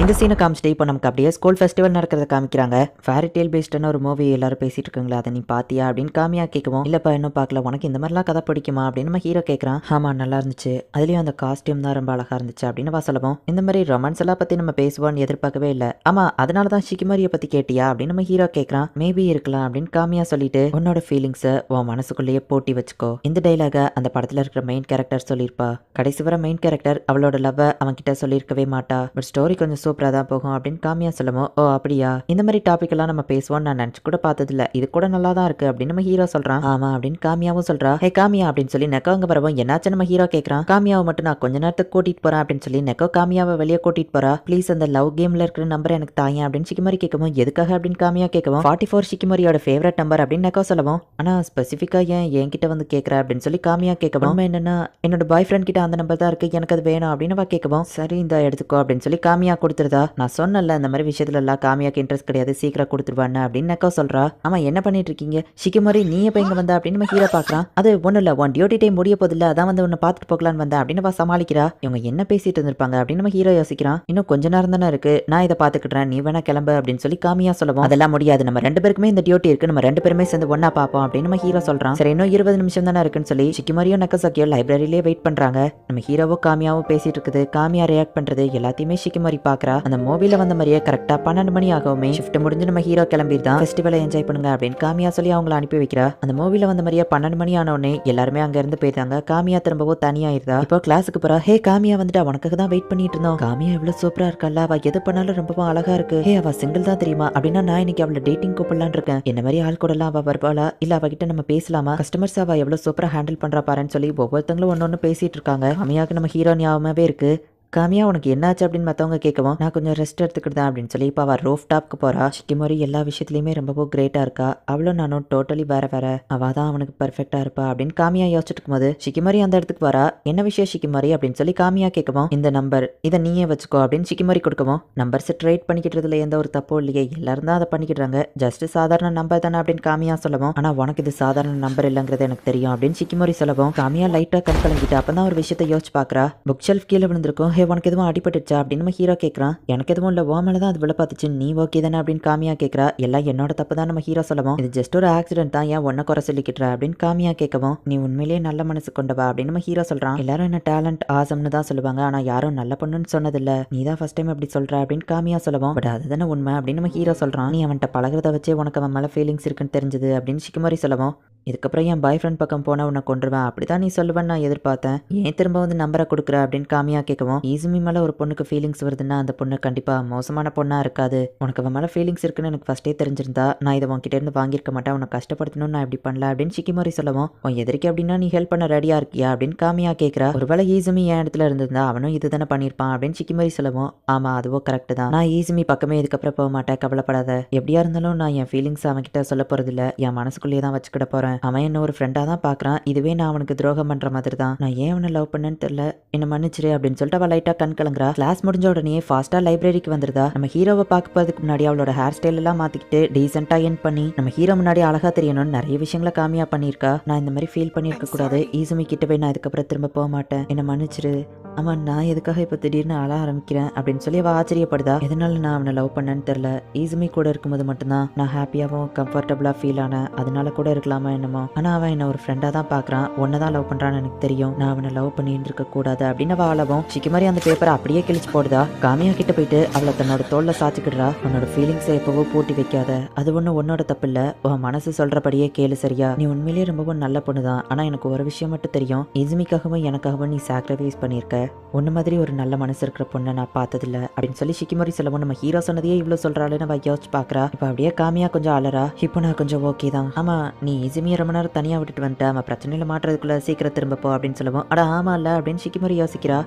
இந்த சீனை காமிச்சிட்டு இப்போ நமக்கு அப்படியே ஸ்கூல் ஃபெஸ்டிவல் நடக்கிறத காமிக்கிறாங்க. ஃபேரி டேல் பேஸ்டான ஒரு மூவி எல்லாரும் பேசிட்டு இருக்காங்களா, அதை நீ பாத்தியா அப்படின்னு காமியா கேட்கவும், இல்லப்பா இன்னும் பார்க்கல, உனக்கு இந்த மாதிரிலாம் கதை பிடிக்குமா அப்படின்னு நம்ம ஹீரோ கேட்கறான். ஆமா நல்லா இருந்துச்சு, அதுலயும் அந்த காஸ்டியூம் தான் ரொம்ப அழகா இருந்துச்சு அப்படின்னு சொல்லவும், இந்த மாதிரி ரொமான்ஸ் எல்லாம் பத்தி நம்ம பேசுவோம்னு எதிர்பார்க்கவே இல்லை. ஆமா அதனாலதான் ஷிகிமரியை பத்தி கேட்டியா அப்படின்னு நம்ம ஹீரோ கேட்கறான். மேபி இருக்கலாம் அப்படின்னு காமியா சொல்லிட்டு, உன்னோட ஃபீலிங்ஸை உன் மனசுக்குள்ளேயே போட்டி வச்சுக்கோ. இந்த டைலாக அந்த படத்துல இருக்கிற மெயின் கேரக்டர் சொல்லியிருப்பா. கடைசி வர மெயின் கேரக்டர் அவளோட லவ் அவன் கிட்ட சொல்லியிருக்கவே மாட்டா. பட் ஸ்டோரி கொஞ்சம் சூப்பரா தான் போகும் அப்படின்னு காமியா சொல்லவும், ஓ அப்படியா, இந்த மாதிரி டாபிக் எல்லாம் நம்ம பேசுவோம் நான் நினைச்சு கூட பார்த்ததில்ல, இது கூட நல்லா தான் இருக்கு அப்படின்னு நம்ம ஹீரோ சொல்றான். ஆமா அப்படின்னு காமியாவும் சொல்றா. ஹே காமியா அப்படின்னு சொல்லி நெக்கோ அங்க வரவும் என்னாச்சு நம்ம ஹீரோ கேட்கறான். காமியாவை மட்டும் நான் கொஞ்ச நேரத்துக்கு கூட்டிட்டு போறேன் அப்படின்னு சொல்லி நெக்கோ காமியாவை வெளியே கூட்டிட்டு போறா. ப்ளீஸ் அந்த லவ் கேம்ல இருக்கிற நம்பர் எனக்கு தாங்க அப்படின்னு ஷிகிமரி கேட்கவும், எதுக்காக அப்படின்னு காமியா கேட்கவும், 44 ஷிகிமரியோட ஃபேவரட் நம்பர் அப்படின்னு நெக்கோ சொல்லவும், ஆனா ஸ்பெசிஃபிக்கா ஏன் என்கிட்ட வந்து கேட்கற அப்படின்னு சொல்லி காமியா கேட்கவும், உண்மை என்னன்னா என்னோட பாய் ஃப்ரெண்ட் கிட்ட அந்த நம்பர் தான் இருக்கு, எனக்கு அது வேணும் அப்படின்னு அவ கேட்கவும், சரி இந்த எடுத்துக்கோ அப்படின்னு சொல்லி காமியா கொடுத்துருதா. நான் சொன்னல இந்த மாதிரி விஷயத்துல எல்லாம் காமியாக்கு இன்ட்ரெஸ்ட் கிடையாது, சீக்கிரம் கொடுத்துருவான்னு அப்படின்னு நெக்கோ சொல்றா. ஆமா என்ன பண்ணிட்டு இருக்கீங்க ஷிகிமரி, நீ எப்ப இங்க வந்த அப்படின்னு நம்ம ஹீரோ பாக்குறான். அது ஒண்ணு இல்ல, உன் டியூட்டி டைம் முடிய போதில்ல, அதான் வந்து உன்னை பாத்துட்டு போகலான்னு வந்தேன் அப்படின்னு சமாளிக்கிறா. இவங்க என்ன பேசிட்டு இருந்திருப்பாங்க அப்படின்னு நம்ம ஹீரோ யோசிக்கிறான். இன்னும் கொஞ்ச நேரம் தானே இருக்கு, நான் இதை பாத்துக்கிட்டேன், நீ வேணா கிளம்பு அப்படின்னு சொல்லி காமியா சொல்லவும், அதெல்லாம் முடியாது, நம்ம 2 பேருக்குமே இந்த டியூட்டி இருக்கு, நம்ம 2 பேருமே சேர்ந்து ஒன்னா பாப்போம் அப்படின்னு நம்ம ஹீரோ சொல்றான். சரி இன்னும் 20 நிமிஷம் தானே இருக்குன்னு சொல்லி ஷிகிமரியும் நெக்கோசாக்கியோ லைப்ரரியிலே வெயிட் பண்றாங்க. நம்ம ஹீரோவோ காமியாவும் பேசிட்டு இருக்குது. காமியா ரியாக்ட் பண்றது எல்லாத்தையுமே ஷிகிமரி பாக்குறா. அந்த மூவில வந்த மாதிரியே கரெக்டா 12 மணி ஆகவுமே ஷிஃப்ட் முடிஞ்சு நம்ம ஹீரோ கிளம்பிதான் ஃபெஸ்டிவலை என்ஜாய் பண்ணுங்க அப்படின்னு காமியா சொல்லி அவங்களை அனுப்பி வைக்கிறா. அந்த மூவில வந்த மாதிரியே 12 மணி ஆன உடனே எல்லாருமே அங்க இருந்து போயிருந்தாங்க. காமியா திரும்பவும் தனியா இருந்தா. இப்போ கிளாஸுக்கு போறா. ஹே காமியா வந்துட்டு உனக்காக தான் வெயிட் பண்ணிட்டு இருந்தோம். காமியா எவ்வளவு சூப்பரா இருக்கல்ல, அவ எது பண்ணாலும் ரொம்பவும் அழகா இருக்கு. ஹே அவ சிங்கிள் தான் தெரியுமா அப்படின்னா நான் இன்னைக்கு அவளை டேட்டிங் கூப்பிடலான்னு இருக்கேன். என்ன மாதிரி ஆள் கூட எல்லாம் அவ வருவாளா, இல்ல அவகிட்ட நம்ம பேசலாமா, கஸ்டமர்ஸ் அவ எவ்வளவு சூப்பரா ஹேண்டில் பண்றா பாருன்னு சொல்லி ஒவ்வொருத்தங்களும் ஒன்னொன்னு பேசிட்டு இருக்காங்க. காமியாவுக்கு நம்ம ஹீரோ ஞாபகமாவே இருக்கு. காமியா உனக்கு என்னாச்சு அப்படின்னு மற்றவங்க கேட்கவும், நான் கொஞ்சம் ரெஸ்ட் எடுத்துக்கிட்டேன் அப்படின்னு சொல்லி இப்போ அவள் ரோஃப் டாப்க்கு போறா. ஷிகிமரி எல்லா விஷயத்துலையுமே ரொம்பவும் கிரேட்டா இருக்கா. அவளும் நானும் டோட்டலி வேற வேற, அவ தான் அவனுக்கு பர்ஃபெக்டா இருப்பா அப்படின்னு காமியா யோசிச்சுட்டு இருக்கும்போது ஷிகிமரி அந்த இடத்துக்கு வரா. என்ன விஷயம் ஷிகிமரி அப்படின்னு சொல்லி காமியா கேட்கவும், இந்த நம்பர் இதை நீயே வச்சுக்கோ அப்படின்னு ஷிகிமரி கொடுக்கவும், நம்பர்ஸ் ட்ரேட் பண்ணிக்கிட்டதுல எந்த ஒரு தப்பும் இல்லையே, எல்லாரும் தான் அதை பண்ணிக்கிட்டாங்க, ஜஸ்ட் சாதாரண நம்பர் தானே அப்படின்னு காமியா சொல்லவும், ஆனா உனக்கு இது சாதாரண நம்பர் இல்லைங்கிறது எனக்கு தெரியும் அப்படின்னு ஷிகிமரி சொல்லவும், காமியா லைட்டா கண் கலங்கிட்டு அப்பதான் ஒரு விஷயத்தை யோசிச்சு பாக்குறா. புக் ஷெல்ஃப் கீழே விழுந்திருக்கும். உனக்கு எதுவும் அடிபட்டுச்சா அப்படின்னு நம்ம ஹீரோ கேட்கறான். எனக்கு எதுவும் இல்லை, ஓ மேலே தான் அது விழ பார்த்துச்சு, நீ ஓகே தானே அப்படின்னு காமியா கேட்கறா. எல்லாம் என்னோட தப்பு தான் நம்ம ஹீரோ சொல்லவும், இது ஜஸ்ட் ஒரு ஆக்சிடென்ட் தான், ஏன் ஒன்ன குறை சொல்லிக்கிட்டுற அப்படின்னு காமியா கேட்கவும், நீ உண்மையிலேயே நல்ல மனசு கொண்டவா அப்படின்னு நம்ம ஹீரோ சொல்றான். எல்லாரும் என்ன டேலண்ட் ஆசம்னு தான் சொல்லுவாங்க, ஆனா யாரும் நல்ல பொண்ணுன்னு சொன்னதில்ல, நீ தான் ஃபர்ஸ்ட் டைம் அப்படி சொல்ற அப்படின்னு காமியா சொல்லவும், பட் அதுதானே உண்மை அப்படின்னு நம்ம ஹீரோ சொல்றான். நீ அவன்கிட்ட பழகிறத வச்சே உனக்கு அவன் மேலே ஃபீலிங்ஸ் இருக்குன்னு தெரிஞ்சது அப்படின்னு ஷிகிமரி சொல்லவும், இதுக்கப்புறம் என் பாய் ஃப்ரெண்ட் பக்கம் போனால் உன்னை கொண்டுருவேன் அப்படிதான் நீ சொல்லுவேன்னு நான் எதிர்பார்த்தேன், ஏன் திரும்ப வந்து நம்பரை கொடுக்குற அப்படின்னு காமியா கேட்கவும், ஈசுமி மேலே ஒரு பொண்ணுக்கு ஃபீலிங்ஸ் வருதுன்னா அந்த பொண்ணு கண்டிப்பாக மோசமான பொண்ணாக இருக்காது, உனக்கு அவன் மேலே ஃபீலிங்ஸ் இருக்குன்னு எனக்கு ஃபஸ்ட்டே தெரிஞ்சிருந்தா நான் இதை உன்கிட்ட இருந்து வாங்கியிருக்க மாட்டேன், உன்னை கஷ்டப்படுத்தணும்னு நான் இப்படி பண்ணல அப்படின்னு ஷிகிமரி சொல்லவும், உன் எதிர்க்கு அப்படின்னா நீ ஹெல்ப் பண்ண ரெடியாக இருக்கியா அப்படின்னு காமியா கேட்குறா. ஒருவேளை ஈசுமி என் இடத்துல இருந்திருந்தா அவனும் இது தானே பண்ணியிருப்பான் அப்படின்னு ஷிகிமரி சொல்லவும், ஆமாம் அதுவோ கரெக்டு தான், நான் ஈசுமி பக்கமே இதுக்கப்புறம் போக மாட்டேன், கவலைப்படாத, எப்படியா இருந்தாலும் நான் என் ஃபீலிங்ஸ் அவன்கிட்ட சொல்ல போகிறதில்ல, என் மனசுக்குள்ளேயே தான் வச்சுக்கிட போகிறேன், அவன் என்ன ஒரு ஃப்ரெண்டாக தான் பார்க்குறான், இதுவே நான் அவனுக்கு துரோகம் பண்ணுற மாதிரி தான், நான் ஏன் அவனை லவ் பண்ணேன்னு தெரியல, என்ன மன்னிச்சிரு அப்படின்னு சொல்லிட்டு அவள் லைட்டாக கண் கலங்குறா. கிளாஸ் முடிஞ்ச உடனே ஃபாஸ்ட்டாக லைப்ரரிக்கு வந்துருதா. நம்ம ஹீரோவை பார்க்க போகிறதுக்கு முன்னாடி அவளோட ஹேர் ஸ்டைல் எல்லாம் மாற்றிக்கிட்டு டீசெண்டாக என் பண்ணி நம்ம ஹீரோ முன்னாடி அழகாக தெரியணும்னு நிறைய விஷயங்களை காமியா பண்ணியிருக்கா. நான் இந்த மாதிரி ஃபீல் பண்ணியிருக்க கூடாது, ஈசுமி கிட்ட போய் நான் இதுக்கப்புறம் திரும்ப போக மாட்டேன், என்ன மன்னிச்சிரு, ஆமாம் நான் எதுக்காக இப்போ திடீர்னு அழ ஆரம்பிக்கிறேன் அப்படின்னு சொல்லி அவள் ஆச்சரியப்படுதா. எதனால நான் அவனை லவ் பண்ணேன்னு தெரில, ஈசுமி கூட இருக்கும்போது மட்டும்தான் நான் ஹாப்பியாகவும் கம்ஃபர்டபுளாக ஃபீல் ஆனேன், அதனால கூட இருக்கலாமா என்னமோ, ஆனால் அவன் என்ன ஒரு ஃப்ரெண்டாக தான் பார்க்குறான், ஒன்றை தான் லவ் பண்ணுறான்னு எனக்கு தெரியும், நான் அவனை லவ் பண்ணிட்டு இருக்க கூடாது அப்படின்னு அவள் அழவும். ஷிகிமரி அந்த பேப்பரை அப்படியே கிழிச்சு போடுதா. காமியா கிட்ட போயிட்டு அவளை தன்னோட தோல்ல சாச்சிக்கிடுறா. உன்னோட ஃபீலிங்ஸை எப்பவோ பூட்டி வைக்காத, அது ஒன்றும் உன்னோட தப்பு இல்லை, உன் மனசு சொல்றபடியே கேளு சரியா, நீ உண்மையிலேயே ரொம்பவும் நல்ல பொண்ணு தான், ஆனால் எனக்கு ஒரு விஷயம் மட்டும் தெரியும், ஈசுமிக்காகவும் எனக்காகவும் நீ சாக்ரிஃபைஸ் பண்ணியிருக்க, ஒன்று மாதிரி ஒரு நல்ல மனசு இருக்கிற பொண்ணை நான் பார்த்ததில்ல அப்படின்னு சொல்லி ஷிகிமரி சொல்லவும், நம்ம ஹீரோ சொன்னதையே இவ்வளோ சொல்கிறாள் நம்ம யோசிச்சு பார்க்குறா. இப்போ அப்படியே காமியா கொஞ்சம் அலறா. இப்போ நான் கொஞ்சம் ஓகே தான், ஆமாம் நீ ஈசுமியை ரொம்ப நேரம் தனியாக விட்டுட்டு வந்துட்டேன், அவன் பிரச்சனையில் மாட்டுறதுக்குள்ள சீக்கிரம் திரும்ப போ அப்படின்னு சொல்லுவோம். அட ஆமா இல்லை அப்படின்னு ஷிகிமரி யோசிக்கிறா.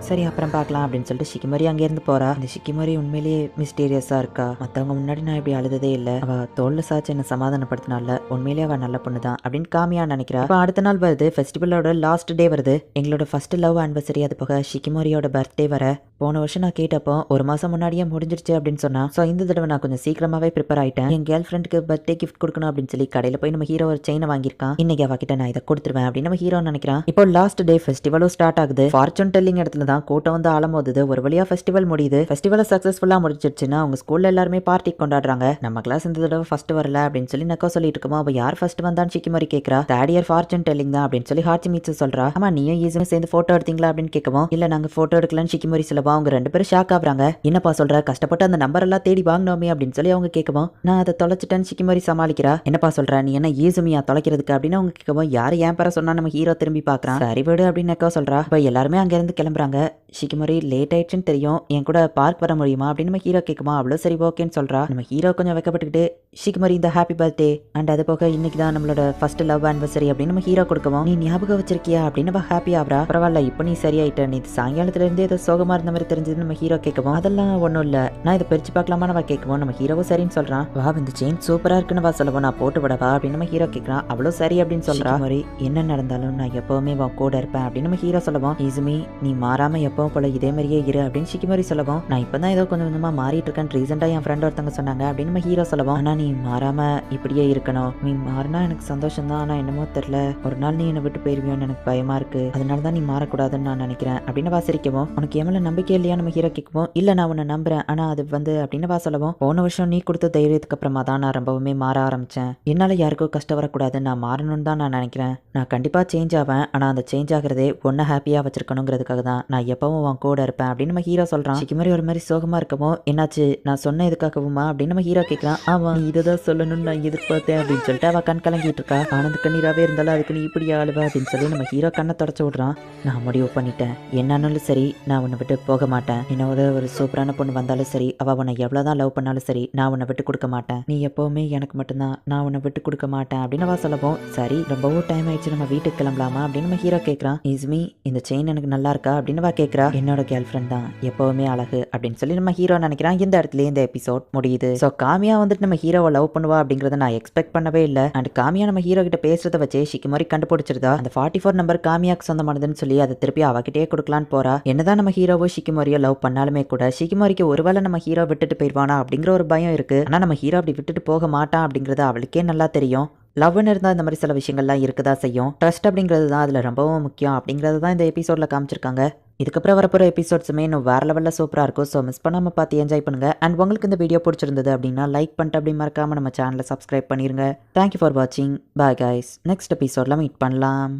சரி அப்புறம் பார்க்கலாம் அப்படின்னு சொல்லிட்டு ஷிகிமரி அங்கேருந்து போறா. இந்த ஷிகிமரி உண்மையிலேயே மிஸ்டீரியஸா இருக்கா. மற்றவங்க முன்னாடி நான் இப்படி அழுததே இல்லை, அவ தோல்ல சாச்சு என்ன சமாதானப்படுத்தினால உண்மையிலேயே அவ நல்ல பொண்ணு தான் அப்படின்னு காமியா நினைக்கிறா. இப்போ அடுத்த நாள் வருது, ஃபெஸ்டிவலோட லாஸ்ட் டே வருது, எங்களோட ஃபர்ஸ்ட் லவ் ஆனிவர்சரி, அது போக ஷிகிமரியோட பர்த்டே வர. போன வருஷம் நான் கேட்டப்போ ஒரு மாசம் முன்னாடியே முடிஞ்சிருச்சு அப்படின்னு சொன்னா. ஸோ இந்த தடவை நான் கொஞ்சம் சீக்கிரமாவே ப்ரிப்பேர் ஆயிட்டேன், என் கேர்ள் ஃப்ரெண்டுக்கு பர்த்டே கிஃப்ட் கொடுக்கணும் அப்படின்னு சொல்லி கடையில் போய் நம்ம ஹீரோ ஒரு செயினை வாங்கியிருக்கான், இன்னைக்கு அவகிட்ட நான் இதை கொடுத்துருவேன் அப்படின்னு நம்ம ஹீரோ நினைக்கிறான். இப்போ லாஸ்ட் டே ஃபெஸ்டிவலும் ஸ்டார்ட் ஆகுது. ஃபார்ச்சூன் டெல்லிங் இடத்துல தான் தான் கூட்டம் வந்து அலமோதுது. ஒரு வழியா ஃபெஸ்டிவல் முடியுது. ஃபெஸ்டிவலை சக்சஸ்ஃபுல்லா முடிச்சிருச்சுன்னா அவங்க ஸ்கூல்ல எல்லாருமே பார்ட்டி கொண்டாடுறாங்க. நம்ம கிளாஸ் இந்த தடவை ஃபர்ஸ்ட் வரல அப்படின்னு சொல்லி நக்கோ சொல்லிட்டு இருக்கோம். அவ யார் ஃபர்ஸ்ட் வந்தான்னு ஷிக்கிமோரி கேக்குறா. தேர்ட் இயர் ஃபார்ச்சூன் டெல்லிங் தான் அப்படின்னு சொல்லி ஹாச்சிமிட்சு சொல்றா. ஆமா நீயும் ஈஸியும் சேர்ந்து போட்டோ எடுத்தீங்களா அப்படின்னு கேட்கவும் இல்ல நாங்க போட்டோ எடுக்கலன்னு ஷிக்கிமோரி சொல்லவா. அவங்க ரெண்டு பேரும் ஷாக் ஆகுறாங்க. என்னப்பா சொல்ற, கஷ்டப்பட்டு அந்த நம்பர் எல்லாம் தேடி வாங்கினோமே அப்படின்னு சொல்லி அவங்க கேட்கவும் நான் அதை தொலைச்சிட்டேன்னு ஷிக்கிமோரி சமாளிக்கிறா. என்னப்பா சொல்ற, நீ என்ன ஈசுமியா தொலைக்கிறதுக்கு அப்படின்னு அவங்க கேட்கவும் யாரு ஏன் பேர சொன்னா நம்ம ஹீரோ திரும்பி பாக்குறான். சரி விடு அப்படின்னு நக்கோ சொல்றா. இப்ப எல்லாருமே அங்க இருந்து கிளம்புறாங்க. ஷிக்கிமோரி லேட் ஆயிடுச்சுன்னு தெரியும், என் கூட பார்க் வர முடியுமா அப்படின்னு நம்ம ஹீரோ கேட்குமா. அவ்வளோ சரி ஓகேன்னு சொல்றா. நம்ம ஹீரோ கொஞ்சம் வைக்கப்பட்டுக்கிட்டு ஷிக்கிமோரி இந்த ஹாப்பி பர்த்டே அண்ட் அது போக இன்னைக்கு தான் நம்மளோட ஃபர்ஸ்ட் லவ் ஆனிவர்சரி அப்படின்னு நம்ம ஹீரோ கொடுக்கவும் நீ ஞாபகம் வச்சிருக்கியா அப்படின்னு நம்ம ஹாப்பி ஆகுறா. பரவாயில்ல இப்போ நீ சரியாயிட்ட, நீ சாயங்காலத்துல இருந்து ஏதோ சோகமா இருந்த மாதிரி தெரிஞ்சது நம்ம ஹீரோ கேட்கவும் அதெல்லாம் ஒன்றும் இல்லை, நான் இதை பிரிச்சு பார்க்கலாமா நம்ம கேட்கவும் நம்ம ஹீரோவும் சரின்னு சொல்றான். வா இந்த செயின் சூப்பரா இருக்குன்னு வா சொல்லவும் நான் போட்டு விடவா அப்படின்னு நம்ம ஹீரோ கேட்கறான். அவ்வளோ சரி அப்படின்னு சொல்றா. மாதிரி என்ன நடந்தாலும் நான் எப்பவுமே உன் கூட இருப்பேன் அப்படின்னு நம்ம ஹீரோ சொல்லவும் ஈசுமி நீ மாறாம எப்பவும் போல இதே மாதிரியே இரு அப்படின்னு ஷிக்கிமோரி சொல்லவும் நான் இப்பதான் ஏதோ கொஞ்சம் கொஞ்சமா மாறிட்டு இருக்கேன், ரீசெண்டா என் ஃப்ரெண்ட் ஒருத்தவங்க சொன்னாங்க அப்படின்னு நம்ம ஹீரோ சொல்லவும் ஆனா நீ மாறாம இப்படியே இருக்கணும், நீ மாறினா எனக்கு சந்தோஷம் தான், ஆனா என்னமோ தெரியல ஒரு நாள் நீ என்னை விட்டு போயிருவியோன்னு எனக்கு பயமா இருக்கு, அதனாலதான் நீ மாறக்கூடாதுன்னு நான் நினைக்கிறேன் அப்படின்னு வாசிரிக்கவும் உனக்கு எவ்வளவு நம்பிக்கை இல்லையா நம்ம ஹீரோ கேட்கவும் இல்ல நான் உன்னை நம்புறேன், ஆனா அது வந்து அப்படின்னு வா சொல்லவும் போன வருஷம் நீ கொடுத்த தைரியத்துக்கு அப்புறமா தான் நான் ரொம்பவுமே மாற ஆரம்பிச்சேன், என்னால யாருக்கும் கஷ்டம் வரக்கூடாது, நான் மாறணும்னு தான் நான் நினைக்கிறேன், நான் கண்டிப்பா சேஞ்ச் ஆவேன், ஆனா அந்த சேஞ்ச் ஆகிறதே ஒன்ன ஹாப்பியா வச்சிருக்கணுங்கிறதுக்காக தான் நான் எப்பவும் உன் கூட இருப்பேன் அப்படின்னு நம்ம ஹீரோ சொல்றான். ஷிக்கிமோரி ஒரு மாதிரி சோகமா இருக்கவும் என்னாச்சு நான் சொன்ன இதுக்காகவுமா அப்படின்னு நம்ம ஹீரோ கேட்கலாம். ஆமா நீ இதைதான் சொல்லணும்னு நான் எதிர்பார்த்தேன் அப்படின்னு சொல்லிட்டு அவ கண் கலங்கிட்டு இருக்கா. ஆனந்த கண்ணீராவே இருந்தாலும் அதுக்கு நீ இப்படி ஆளுவ அப்படின்னு சொல்லி நம்ம ஹீரோ கண்ணை தொடச்சு விடுறான். நான் முடிவு பண்ணிட்டேன், என்னாலும் சரி நான் உன்னை விட்டு போக மாட்டேன், என்னோட ஒரு சூப்பரான பொண்ணு வந்தாலும் சரி அவ உன்னை எவ்வளவுதான் லவ் பண்ணாலும் சரி நான் உன்னை விட்டு கொடுக்க மாட்டேன், நீ எப்பவுமே எனக்கு மட்டும்தான், நான் உன்னை விட்டு கொடுக்க மாட்டேன் அப்படின்னு அவ சொல்லவும் சரி ரொம்பவும் டைம் ஆயிடுச்சு நம்ம வீட்டுக்கு கிளம்பலாமா அப்படின்னு நம்ம ஹீரோ கேட்கறான். இஸ்மி இந்த செயின் எனக்கு நல்லா இருக்கா அப்படின்னு அவ கேட்கறா. என்னோட கேர்ள் ஃப்ரெண்ட் தான் எப்பவுமே அழகு அப்படின்னு சொல்லி நம்ம ஹீரோ நினைக்கிறான். இந்த இடத்துல இந்த எபிசோட் முடியுது. ஸோ காமியா வந்துட்டு நம்ம ஹீரோவை லவ் பண்ணுவா அப்படிங்கறத நான் எக்ஸ்பெக்ட் பண்ணவே இல்லை. அண்ட் காமியா நம்ம ஹீரோ கிட்ட பேசுறத வச்சே ஷிக்கிமோரி கண்டுபிடிச்சிருதா அந்த 44 நம்பர் காமியாக்கு சொந்தமானதுன்னு சொல்லி அதை திருப்பி அவகிட்டே கொடுக்கலான்னு போறா. என்னதான் நம்ம ஹீரோவோ ஷிக்கிமோரியோ லவ் பண்ணாலுமே கூட ஷிக்கிமோரிக்கு ஒருவேளை நம்ம ஹீரோ விட்டுட்டு போயிடுவானா அப்படிங்கிற ஒரு பயம் இருக்கு. ஆனா நம்ம ஹீரோ அப்படி விட்டுட்டு போக மாட்டான் அப்படிங்கறது அவளுக்கே நல்லா தெரியும். லவ்னு இருந்தால் இந்த மாதிரி சில விஷயங்கள்லாம் இருக்குதா செய்யும். ட்ரஸ்ட் அப்படிங்கிறது தான் அதில் ரொம்பவும் முக்கியம் அப்படிங்கிறது தான் இந்த எபிசோடில் காமிச்சிருக்காங்க. இதுக்கப்புறம் வரப்போகிற எபிசோட்ஸுமே இன்னும் வேறு லெவலில் சூப்பராக இருக்கும். ஸோ மிஸ் பண்ணாமல் பார்த்து என்ஜாய் பண்ணுங்கள். அண்ட் உங்களுக்கு இந்த வீடியோ பிடிச்சிருந்தது அப்படின்னா லைக் பண்ணிட்டு அப்படி மறக்காமல் நம்ம சேனலை சப்ஸ்கிரைப் பண்ணிடுங்க. தேங்க்யூ ஃபார் வாட்சிங். Bye guys. நெக்ஸ்ட் எபிசோடில் மீட் பண்ணலாம்.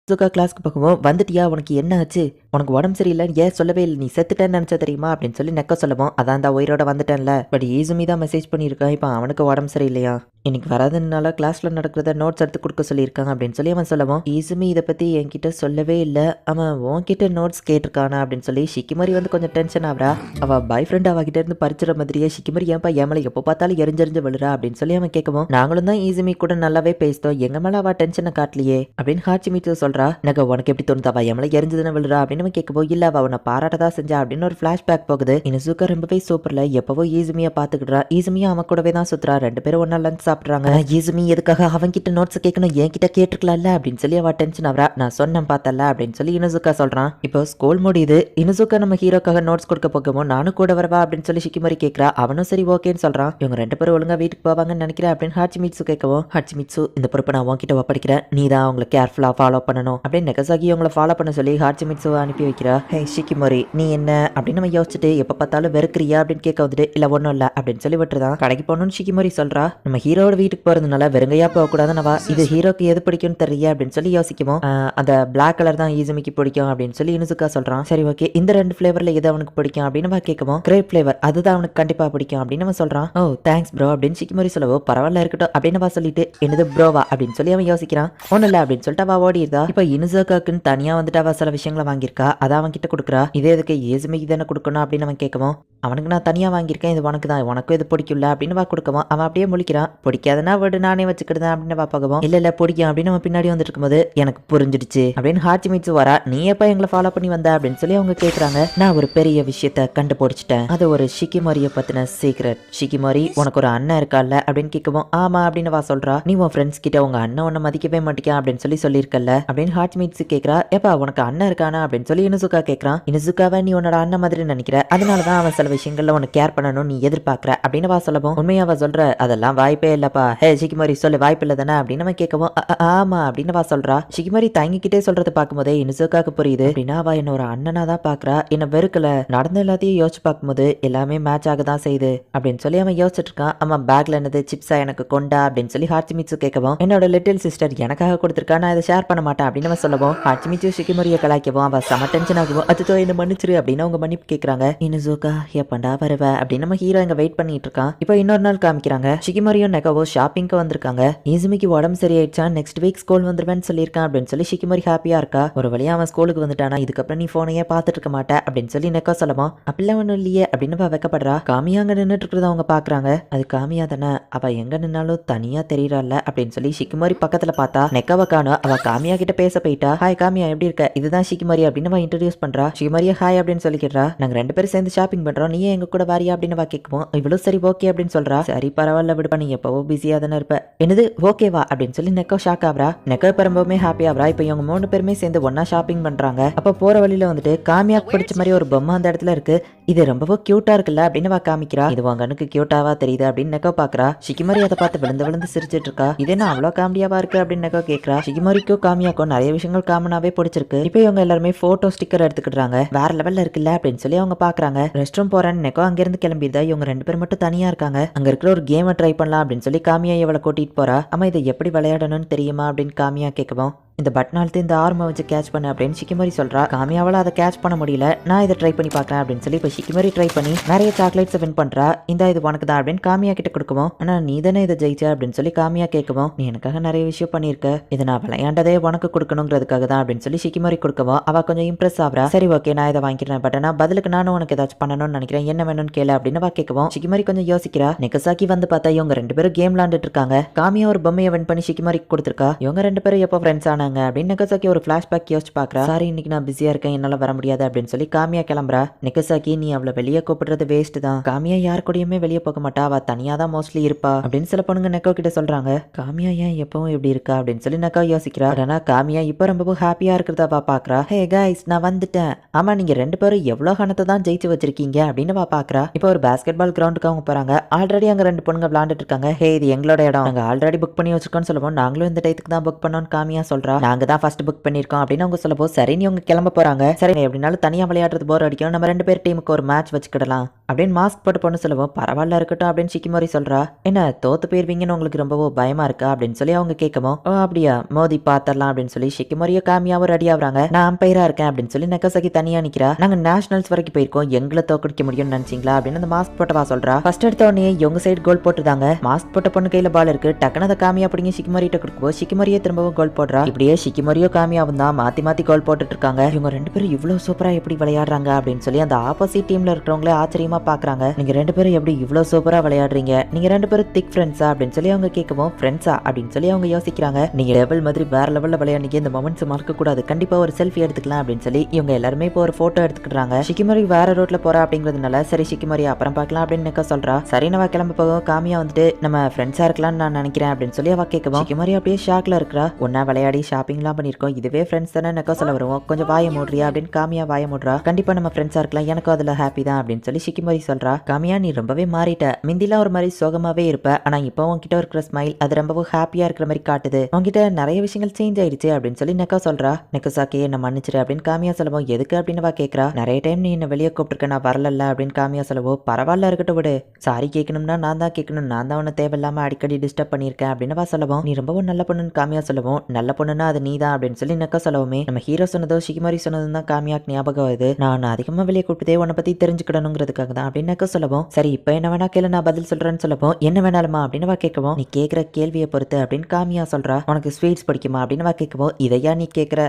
சுகா கிளாஸ்க்கு போகவும் வந்துட்டியா, உனக்கு என்ன ஆச்சு, உனக்கு உடம்பு சரியில்லை ஏன் சொல்லவே இல்லை, நீ செத்துட்டேன்னு நினச்சா தெரியுமா அப்படின்னு சொல்லி நெக்க சொல்லவும் அதான் இந்த உயிரோட வந்துட்டேன்ல, பட் ஈசுமி தான் மெசேஜ் பண்ணியிருக்கான் இப்போ அவனுக்கு உடம்பு சரியில்லையா, இன்னைக்கு வராதுனால கிளாஸ்ல நடக்கிறத நோட்ஸ் எடுத்து கொடுக்க சொல்லியிருக்காங்க அப்படின்னு சொல்லி அவன் சொல்லவும் ஈசுமி இதை பற்றி என்கிட்ட சொல்லவே இல்லை, அவன் உன்கிட்ட நோட்ஸ் கேட்டிருக்கானா அப்படின்னு சொல்லி ஷிக்கிமோரி வந்து கொஞ்சம் டென்ஷன் ஆகுறா. அவள் பாய் ஃப்ரெண்ட் அவகிட்ட இருந்து பறிச்சுற மாதிரியே ஷிக்கிமோரி ஏன்பா ஏமலை எப்போ பார்த்தாலும் எரிஞ்செறிஞ்சு விழுறா அப்படின்னு சொல்லி அவன் கேட்கவும் நாங்களும் தான் ஈசுமி கூட நல்லாவே பேசிட்டோம், எங்க மேலே அவள் டென்ஷனை காட்டலையே அப்படின்னு ஹாச்சிமிச்சு சொல்றா. எனக்கு உனக்கு எப்படி தோணுது அவ எமலை எரிஞ்சதுன்னு விழுறா அப்படின்னு நம்ம கேட்கவும் இல்ல அவ அவனை பாராட்டதான் செஞ்சா அப்படின்னு ஒரு ஃபிளாஷ்பேக் போகுது. இனுசுகா ரொம்பவே சூப்பர்ல எப்பவோ ஈசுமியா பாத்துக்கிட்டா, ஈசுமியா அவன் கூடவே தான் சுத்துறா, ரெண்டு பேரும் ஒன்னா லஞ்ச் சாப்பிடுறாங்க. ஈசுமி எதுக்காக அவன் கிட்ட நோட்ஸ் கேட்கணும் என்கிட்ட கேட்டுக்கலாம்ல அப்படின்னு சொல்லி அவ டென்ஷன் ஆவறா. நான் சொன்னேன் பார்த்தல அப்படின்னு சொல்லி இனுசுகா சொல்றான். இப்போ ஸ்கூல் முடியுது. இனுசுகா நம்ம ஹீரோக்காக நோட்ஸ் கொடுக்க போகவும் நானும் கூட வரவா அப்படின்னு சொல்லி ஷிக்கிமோரி கேட்கறா. அவனும் சரி ஓகேன்னு சொல்றான். இவங்க ரெண்டு பேரும் ஒழுங்கா வீட்டுக்கு போவாங்கன்னு நினைக்கிறேன் அப்படின்னு ஹாச்சிமிட்சு கேட்கவும் ஹாச்சிமிட்சு இந்த பொறுப்பை நான் உன்கிட்ட ஒப்படைக்கிறேன், நீ தான் அவங்களை கேர்ஃபுல்லா ஃபாலோ பண்ணணும் அப்படின்னு நெகசாகி அவங்கள ஃபாலோ பண்ண சொல்லி ஹாச்சிமிட்சுவை அனுப்பி வைக்கிறா. ஹே ஷிக்கிமோரி நீ என்ன அப்படின்னு நம்ம யோசிச்சுட்டு எப்ப பார்த்தாலும் வெறுக்கிறியா அப்படின்னு கேட்க வந்துட்டு இல்ல ஒன்றும் இல்லை அப்படின்னு சொல்லி விட்டுருதான். கடைக்கு போகணும்னு ஷிக்கிமோரி சொல்றா. நம்ம ஹீரோட வீட்டுக்கு போறதுனால வெறுங்கையா போகக்கூடாதுன்னு இது ஹீரோக்கு எது பிடிக்கும்னு தெரியல அப்படின்னு சொல்லி யோசிக்குமோ அந்த பிளாக் கலர் தான் ஈசுமிக்கு பிடிக்கும் அப்படின்னு சொல்லி இனுசுகா சொல்றான். சரி ஓகே இந்த ரெண்டு ஃபிளேவர்ல எது அவனுக்கு பிடிக்கும் அப்படின்னு கேட்கவும் கிரேப் ஃபிளேவர் அதுதான் அவனுக்கு கண்டிப்பா பிடிக்கும் அப்படின்னு அவன் சொல்றான். ஓ தேங்க்ஸ் ப்ரோ அப்படின்னு ஷிக்கிமோரி சொல்லவோ பரவாயில்ல இருக்கட்டும் அப்படின்னு சொல்லிட்டு என்னது ப்ரோவா அப்படின்னு சொல்லி அவன் யோசிக்கிறான். ஒன்னும் இல்லை அப்படின்னு சொல்லிட்டு அவ ஓடிடுதா. இப்ப இனுசுகாக்குன்னு தனியா வந்துட்டு அவ சில விஷயங்களை வாங்கியிருக்கா, அதை அவன் கிட்ட கொடுக்குறா. இதே இதுக்கு ஈசுமிக்கு தானே கொடுக்கணும் அப்படின்னு அவன் கேட்கவும் அவனுக்கு நான் தனியா வாங்கியிருக்கேன், இது உனக்கு தான், உனக்கும் இது பிடிக்கும்ல அப்படின்னு வா கொடுக்கவும் அவன் அப்படியே முழிக்கிறான். பிடிக்காதுன்னா விடு நானே வச்சுக்கிடுதேன் அப்படின்னு வா பார்க்கவும் இல்ல பிடிக்கும் அப்படின்னு அவன் பின்னாடி வந்துட்டு இருக்கும்போது எனக்கு புரிஞ்சிடுச்சு அப்படின்னு ஹாச்சிமிட்சு வரா. நீ எப்ப எங்களை ஃபாலோ பண்ணி வந்த அப்படின்னு சொல்லி அவங்க கேட்கறாங்க. நான் ஒரு பெரிய விஷயத்த கண்டுபிடிச்சிட்டேன், அது ஒரு ஷிக்கிமோரியை பத்தின சீக்ரெட். ஷிக்கிமோரி உனக்கு ஒரு அண்ணன் இருக்கால அப்படின்னு கேட்கவும் ஆமா அப்படின்னு வா சொல்றா. நீ உன் ஃப்ரெண்ட்ஸ் கிட்ட உங்க அண்ணன் உன்னை மதிக்கவே மாட்டிக்கா அப்படின்னு சொல்லி சொல்லியிருக்கல அப்படின்னு ஹாச்சிமிட்சு கேட்கறா. எப்பா உனக்கு அண்ணன் இருக்கானா அப்படின்னு அப்படின்னு சொல்லி இனுசுகா கேட்கறான். இனுசுகாவை நீ உன்னோட அண்ணன் மாதிரி நினைக்கிற, அதனாலதான் அவன் சில விஷயங்கள்ல உனக்கு கேர் பண்ணணும் நீ எதிர்பார்க்கற அப்படின்னு வா சொல்லவும், உண்மையாவா சொல்ற? அதெல்லாம் வாய்ப்பே இல்லப்பா. ஹே ஷிகிமோரி சொல்லு, வாய்ப்பு இல்ல தானே அப்படின்னு அவன் கேட்கவும், ஆமா அப்படின்னு வா சொல்றா. ஷிகிமோரி தயங்கிக்கிட்டே சொல்றது பார்க்கும்போதே இனுசுகாக்கு புரியுது. அப்படின்னா அவ என்ன ஒரு அண்ணனா தான் பாக்குறா, என்ன வெறுக்கல. நடந்த எல்லாத்தையும் யோசிச்சு பார்க்கும்போது எல்லாமே மேட்ச் ஆக தான் செய்யுது அப்படின்னு சொல்லி அவன் யோசிச்சுட்டு இருக்கான். அவன் பேக்ல என்னது சிப்ஸா எனக்கு கொண்டா அப்படின்னு சொல்லி ஹாச்சிமிட்சு கேட்கவும், என்னோட லிட்டில் சிஸ்டர் எனக்காக கொடுத்துருக்கா, நான் இதை ஷேர் பண்ண மாட்டேன் அப்படின்னு அவன் சொல்லவும், ஹாச்சிமிட்சு ஷிகிமோரியை கலாய்க்கவும் அவ செம டென்ஷன் ஆகவும், அதுதோ என்ன மன்னிச்சிரு அப்படின்னு அவங்க மன்னிப்பு கேட்கறாங்க. இனுசுகா எப்பண்டா வருவ அப்படின்னு நம்ம ஹீரோ இங்க வெயிட் பண்ணிட்டு இருக்கான். இப்போ இன்னொரு நாள் காமிக்கிறாங்க. ஷிகிமோரியும் நெகாவோ ஷாப்பிங்க்கு வந்திருக்காங்க. இசுமிக்கு உடம்பு சரியாயிடுச்சா, நெக்ஸ்ட் வீக் ஸ்கூல் வந்துருவேன்னு சொல்லியிருக்கான் அப்படின்னு சொல்லி ஷிகிமோரி ஹாப்பியா இருக்கா. ஒரு வழியா அவன் ஸ்கூலுக்கு வந்துட்டானா, இதுக்கப்புறம் நீ போனையே பார்த்துட்டு இருக்க மாட்டேன் அப்படின்னு சொல்லி நெக்கோ சொல்லவும், அப்படிலாம் ஒன்றும் இல்லையே அப்படின்னு அவ வெக்கப்படுறா. காமியா அங்க நின்றுட்டு இருக்கிறத அவங்க பாக்குறாங்க. அது காமியா தானே, அவ எங்க நின்னாலும் தனியா தெரியறாள் அப்படின்னு சொல்லி ஷிகிமோரி பக்கத்துல பார்த்தா நெக்காவை காணோம். அவ காமியா கிட்ட பேச போயிட்டா. ஹாய் காமியா எப்படி இருக்க, இதுதான் ஷிகிமோரி அப்படின்னு அவ இன்ட்ரடியூஸ் பண்றா. ஷிகிமோரியா ஹாய் அப்படின்னு சொல்லிக்கிறா. நாங்க ரெண்டு பேரும் சேர்ந்து ஷாப்பிங் பண்றோம், நீயே எங்க கூட வாரியா அப்படின்னு வா கேட்கும். இவ்வளவு சரி ஓகே அப்படின்னு சொல்றா. சரி பரவாயில்ல விடுப்பா, நீ எப்பவோ பிஸியா தானே இருப்ப. என்னது ஓகேவா அப்படின்னு சொல்லி நெக்கோ ஷாக் ஆகுறா. நெக்கோ ரொம்பவுமே ஹாப்பி ஆகுறா. இப்போ இவங்க 3 பேருமே சேர்ந்து ஒன்னா ஷாப்பிங் பண்றாங்க. அப்ப போற வழியில வந்துட்டு காமியாக்கு பிடிச்ச மாதிரி ஒரு பொம்மை அந்த இடத்துல இருக்கு. இது ரொம்பவும் கியூட்டா இருக்குல்ல அப்படின்னு வா காமிக்கிறா. இது உங்க கண்ணுக்கு கியூட்டாவா தெரியுது அப்படின்னு நெக்கோ பாக்குறா. ஷிகிமோரி அதை பார்த்து விழுந்து விழுந்து சிரிச்சிட்டு இருக்கா. இது என்ன அவ்வளோ காமெடியாவா இருக்கு அப்படின்னு நெக்கோ கேட்கறா. ஷிகிமோரிக்கும் காமியாக்கும் நிறைய விஷயங்கள் காமனாவே பிடிச்சிருக்கு. இப்போ இவங்க எல்லாருமே போட்டோ ஸ்டிக்கர் எடுத்துக்கிட்டாங்க. வேற லெவல்ல இருக்குல்ல அப்படின்னு சொல்லி அவங்க பாக்குறாங்க. ரெஸ்ட் ரூம் போறேன்னு நெக்கோ அங்கிருந்து கிளம்பிடுதா. இவங்க 2 பேர் மட்டும் தனியா இருக்காங்க. அங்க இருக்கிற ஒரு கேமை ட்ரை பண்ணலாம் அப்படின்னு சொல்லி காமியா இவளை கூட்டிட்டு போறா. அம்மா இதை எப்படி விளையாடணும்னு தெரியுமா அப்படின்னு காமியா கேட்கவும், இந்த பட்னாலத்து இந்த ஆர்மை வச்சு கேட்ச் பண்ண அப்படின்னு ஷிகிமோரி சொல்றா. காமியாவால அதை கேட்ச் பண்ண முடியல, நான் இதை ட்ரை பண்ணி பார்க்கறேன் அப்படின்னு சொல்லி இப்போ ஷிகிமோரி ட்ரை பண்ணி நிறைய சாக்லேட்ஸ் வின் பண்றா. இந்த இது உனக்கு தான் அப்படின்னு காமியா கிட்ட கொடுக்கவும், ஆனா நீ தானே இதை ஜெயிச்ச அப்படின்னு சொல்லி காமியா கேட்கவும், நீ எனக்காக நிறைய விஷயம் பண்ணிருக்க, இதை நான் விளையாண்டதே உனக்கு கொடுக்கணுங்கிறதுக்காக தான் அப்படின்னு சொல்லி ஷிகிமோரி கொடுக்கவும் அவ கொஞ்சம் இம்ப்ரெஸ் ஆகுறா. சரி ஓகே நான் இதை வாங்கிக்கிறேன், பட் நான் பதிலுக்கு நானும் உனக்கு ஏதாச்சும் பண்ணணும்னு நினைக்கிறேன், என்ன வேணும்னு கேளு அப்படின்னு வா கேட்கவும் ஷிகிமோரி கொஞ்சம் யோசிக்கிறா. நெகசாக்கி வந்து பார்த்தா இவங்க 2 பேரும் கேம் விளையாண்டுட்டு இருக்காங்க. காமியா ஒரு பொம்மையை வின் பண்ணி ஷிகிமோரிக்கு கொடுத்துருக்கா. இவங்க 2 பேரும் எப்போ ஃப்ரெண்ட்ஸ் ஆனாங்க அப்படின்னு நெகசாக்கி ஒரு ஃபிளாஷ்பேக் யோசிச்சு பாக்குறா. சாரி இன்னைக்கு நான் பிஸியா இருக்கேன், என்னால வர முடியாது அப்படின்னு சொல்லி காமியா கிளம்புறா. நெகசாக்கி நீ அவளை வெளியே கூப்பிடுறது வேஸ்ட் தான், காமியா யார் கூடயுமே வெளியே போக மாட்டா, அவ தனியா தான் மோஸ்ட்லி இருப்பா அப்படின்னு சில பொண்ணுங்க நெக்கோ கிட்ட சொல்றாங்க. காமியா ஏன் எப்பவும் இப்படி இருக்கா அப்படின்னு சொல்லி நெக்கோ யோசிக்கிறா. ஆனா காமியா இப்ப ரொம்பவும் ஹாப்பியா இருக்கிறத அவ பாக்குறா. ஹே கைஸ் நான் வந்துட்டேன், ஆமா நீங்க 2 பேரும் எவ்வளவு கணத்தை தான் ஜெயிச்சு வச்சிருக்கீங்க அப்படின்னு அவ பாக்குறா. இப்போ ஒரு பாஸ்கெட் பால் கிரவுண்டுக்கு அவங்க போறாங்க. ஆல்ரெடி அங்க 2 பொண்ணுங்க விளையாண்டுட்டு இருக்காங்க. ஹே இது எங்களோட இடம், நாங்க ஆல்ரெடி புக் பண்ணி வச்சிருக்கோம்னு சொல்லுவோம். நாங்களும் இந்த டைத்துக்கு தான் புக் பண்ணோம்னு காமியா சொல்றா. நாங்க தான் ஃபர்ஸ்ட் புக் பண்ணிருக்கோம் அப்படின்னு அவங்க சொல்லப்போ சரி நீ அவங்க கிளம்ப போறாங்க. சரி எப்படினாலும் தனியா விளையாடுறது போர் அடிக்கும், நம்ம 2 பேர் டீமுக்கு ஒரு மேட்ச் வச்சுக்கிடலாம் அப்படின்னு மாஸ்க் போட்டு பொண்ணு சொல்லுவோம். பரவாயில்ல இருக்கட்டும் அப்படின்னு ஷிகிமோரி சொல்றா. என்ன தோத்து போயிருவீங்கன்னு உங்களுக்கு ரொம்பவும் பயமா இருக்கா அப்படின்னு சொல்லி அவங்க கேட்கவும், ஓ அப்படியா மோதி பாத்திரலாம் அப்படின்னு சொல்லி ஷிகிமோரியும் காமியாவும் ரெடி ஆகுறாங்க. நான் அம்பையரா இருக்கேன் அப்படின்னு சொல்லி நெகசாக்கி தனியா நிக்கிறா. நாங்க நேஷனல்ஸ் வரைக்கும் போயிருக்கோம், எங்களை தோக்கடிக்க முடியும்னு நினைச்சீங்களா அப்படின்னு அந்த மாஸ்க் போட்டவா சொல்றா. ஃபர்ஸ்ட் எடுத்த உடனே இவங்க சைடு கோல் போட்டுதாங்க. மாஸ்க் போட்ட பொண்ணு கையில பால் இருக்கு. டக்குனு அதை காமியா அப்படிங்க ஷிகிமோரிட்ட கொடுக்குவோம். ஷிகிமோரியே திரும்பவும் கோல் போடுறா. இப்படியே ஷிகிமோரியோ காமியாவும் தான் மாத்தி மாத்தி கோல் போட்டுட்டு இருக்காங்க. இவங்க 2 பேரும் இவ்வளவு சூப்பரா எப்படி விளையாடுறாங்க அப்படின்னு சொல்லி அந்த ஆப்போசிட் டீம்ல இருக்கிறவங்களே ஆச்சரியமா பாக்குறாங்க. நீங்க 2 பேரும் எப்படி இவ்வளவு சூப்பரா விளையாடுறீங்க, நீங்க 2 பேரும் திக் ஃப்ரெண்ட்ஸா அப்படின்னு சொல்லி அவங்க கேட்கவும், ஃப்ரெண்ட்ஸா அப்படின்னு சொல்லி அவங்க யோசிக்கிறாங்க. நீங்க லெவல் மாதிரி வேற லெவல்ல விளையாடுங்க, இந்த மொமெண்ட்ஸ் மறக்க கூடாது, கண்டிப்பா ஒரு செல்ஃபி எடுத்துக்கலாம் அப்படின்னு சொல்லி இவங்க எல்லாருமே இப்போ ஒரு போட்டோ எடுத்துக்கிட்டாங்க. ஷிகிமோரி வேற ரோட்ல போறா அப்படிங்கிறதுனால சரி ஷிகிமோரி அப்புறம் பார்க்கலாம் அப்படின்னு நெக்கோ சொல்றா. சரி நம்ம கிளம்ப போகும். காமியா வந்துட்டு நம்ம ஃப்ரெண்ட்ஸா இருக்கலாம்னு நான் நினைக்கிறேன் அப்படின்னு சொல்லி அவ கேட்கவும் ஷிகிமோரி அப்படியே ஷாக்ல இருக்கா. ஒன்னா விளையாடி ஷாப்பிங்லாம் பண்ணிருக்கோம், இதுவே ஃப்ரெண்ட்ஸ் தானே நெக்கோ சொல்ல வருவோம். கொஞ்சம் வாய மூடுறியா அப்படின்னு காமியா வாய மூடுறா. கண்டிப்பா நம்ம ஃப்ரெண்ட்ஸா இருக்கலாம், எனக்கும் அதுல ஹாப்பி தான் அப்படின்னு சொல்லி ஷிகிமோரி சொல்றா. காமியா நீ ரொம்பவே மாறிட்ட, மிந்திலாம் ஒரு மாதிரி சோகமாவே இருப்ப, ஆனா இப்போ உன்கிட்ட இருக்கிற ஸ்மைல் அது ரொம்பவும் ஹாப்பியா இருக்கிற மாதிரி காட்டுது, உன்கிட்ட நிறைய விஷயங்கள் சேஞ்ச் ஆயிடுச்சு அப்படின்னு சொல்லி நெக்கோ சொல்றா. நெக்கோசாக்கி என்ன மன்னிச்சிரு அப்படின்னு காமியா சொல்லுவோம். எதுக்கு அப்படின்னு வா கேட்கறா. நிறைய டைம் நீ என்ன வெளியே கூப்பிட்டுருக்க, நான் வரல அப்படின்னு காமியா சொல்லுவோம். பரவாயில்ல இருக்கட்டும் விடு, சாரி கேட்கணும்னா நான் தான் கேட்கணும், நான் தான் உன்னை தேவையில்லாம அடிக்கடி டிஸ்டர்ப் பண்ணியிருக்கேன் அப்படின்னு வா சொல்லுவோம். நீ ரொம்பவும் நல்ல பொண்ணுன்னு காமியா சொல்லுவோம். நல்ல பொண்ணுன்னா அது நீ தான் அப்படின்னு சொல்லி நெக்கோ சொல்லவுமே நம்ம ஹீரோ சொன்னதோ ஷிகிமோரி சொன்னதும் தான் காமியாக்கு ஞாபகம் வருது. நான் அதிகமா வெளியே கூப்பிட்டதே உன்னை பத்தி தெரிஞ்சுக்கணுங்கிறதுக்காக தான் அப்படின்னு நெக்கோ சொல்லவும். சரி இப்போ என்ன வேணா கேளு, நான் பதில் சொல்றேன்னு சொல்லவும். என்ன வேணாலுமா அப்படின்னு வா கேட்கவும். நீ கேட்கிற கேள்வியை பொறுத்து அப்படின்னு காமியா சொல்றா. உனக்கு ஸ்வீட்ஸ் பிடிக்குமா அப்படின்னு வா கேட்கவும். இதையா நீ கேட்கிற,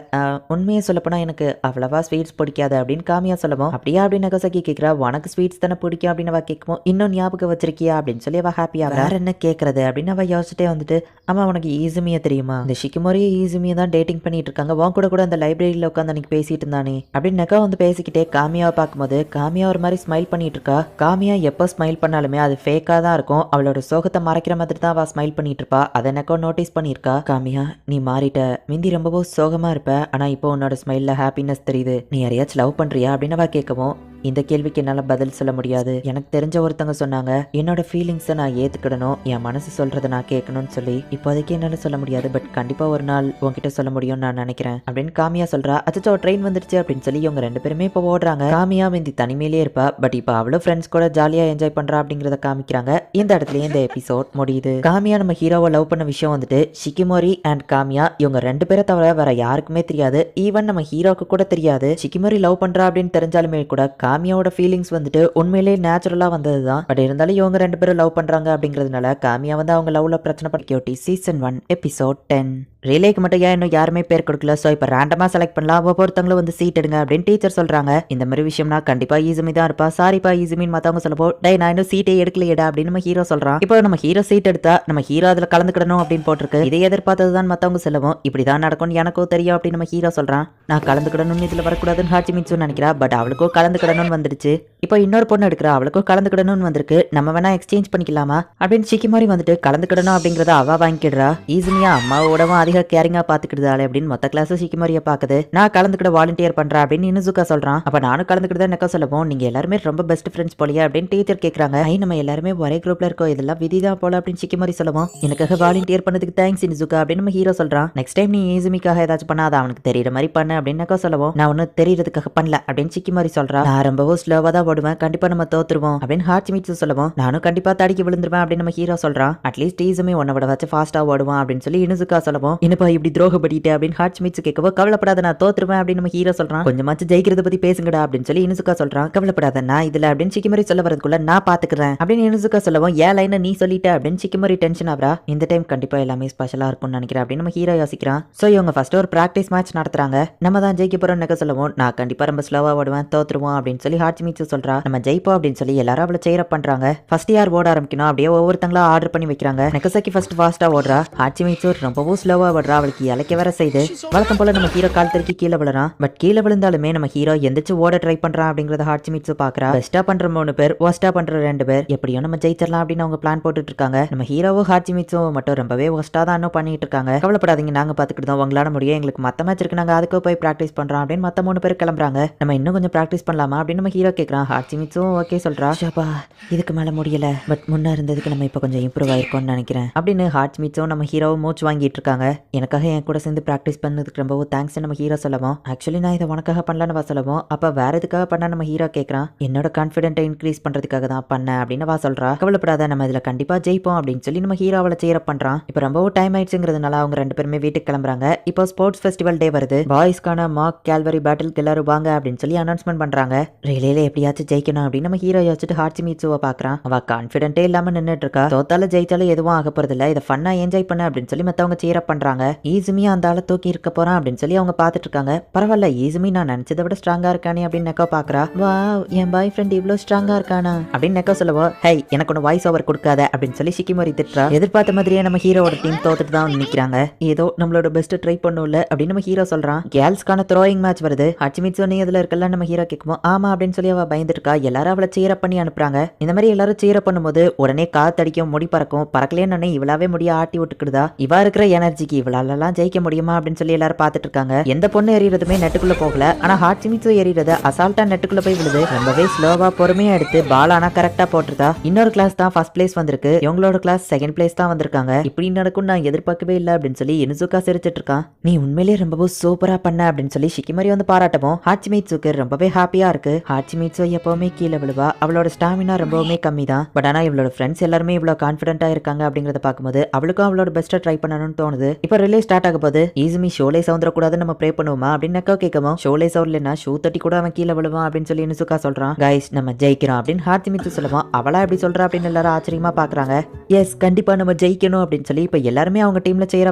உண்மையை சொல்லப்போனா எனக்கு அவ்வளவா ஸ்வீட்ஸ் பிடிக்காது அப்படின்னு காமியா சொல்லவும். அப்படியா அப்படின்னு நெகசாக்கி கேட்கிறா. உனக்கு ஸ்வீட்ஸ் தானே பிடிக்கும் அப்படின்னு அவ கேட்கவும். இன்னும் ஞாபகம் வச்சிருக்கியா அப்படின்னு சொல்லி அவ ஹாப்பியா. வேற என்ன கேட்கறது அப்படின்னு அவ யோசிச்சுட்டே வந்துட்டு, அம்மா உனக்கு ஈசுமியா தெரியுமா, இந்த ஷிகிமோரியும் ஈசுமியா தான் டேட்டிங் பண்ணிட்டு இருக்காங்க, உன் கூட கூட அந்த லைப்ரரியில உட்காந்து அன்னைக்கு பேசிட்டு இருந்தானே அப்படின்னு நெகா வந்து பேசிக்கிட்டே காமியாவை பார்க்கும்போது காமியா ஒரு மாதிரி ஸ்மைல் பண்ணிட்டு இருக்கா. காமியா எப்போ ஸ்மைல் பண்ணாலுமே அது ஃபேக்காக தான் இருக்கும். அவளோட சோகத்தை மறைக்கிற மாதிரி தான் அவள் ஸ்மைல் பண்ணிட்டு இருப்பா. அதை எனக்கோ நோட்டீஸ் பண்ணியிருக்கா. காமியா, நீ மாறிட்ட. மிந்தி ரொம்பவும் சோகமா இருப்ப, ஆனா இப்போ உன்னோட ஸ்மைல்ல ஹாப்பினஸ் தெரியுது. நீ யாரையாச்சும் லவ் பண்றியா அப்படின்னு அவ கேட்கவும், இந்த கேள்விக்கு என்னால் பதில் சொல்ல முடியாது. எனக்கு தெரிஞ்ச ஒருத்தவங்க சொன்னாங்க, என்னோட ஃபீலிங்ஸை நான் ஏற்றுக்கிடணும், என் மனசு சொல்கிறத நான் கேட்கணும்னு சொல்லி. இப்போதைக்கு என்னால் சொல்ல முடியாது, பட் கண்டிப்பாக ஒரு நாள் உங்ககிட்ட சொல்ல முடியும்னு நான் நினைக்கிறேன் அப்படின்னு காமியா சொல்கிறா. அச்சோ ட்ரெயின் வந்துடுச்சு அப்படின்னு சொல்லி இவங்க 2 பேருமே இப்போ ஓடுறாங்க. காமியா மிந்தி தனிமையிலே இருப்பா, பட் இப்போ அவ்வளோ ஃப்ரெண்ட்ஸ் கூட ஜாலியாக என்ஜாய் பண்ணுறா அப்படிங்கிறத காமிக்கிறாங்க. இந்த இடத்துலயே இந்த எபிசோட் முடியுது. காமியா நம்ம ஹீரோவை லவ் பண்ண விஷயம் வந்துட்டு ஷிகிமோரி அண்ட் காமியா இவங்க 2 பேரை தவிர வேற யாருக்குமே தெரியாது. ஈவன் நம்ம ஹீரோக்கு கூட தெரியாது. ஷிகிமோரி லவ் பண்ணுறா அப்படின்னு தெரிஞ்சாலுமே கூட காமியாவோட ஃபீலிங்ஸ் வந்துட்டு உண்மையிலேயே நேச்சுரலா வந்ததுதான். பட் இருந்தாலும் இவங்க 2 பேரும் லவ் பண்றாங்க அப்படிங்கிறதுனால காமியா வந்து அவங்க லவ்ல பிரச்சனை படுத்தி சீசன் 1 எபிசோட் 10 ரிலேக்கு மட்டும் ஏன் இன்னும் யாருமே பேர் கொடுக்கல. ஸோ இப்போ ரேண்டமா செலக்ட் பண்ணலாம், ஒவ்வொருத்தவங்களும் வந்து சீட் எடுங்க அப்படின்னு டீச்சர் சொல்றாங்க. இந்த மாதிரி விஷயம்னா கண்டிப்பா ஈஸுமி தான் இருப்பா. சாரிப்பா ஈஸுமின்னு மத்தவங்க சொல்லப்போ, டே நான் இன்னும் சீட்டே எடுக்கலையடா அப்படின்னு நம்ம ஹீரோ சொல்றான். இப்போ நம்ம ஹீரோ சீட் எடுத்தா நம்ம ஹீரோ அதுல கலந்துக்கிடணும் அப்படின்னு போட்டிருக்கு. இதை எதிர்பார்த்ததுதான் மத்தவங்க சொல்லவும், இப்படிதான் நடக்கும்னு எனக்கும் தெரியும் அப்படின்னு நம்ம ஹீரோ சொல்றான். நான் கலந்துக்கிடணும்னு இதுல வரக்கூடாதுன்னு ஹாச்சிமிட்சு நினைக்கிறா. பட் அவளுக்கும் கலந்துக்கிடணும்னு வந்துடுச்சு. இப்போ இன்னொரு பொண்ணு எடுக்கிறா, அவளுக்கும் கலந்துக்கிடணும்னு வந்திருக்கு. நம்ம வேணா எக்ஸ்சேஞ்ச் பண்ணிக்கலாமா அப்படின்னு ஷிகிமோரி வந்துட்டு கலந்துக்கிடணும் அப்படிங்கறத அவ வாங்கிடுறா. ஈஸுமியா அம்மாவோடவும் அதிக கேரிங்கா பாத்துக்கிடுதாளே அப்படின்னு மொத்த கிளாஸ் ஷிகிமோரியை பாக்குது. நான் கலந்துக்கிட வாலண்டியர் பண்றேன் அப்படின்னு இனுசுகா சொல்றான். அப்ப நானும் கலந்துக்கிட்டதா நெக்க சொல்லவும், நீங்க எல்லாருமே ரொம்ப பெஸ்ட் ஃப்ரெண்ட்ஸ் போலியா அப்படின்னு டீச்சர் கேக்குறாங்க. ஐ நம்ம எல்லாருமே ஒரே குரூப்ல இருக்கோம், இதெல்லாம் விதிதான் போல அப்படின்னு ஷிகிமோரி சொல்லவும், எனக்காக வாலண்டியர் பண்ணதுக்கு தேங்க்ஸ் இனுசுகா அப்படின்னு நம்ம ஹீரோ சொல்றான். நெக்ஸ்ட் டைம் நீ ஈஸுமிக்காக ஏதாச்சும் பண்ணா அதை அவனுக்கு தெரியற மாதிரி பண்ணு அப்படின்னு நெக்க சொல்லவும், நான் ஒன்னும் தெரியறதுக்காக பண்ணல அப்படின்னு ஷிகிமோரி சொல்றா. நான் ரொம்பவும் ஸ்லோவா தான் ஓடுவேன், கண்டிப்பா நம்ம தோத்துருவோம் அப்படின்னு ஹாச்சிமிட்சு சொல்லவும், நானும் கண்டிப்பா தடிக்கி விழுந்துருவேன் அப்படின்னு நம்ம ஹீரோ சொல்றான். அட்லீஸ்ட் ஈஸுமே உன்னை விட வச்சு ஃபாஸ்டா ஓடுவான் அப்படின்னு சொல்லி இனுசுகா சொல்லவும், என்னப்பா இப்படி துரோகப்படிட்டு அப்படின்னு ஹாச்சிமிட்சு கேட்கவோ, கவலைப்படாத நான் தோத்துருவேன் அப்படின்னு நம்ம ஹீரோ சொல்றான். கொஞ்சமாச்சு ஜெயிக்கிறத பத்தி பேசுங்கடா அப்படின்னு சொல்லி இனுசுகா சொல்றான். கவலைப்படாத நான் இதுல அப்படின்னு ஷிகிமோரி சொல்ல வரதுக்குள்ள நான் பாத்துக்கிறேன் அப்படின்னு இனுசுகா சொல்லவும், ஏன் லைனை நீ சொல்லிட்ட அப்படின்னு ஷிகிமோரி டென்ஷன் ஆகுறா. இந்த டைம் கண்டிப்பா எல்லாமே ஸ்பெஷலா இருக்கும்னு நினைக்கிறேன் அப்படின்னு நம்ம ஹீரோ யோசிக்கிறான். சோ இவங்க ஃபர்ஸ்ட் ஒரு பிராக்டிஸ் மேட்ச் நடத்துறாங்க. நம்ம தான் ஜெயிக்க போறோம் நெக்க சொல்லவும், நான் கண்டிப்பா ரொம்ப ஸ்லோவா ஓடுவேன், தோத்துருவோம் அப்படின்னு சொல்லி ஹாச்சிமிட்சு சொல்றா. நம்ம ஜெயிப்போம் அப்படின்னு சொல்லி எல்லாரும் அவளை சேர் அப் பண்றாங்க. ஃபர்ஸ்ட் யார் ஓட ஆரம்பிக்கணும் அப்படியே ஒவ்வொருத்தங்களா ஆர்டர் பண்ணி வைக்கிறாங்க. நெகசாக்கி ஃபர்ஸ்ட் ஃபாஸ்டா ஓடுறா. ஹாச்சிமிட்சு ரொம்பவும் ஸ்லோவா ஓடுறா. அவளுக்கு இலக்க வேற செய்து. வழக்கம் போல நம்ம ஹீரோ கால் தெருக்கி கீழே விழுறான். பட் கீழே விழுந்தாலுமே நம்ம ஹீரோ எந்திரிச்சு ஓட ட்ரை பண்றான் அப்படிங்கறத ஹாச்சிமிட்சு பாக்குறா. பெஸ்டா பண்ற 3 பேர், ஒஸ்டா பண்ற 2 பேர், எப்படியும் நம்ம ஜெயிச்சிடலாம் அப்படின்னு அவங்க பிளான் போட்டுட்டு இருக்காங்க. நம்ம ஹீரோவும் ஹாச்சிமிட்சுவும் மட்டும் ரொம்பவே ஒஸ்டா தான் இன்னும் பண்ணிட்டு இருக்காங்க. கவலைப்படாதீங்க, நாங்க பாத்துக்கிட்டோம், உங்களால முடியும், எங்களுக்கு மத்த மேட்ச் இருக்கு, நாங்க அதுக்கு போய் பிராக்டிஸ் பண்றோம் அப்படின்னு மத்த 3 பேர் கிளம்புறாங்க. நம்ம இன்னும் கொஞ்சம் பிராக்டிஸ் பண்ணலாமா அப்படின்னு நம்ம ஹீரோ கேக்குறான். ஹாச்சிமிட்சுவும் ஓகே சொல்றா. ஷபா இதுக்கு மேல முடியல, பட் முன்ன இருந்ததுக்கு நம்ம இப்ப கொஞ்சம் இம்ப்ரூவ் ஆயிருக்கோம்னு நினைக்கிறேன் அப்படின்னு ஹாச்சிமிட்சுவும் நம்ம ஹீரோவும் மூச்சு வாங்கிட்டு இருக்காங்க. எனக்காக என் கூட சேர்ந்து பிராக்டிஸ் பண்ணதுக்கு ரொம்பவும் தேங்க்ஸ் நம்ம ஹீரோ சொல்லவும், ஆக்சுவலி நான் இதை உனக்காக பண்ணலன்னு சொல்லவும், அப்ப வேற எதுக்காக பண்ண நம்ம ஹீரோ கேட்கறான். என்னோட கான்ஃபிடென்ட்டை இன்க்ரீஸ் பண்றதுக்காக தான் பண்ணேன் அப்படின்னு சொல்றா. கவலைப்படாத நம்ம இதுல கண்டிப்பா ஜெயிப்போம் அப்படின்னு சொல்லி நம்ம ஹீரோ அவளை சேர் அப் பண்றான். இப்ப ரொம்பவும் டைம் ஆயிடுச்சுங்கிறதுனால அவங்க 2 பேருமே வீட்டுக்கு கிளம்புறாங்க. இப்போ ஸ்போர்ட்ஸ் ஃபெஸ்டிவல் டே வருது. பாய்ஸ்க்கான மார்க் கேல்வரி பேட்டில் எல்லாரும் வாங்க அப்படின்னு சொல்லி அனௌன்ஸ்மெண்ட் பண்றாங்க. ரிலேல எப்படியாச்சும் ஜெயிக்கணும் அப்படின்னு நம்ம ஹீரோ யோசிச்சுட்டு ஹாச்சிமிட்சுவை பாக்குறான். அவ கான்ஃபிடென்ட்டே இல்லாம நின்னுட்டு இருக்கா. தோத்தாலும் ஜெயிச்சாலும் எதுவும் ஆக போறது இல்ல, இதை ஃபன்னா என்ஜாய் பண்ண அப்படின்னு சொல்லி மத்தவங்க சேர் அப் பண்றாங்க. ஈஸுமியா அந்த ஆளை தூக்கி இருக்க போறான் அப்படின்னு சொல்லி அவங்க பாத்துட்டு இருக்காங்க. பரவாயில்ல, ஈஸுமி நான் நினைச்சதை விட ஸ்ட்ராங்கா இருக்கானே அப்படின்னு நெக்கோ பாக்குறா. வா என் பாய் ஃப்ரெண்ட் இவ்வளவு ஸ்ட்ராங்கா இருக்கானா அப்படின்னு நெக்கோ சொல்லவோ, ஹை எனக்கு ஒன்று வாய்ஸ் ஓவர் கொடுக்காத அப்படின்னு சொல்லி ஷிகிமோரி திட்டுறா. எதிர்பார்த்த மாதிரியே நம்ம ஹீரோட டீம் தோத்துட்டு தான் நிக்கிறாங்க. ஏதோ நம்மளோட பெஸ்ட் ட்ரை பண்ணும்ல அப்படின்னு நம்ம ஹீரோ சொல்றான். கேர்ள்ஸ்க்கான த்ரோயிங் மேட்ச் வருது. ஹாச்சிமிட்சு நீ அதுல இருக்கல நம்ம ஹீரோ கேட்கும். ஆமா அப்படின்னு சொல்லி அவ பயந்துட்டு இருக்கா. எல்லாரும் அவளை சேர் அப் பண்ணி அனுப்புறாங்க. இந்த மாதிரி எல்லாரும் சேர் அப் பண்ணும்போது உடனே காத்தடிக்கும், முடி பறக்கும். பறக்கலேன்னு இவளாவே முடிய ஆட்டி விட்டுக்கிடுதா. இவா இருக்கிற எனர்ஜிக்கு இவளாலெல்லாம் ஜெயிக்க முடியுமா அப்படின்னு சொல்லி எல்லாரும் பாத்துட்டு இருக்காங்க. எந்த பொண்ணு எறியறதுமே நெட்டுக்குள்ள போகல. ஆனா ஹாச்சிமிட்சு எறியறது அசால்ட்டா நெட்டுக்குள்ள போய் விழுது. ரொம்பவே ஸ்லோவா பொறுமையா எடுத்து பால் ஆனா கரெக்டா போட்டுருதா. இன்னொரு கிளாஸ் தான் ஃபர்ஸ்ட் பிளேஸ் வந்திருக்கு. இவங்களோட கிளாஸ் செகண்ட் பிளேஸ் தான் வந்திருக்காங்க. இப்படி நடக்கும் நான் எதிர்பார்க்கவே இல்லை அப்படின்னு சொல்லி இனுசுகா சிரிச்சிட்டு இருக்கான். நீ உண்மையிலேயே ரொம்பவும் சூப்பரா பண்ண அப்படின்னு சொல்லி ஷிகிமோரி வந்து பாராட்டவும் ஹாச்சிமிட்சுக்கு ரொம்பவே ஹாப்பியா இருக்கு. ஹாச்சிமிட்சு எப்பவுமே கீழே விழுவா. அவளோட ஸ்டாமினா ரொம்பவுமே கம்மி தான். பட் ஆனா இவளோட ஃப்ரெண்ட்ஸ் எல்லாருமே இவ்வளவு கான்ஃபிடென்ட்டா இருக்காங்க அப்படிங்கறத பார்க்கும்போது அவளுக்கும் அவளோட பெஸ்ட்டை ட்ரை பண்ணணும்னு தோணுது. இப்போ ரிலே ஸ்டார்ட் ஆக போது. ஈஸுமி ஷோலே சவுந்தரக்கூடாதுன்னு நம்ம ப்ரே பண்ணுவோமா அப்படின்னு நெக்கோ கேட்கவும், ஷோலே சவுண்ட்லன்னா ஷூ தட்டி கூட அவன் கீழே விழுவான் அப்படின்னு சொல்லி இனுசுகா சொல்றான். கைஸ் நம்ம ஜெயிக்கிறோம் அப்படின்னு ஹாச்சிமிட்சு சொல்லுவான். அவளா எப்படி சொல்றா அப்படின்னு எல்லாரும் ஆச்சரியமா பாக்குறாங்க. எஸ் கண்டிப்பா நம்ம ஜெயிக்கணும் அப்படின்னு சொல்லி இப்போ எல்லாருமே அவங்க டீம்ல சேர்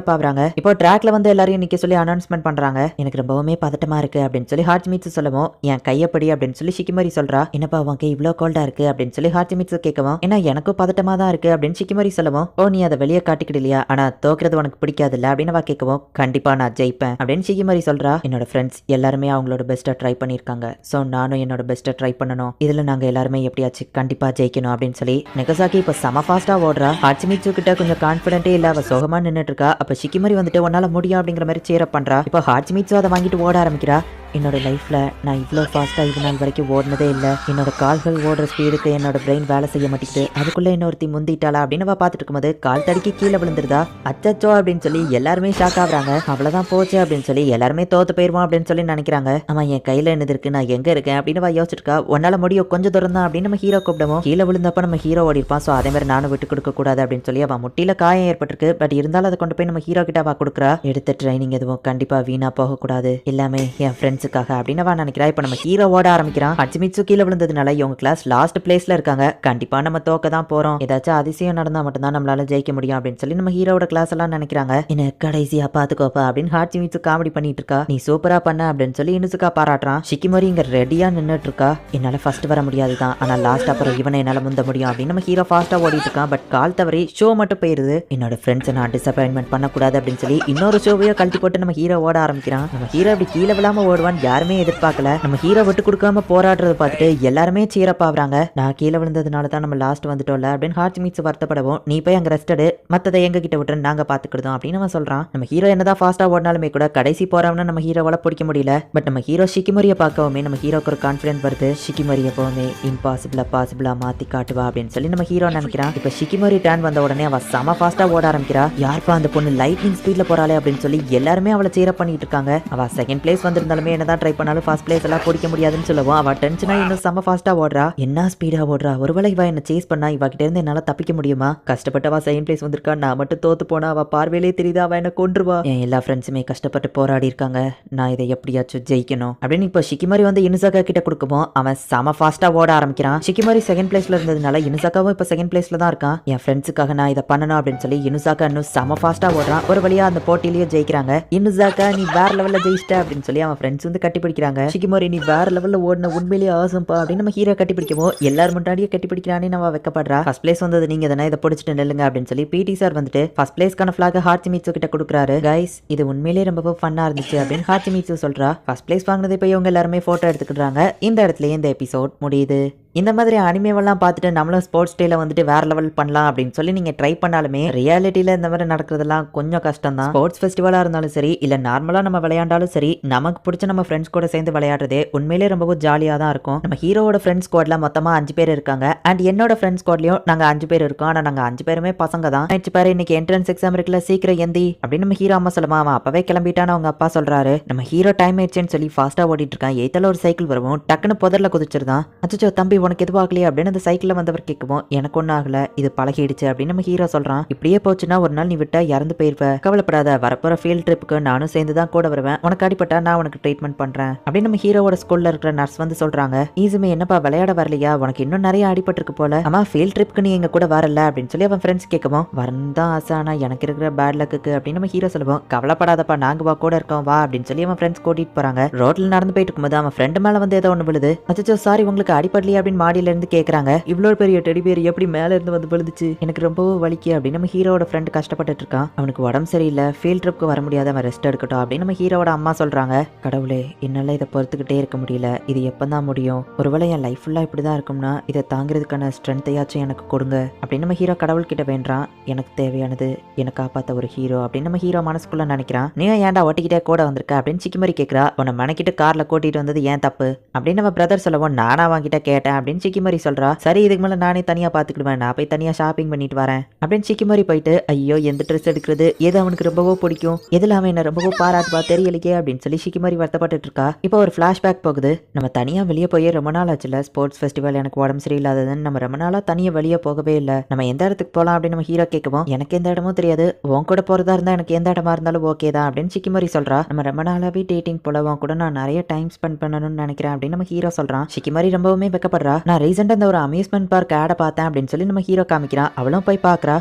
அப் ஆகுறாங்க. இப்போ ட்ராக்ல வந்து எல்லாரையும் நிக்க சொல்லி அனௌன்ஸ்மெண்ட் பண்றாங்க. எனக்கு ரொம்பவுமே பதட்டமா இருக்கு அப்படின்னு சொல்லி ஹாச்சிமிட்சு சொல்லவும், என் கையப்படி அப்படின்னு சொல்லி ஷிகிமோரி சொல்றா. என்னப்பா உன் கை இவ்வளவு கோல்டா இருக்கு அப்படின்னு சொல்லி ஹாச்சிமிட்சு கேட்கவும், ஏன்னா எனக்கும் பதட்டமா தான் இருக்கு அப்படின்னு ஷிகிமோரி சொல்லவும், ஓ நீ அதை வெளியே காட்டிக்கிடலையா, ஆனா தோக்குறது உனக்கு பிடிக்காதுல்ல அப்படின்னு அவ கேட்கவும் கண்டிப்பா நான் ஜெயிப்பேன் அப்படின்னு ஷிகிமரி சொல்றா. என்னோட ஃப்ரெண்ட்ஸ் எல்லாருமே அவங்களோட பெஸ்ட்டை ட்ரை பண்ணியிருக்காங்க. ஸோ நானும் என்னோட பெஸ்ட்டை ட்ரை பண்ணணும். இதுல நாங்க எல்லாருமே எப்படியாச்சும் கண்டிப்பா ஜெயிக்கணும் அப்படின்னு சொல்லி நெகசாக்கி இப்ப செம ஃபாஸ்டா ஓடுறா. ஹாச்சிமிட்சு கிட்ட கொஞ்சம் கான்ஃபிடென்ட்டே இல்ல, அவ சோகமா நின்னுட்டு இருக்கா. அப்ப ஷிகிமரி வந்துட்டு உன்னால முடியும் அப்படிங்கிற மாதிரி சேரப் பண்றா. இப்போ ஹாச்சிமிட்சு அதை வாங்கிட்டு ஓட ஆரம்பிக்கிறா. என்னோட லைஃப்ல நான் இவ்வளோ ஃபாஸ்ட்டாக இது நாள் வரைக்கும் ஓடினதே இல்லை. என்னோட கால்கள் ஓடுற ஸ்பீடுக்கு என்னோட பிரெயின் வேலை செய்ய மாட்டேங்குது. அதுக்குள்ளே இன்னொருத்தி முந்திட்டாளா அப்படின்னு பார்த்துட்டு இருக்கும்போது கால் தடுக்கி கீழே விழுந்துருதா. அச்சச்சோ அப்படின்னு சொல்லி எல்லாருமே ஷாக் ஆகுறாங்க. அவ்வளோதான் போச்சு அப்படின்னு சொல்லி எல்லாருமே தோத்து போயிருவோம் அப்படின்னு சொல்லி நினைக்கிறாங்க. அவன் என் கையில் என்னது இருக்கு, நான் எங்கே இருக்கேன் அப்படின்னு யோசிச்சிருக்கா. உன்னால முடியும், கொஞ்சம் தூரம் தான் அப்படின்னு நம்ம ஹீரோ கூப்பிடுவோம். கீழே விழுந்தப்ப நம்ம ஹீரோ ஓடி இருப்பான். ஸோ அதே மாதிரி நானும் விட்டு கொடுக்க கூடாது அப்படின்னு சொல்லி அவன் முட்டியில காயம் ஏற்பட்டிருக்கு. பட் இருந்தாலும் அதை கொண்டு போய் நம்ம ஹீரோ கிட்ட அவ கொடுக்குறா. எடுத்த ட்ரைனிங் எதுவும் கண்டிப்பா வீணா போகக்கூடாது, எல்லாமே என் ஃப்ரெண்ட்ஸுக்காக அப்படின்னு நினைக்கிறா. இப்ப நம்ம ஹீரோ ஓட ஆரம்பிக்கிறான். ஹாச்சிமிட்சு கீழே விழுந்ததுனால இவங்க கிளாஸ் லாஸ்ட் பிளேஸ்ல இருக்காங்க. கண்டிப்பா நம்ம தோக்க தான் போறோம். ஏதாச்சும் அதிசயம் நடந்தா மட்டும்தான் நம்மளால ஜெயிக்க முடியும் அப்படின்னு சொல்லி நம்ம ஹீரோட கிளாஸ் எல்லாம் நினைக்கிறாங்க. என்ன கடைசியா பாத்துக்கோப்பா அப்படின்னு ஹாச்சிமிட்சு காமெடி பண்ணிட்டு இருக்கா. நீ சூப்பரா பண்ண அப்படின்னு சொல்லி இனுசுகா பாராட்டுறான். ஷிகிமோரி இங்க ரெடியா நின்னுட்டு இருக்கா. என்னால ஃபர்ஸ்ட் வர முடியாதுதான், ஆனா லாஸ்ட் அப்புறம் இவனை என்னால முந்த முடியும் அப்படின்னு நம்ம ஹீரோ ஃபாஸ்டா ஓடிட்டு இருக்கான். பட் கால் தவறி ஷோ மட்டும் போயிருது. என்னோட ஃப்ரெண்ட்ஸை நான் டிசப்பாயின்மெண்ட் பண்ணக்கூடாது அப்படின்னு சொல்லி இன்னொரு ஷோவையோ கழட்டி போட்டு நம்ம ஹீரோ ஓட ஆரம்பிக்கிறான். நம்ம ஹீரோ அப்படி கீழே விழாம ஓடுவான் யாருமே எதிர்பார்க்கல. நம்ம ஹீரோ விட்டு கொடுக்காம போராடுறத பார்த்துட்டு எல்லாருமே சீரப் ஆகுறாங்க. நான் கீழே விழுந்ததுனால தான் நம்ம லாஸ்ட் வந்துட்டோம்ல அப்படின்னு ஹாச்சிமிட்சு வருத்தப்படவும், நீ போய் அங்க ரெஸ்ட் எடு, மத்ததை எங்க கிட்ட விட்டு நாங்க பாத்துக்கிட்டோம் அப்படின்னு அவன் சொல்றான். நம்ம ஹீரோ என்னதான் ஃபாஸ்டா ஓடினாலுமே கூட கடைசி போறவன நம்ம ஹீரோவால பிடிக்க முடியல. பட் நம்ம ஹீரோ ஷிகிமோரியை பார்க்கவுமே நம்ம ஹீரோக்கு ஒரு கான்ஃபிடென்ட் வருது. ஷிகிமோரி எப்பவுமே இம்பாசிபிளா பாசிபிளா மாத்தி காட்டுவா அப்படின்னு சொல்லி நம்ம ஹீரோ நினைக்கிறான். இப்ப ஷிகிமோரி டர்ன் வந்த உடனே அவ செம ஃபாஸ்டா ஓட ஆரம்பிக்கிறா. யாருப்பா அந்த பொண்ணு லைட்னிங் ஸ்பீட்ல போறாளே அப்படின்னு சொல்லி எல்லாருமே அவளை சீரப் பண்ணிட்டு இருக்காங்க. அவ செகண்ட் பிளேஸ் வந்திருந்தாலுமே என்னதான் ட்ரை பண்ணாலும் ஃபர்ஸ்ட் பிளேஸ் எல்லாம் பிடிக்க முடியாதுன்னு சொல்லுவோம். அவ டென்ஷனா இன்னும் செம ஃபாஸ்டா ஓடுறா. என்ன ஸ்பீடா ஓடுறா, ஒருவேளை இவ என்ன சேஸ் பண்ணா இவ கிட்ட இருந்து என்னால தப்பிக்க முடியுமா? கஷ்டப்பட்டவா செகண்ட் பிளேஸ் வந்திருக்கா, நான் மட்டும் தோத்து போனா அவ பார்வையிலே தெரியுதா அவ என்ன கொன்றுவா. என் எல்லா ஃப்ரெண்ட்ஸுமே கஷ்டப்பட்டு போராடி இருக்காங்க, நான் இதை எப்படியாச்சும் ஜெயிக்கணும் அப்படின்னு இப்போ ஷிகிமோரி வந்து இனுசாகா கிட்ட கொடுக்கவும் அவன் செம ஃபாஸ்டா ஓட ஆரம்பிக்கிறான். ஷிகிமோரி செகண்ட் பிளேஸ்ல இருந்ததுனால இனுசாகாவும் இப்போ செகண்ட் பிளேஸ்ல தான் இருக்கான். என் ஃப்ரெண்ட்ஸுக்காக நான் இதை பண்ணணும் அப்படின்னு சொல்லி இனுசாகா இன்னும் செம ஃபாஸ்டா ஓடுறான். ஒரு வழியா அந்த போட்டியிலேயே ஜெயிக்கிறாங்க. இனுசாகா நீ வேற லெவல்ல ஜெயிச்சிட்ட அப்படின்னு சொல்லி அவன் ஃப்ரெண்ட்ஸ் வந்து கட்டி பிடிக்கிறாங்க. ஷிகிமோரி நீ வேற லெவல்ல ஓடின, உண்மையிலேயே ஆசம்பா அப்படின்னு நம்ம ஹீரோ கட்டி பிடிக்கவும் எல்லாரும் முன்னாடியே கட்டி பிடிக்கிறானே நம்ம வைக்கப்படுறா. ஃபர்ஸ்ட் பிளேஸ் வந்தது நீங்க தானே, இதை பிடிச்சிட்டு நெல்லுங்க அப்படின்னு சொல்லி பிடி சார் வந்துட்டு ஃபர்ஸ்ட் பிளேஸ்க்கான ஃபிளாக் ஹாச்சிமிட்சு கிட்ட கொடுக்குறாரு. கைஸ் இது உண்மையிலேயே ரொம்ப ஃபன்னா இருந்துச்சு அப்படின்னு ஹாச்சிமிட்சு சொல்றா. ஃபர்ஸ்ட் பிளேஸ் வாங்கினது போய் இவங்க எல்லாருமே போட்டோ எடுத்துக்கிட்டாங்க. இந்த இடத்துலயே இந்த எபிசோட் முடியுது. இந்த மாதிரி அனிமேவெல்லாம் பார்த்துட்டு நம்மளும் ஸ்போர்ட்ஸ் டேல வந்துட்டு வேற லெவல் பண்ணலாம் அப்படின்னு சொல்லி நீங்க ட்ரை பண்ணாலுமே ரியாலிட்டியில இந்த மாதிரி நடக்கிறதெல்லாம் கொஞ்சம் கஷ்டம் தான். ஸ்போர்ட்ஸ் ஃபெஸ்டிவலா இருந்தாலும் சரி, இல்ல நார்மலா நம்ம விளையாண்டாலும் சரி, நமக்கு பிடிச்ச நம்ம ஃப்ரெண்ட்ஸ் கூட சேர்ந்து விளையாடுறதே உண்மையிலே ரொம்பவும் ஜாலியா தான் இருக்கும். நம்ம ஹீரோவோட ஃப்ரெண்ட்ஸ் ஸ்குவாட்ல மொத்தமா 5 பேர் இருக்காங்க. அண்ட் என்னோட ஃப்ரெண்ட்ஸ் ஸ்குவாட்லயும் நாங்க 5 பேர் இருக்கோம். ஆனா நாங்க 5 பேருமே பசங்க தான். நினைச்சு பாரு, இன்னைக்கு என்ட்ரன்ஸ் எக்ஸாம் இருக்குல்ல, சீக்கிரம் எந்தி அப்படின்னு நம்ம ஹீரோ அம்மா சொல்லுமா. அவன் அப்பவே கிளம்பிட்டான்னு அவங்க அப்பா சொல்றாரு. நம்ம ஹீரோ டைம் ஆயிடுச்சுன்னு சொல்லி ஃபாஸ்டா ஓடிட்டு இருக்கான். எய்தால ஒரு சைக்கிள் வருவோம், டக்குன்னு புதர்ல குதிச்சிருந்தான். அச்சோ தம்பி உனக்கு எதுவும் ஆகலையே அப்படின்னு அந்த சைக்கிள்ல வந்தவர் கேட்கவும், எனக்கு ஒன்னும் ஆகல, இது பழகிடுச்சு அப்படின்னு நம்ம ஹீரோ சொல்றான். இப்படியே போச்சுன்னா ஒரு நாள் நீ விட்டா இறந்து போயிருவ, கவலைப்படாத, வரப்போற ஃபீல்ட் ட்ரிப்புக்கு நானும் சேர்ந்து தான் கூட வருவேன், உனக்கு அடிப்பட்டா நான் உனக்கு ட்ரீட்மெண்ட் பண்றேன் அப்படின்னு நம்ம ஹீரோவோட ஸ்கூல்ல இருக்கிற நர்ஸ் வந்து சொல்றாங்க. ஈஸுமே என்னப்பா விளையாட வரலையா, உனக்கு இன்னும் நிறைய அடிபட்டிருக்கு போல, அம்மா ஃபீல்ட் ட்ரிப்புக்கு நீ எங்க கூட வரல அப்படின்னு சொல்லி அவன் ஃப்ரெண்ட்ஸ் கேட்கவும், வரந்தான் ஆசை, ஆனா எனக்கு இருக்கிற பேட் லக்கு அப்படின்னு நம்ம ஹீரோ சொல்லுவோம். கவலைப்படாதப்பா நாங்க வா கூட இருக்கோம் வா அப்படின்னு சொல்லி அவன் ஃப்ரெண்ட்ஸ் கூட்டிட்டு போறாங்க. ரோட்ல நடந்து போயிட்டு இருக்கும்போது அவன் ஃப்ரெண்டு மேல வந்து ஏதோ ஒண்ணு விழுது. அச்சோ சாரி உங்களுக்கு அடிப்படலையே அப்படின்னு மாடியில இருந்து கேக்குறாங்க. இவ்வளவு பெரிய டெடி பேர் எப்படி மேல இருந்து வந்து விழுந்துச்சு, எனக்கு ரொம்பவும் வலிக்கு அப்படின்னு நம்ம ஹீரோட ஃப்ரெண்ட் கஷ்டப்பட்டு இருக்கான். அவனுக்கு உடம்பு சரியில்லை, ஃபீல்ட் ட்ரிப்க்கு வர முடியாத, அவன் ரெஸ்ட் எடுக்கட்டும் அப்படின்னு நம்ம ஹீரோட அம்மா சொல்றாங்க. கடவுளே என்னால இதை பொறுத்துக்கிட்டே இருக்க முடியல, இது எப்பதான் முடியும், ஒருவேளை என் லைஃப் ஃபுல்லா இப்படிதான் இருக்கும்னா இதை தாங்கிறதுக்கான ஸ்ட்ரென்த்தையாச்சும் எனக்கு கொடுங்க அப்படின்னு நம்ம ஹீரோ கடவுள் கிட்ட வேண்டான். எனக்கு தேவையானது என்னை காப்பாத்த ஒரு ஹீரோ அப்படின்னு நம்ம ஹீரோ மனசுக்குள்ள நினைக்கிறான். நீ ஏன்டா ஒட்டிக்கிட்டே கூட வந்திருக்க அப்படின்னு சிக்கிமரி கேட்கிறா. உன்னை மனைக்கிட்டு கார்ல கூட்டிட்டு வந்தது ஏன் தப்பு அப்படின்னு நம்ம பிரதர் சொல்லவும், நானா வாங்கிட்ட கேட்டேன் அப்படின்னு சிக்கிமரி சொல்றா. சரி இதுக்கு மேல நானே தனியா பாத்துக்கிடுவேன், நான் போய் தனியா ஷாப்பிங் பண்ணிட்டு வரேன் அப்படின்னு சிக்கிமரி போயிட்டு, ஐயோ எந்த ட்ரெஸ் எடுக்கிறது, எது அவனுக்கு ரொம்பவோ பிடிக்கும், எதுல அவன் என்ன ரொம்பவோ பாராட்டுவா தெரியலையே அப்படின்னு சொல்லி சிக்கிமரி வருத்தப்பட்டு இருக்கா. இப்போ ஒரு பிளாஷ்பேக் போகுது. நம்ம தனியா வெளியே போய் ரொம்ப நாள் ஆச்சுல, ஸ்போர்ட்ஸ் ஃபெஸ்டிவல் எனக்கு உடம்பு சரியில்லாததுன்னு நம்ம ரொம்ப நாளா தனியா வெளியே போகவே இல்லை, நம்ம எந்த இடத்துக்கு போலாம் அப்படின்னு நம்ம ஹீரோ கேட்கவும், எனக்கு எந்த இடமும் தெரியாது, உன் கூட போறதா இருந்தா எனக்கு எந்த இடமா இருந்தாலும் ஓகே தான் அப்படின்னு சிக்கிமரி சொல்றா. நம்ம ரொம்ப நாளாவே டேட்டிங் போல, உன் கூட நான் நிறைய டைம் ஸ்பெண்ட் பண்ணணும்னு நினைக்கிறேன் அப்படின்னு நம்ம ஹீரோ சொல்றான். சிக்கிமரி ரொம்பவுமே வெக்கப்படுறா. நான் ரீசெண்டா இந்த ஒரு அம்யூஸ்மெண்ட் பார்க் ஆட பார்த்தேன் அப்படின்னு சொல்லி நம்ம ஹீரோ காமிக்கிறான். அவளும் போய் பார்க்கறா.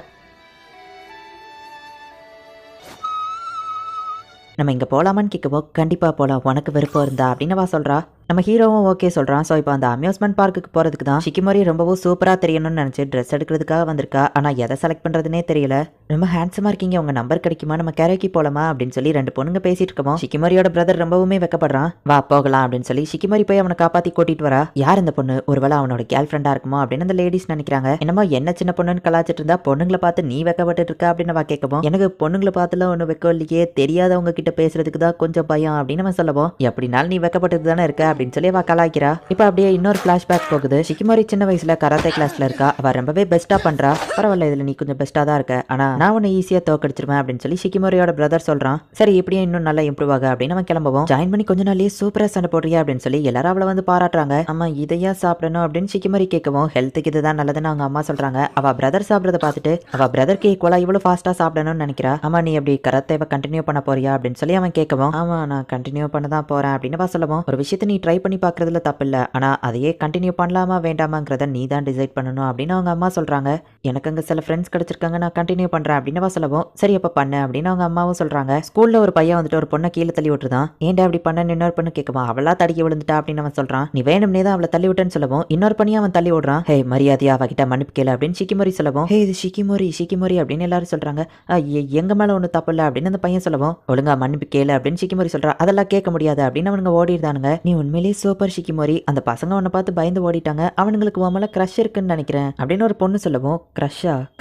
நம்ம இங்க போலாமான்னு கேட்கவோ, கண்டிப்பா போலாம், உனக்கு விருப்பம் இருந்தா அப்படின்னு அவ சொல்றா. நம்ம ஹீரோவும் ஓகே சொல்றான். ஸோ இப்போ அந்த அம்யூஸ்மெண்ட் பார்க்குக்கு போறதுக்கு தான் ஷிகிமோரி ரொம்பவும் சூப்பரா தெரியணும்னு நினைச்சு ட்ரெஸ் எடுக்கிறதுக்காக வந்திருக்கா. ஆனா எதை செலக்ட் பண்றதுனே தெரியல. ரொம்ப ஹேண்ட்ஸமா இருக்கீங்க, உங்க நம்பர் கிடைக்குமா, நம்ம கரைக்கு போலாமா அப்படின்னு சொல்லி ரெண்டு பொண்ணுங்க பேசிட்டு இருக்கோம். ஷிகிமோரியோட பிரதர் ரொம்பவுமே வெக்கப்படுறான். வா போகலாம் அப்படின்னு சொல்லி ஷிகிமோரி போய் அவனை காப்பாத்தி கூட்டிட்டு வரா. யார் இந்த பொண்ணு, ஒருவேளை அவனோட கேர்ள் ஃப்ரெண்டா இருக்குமோ அப்படின்னு அந்த லேடிஸ் நினைக்கிறாங்க. என்னமோ என்ன சின்ன பொண்ணுன்னு கலாச்சிட்டு இருந்தா பொண்ணுங்களை பார்த்து நீ வெக்கப்பட்டு இருக்கா அப்படின்னு அவ கேட்கவும், எனக்கு பொண்ணுங்களை பார்த்துலாம் ஒன்னும் வெக்கம் இல்லையே, தெரியாதவங்க கிட்ட பேசுறதுக்கு தான் கொஞ்சம் பயம் அப்படின்னு நம்ம சொல்லவும், எப்படினாலும் நீ வெக்கப்பட்டு தானே இருக்க அப்படின்னு சொல்லி அவ கலாய்க்கிறா. இப்ப அப்படியே இன்னொரு பிளாஷ்பேக் போகுது. ஷிகிமோரி சின்ன வயசுல கராத்தே கிளாஸ்ல இருக்கா. அவ ரொம்பவே பெஸ்டா பண்றா. பரவாயில்ல, இதுல நீ கொஞ்சம் பெஸ்டா தான் இருக்க, ஆனா நான் உன்னை ஈஸியா தோக்கடிச்சிருவேன் அப்படின்னு சொல்லி ஷிகிமோரியோட பிரதர் சொல்றான். சரி இப்படியே இன்னும் நல்லா இம்ப்ரூவ் ஆக அப்படின்னு அவன் கிளம்பவும், ஜாயின் பண்ணி கொஞ்ச நாள்லயே சூப்பரா சண்டை போடுறியா அப்படின்னு சொல்லி எல்லாரும் அவளை வந்து பாராட்டுறாங்க. அம்மா இதையா சாப்பிடணும் அப்படின்னு ஷிகிமோரி கேட்கவும், ஹெல்த்துக்கு இதுதான் நல்லதுன்னு அவங்க அம்மா சொல்றாங்க. அவ பிரதர் சாப்பிடறத பார்த்துட்டு அவ பிரதருக்கு ஈக்குவலா இவ்வளவு ஃபாஸ்டா சாப்பிடணும்னு நினைக்கிறா. அம்மா நீ அப்படி கராத்தேவை கண்டினியூ பண்ண போறியா அப்படின்னு சொல்லி அவன் கேட்கவும், ஆமா நான் கண்டினியூ பண்ண தான் போறேன் அப்படின்னு சொல்லவும், ஒரு விஷயத்தை நீ ட்ரை பண்ணி பாக்குறதுல தப்பு இல்ல, ஆனா அதையே கண்டினியூ பண்ணலாமா வேண்டாமாங்கிறத நீ தான் டிசைட் பண்ணணும் அப்படின்னு அவங்க அம்மா சொல்றாங்க. எனக்கு அங்க சில ஃப்ரெண்ட்ஸ் கிடைச்சிருக்காங்க, நான் கண்டினியூ பண்றேன் அப்படின்னு சொல்லவும், சரி அப்ப பண்ணு அப்படின்னு அவங்க அம்மாவும் சொல்றாங்க. ஸ்கூல்ல ஒரு பையன் வந்துட்டு ஒரு பொண்ணை கீழே தள்ளி விட்டுருதான். ஏன்டா அப்படி பண்ண இன்னொரு பொண்ணு கேட்கவும், அவளா தடுக்கி விழுந்துட்டா அப்படின்னு அவன் சொல்றான். நீ வேணும்னே தான் அவளை தள்ளி விட்டேன்னு சொல்லவும், இன்னொரு பண்ணியா அவன் தள்ளி விடுறான். ஹே மரியாதையா அவகிட்ட மன்னிப்பு கேளு அப்படின்னு ஷிகிமோரி சொல்லவும், ஹே இது ஷிகிமோரி ஷிகிமோரி அப்படின்னு எல்லாரும் சொல்றாங்க. எங்க மேல ஒண்ணு தப்பு இல்ல அப்படின்னு அந்த பையன் சொல்லவும், ஒழுங்கா மன்னிப்பு கேளு அப்படின்னு ஷிகிமோரி சொல்றா. அதெல்லாம் கேட்க முடியாது அப்படின்னு அவனுங்க ஓடிடுதானுங்க. நீ உண்மையிலேயே சூப்பர் ஷிகிமோரி, அந்த பசங்க உன்னை பார்த்து பயந்து ஓடிட்டாங்க, அவனுங்களுக்கு உன் மேல கிரஷ் இருக்குன்னு நினைக்கிறேன் அப்படின்னு ஒரு பொண்ணு சொல்லவும்,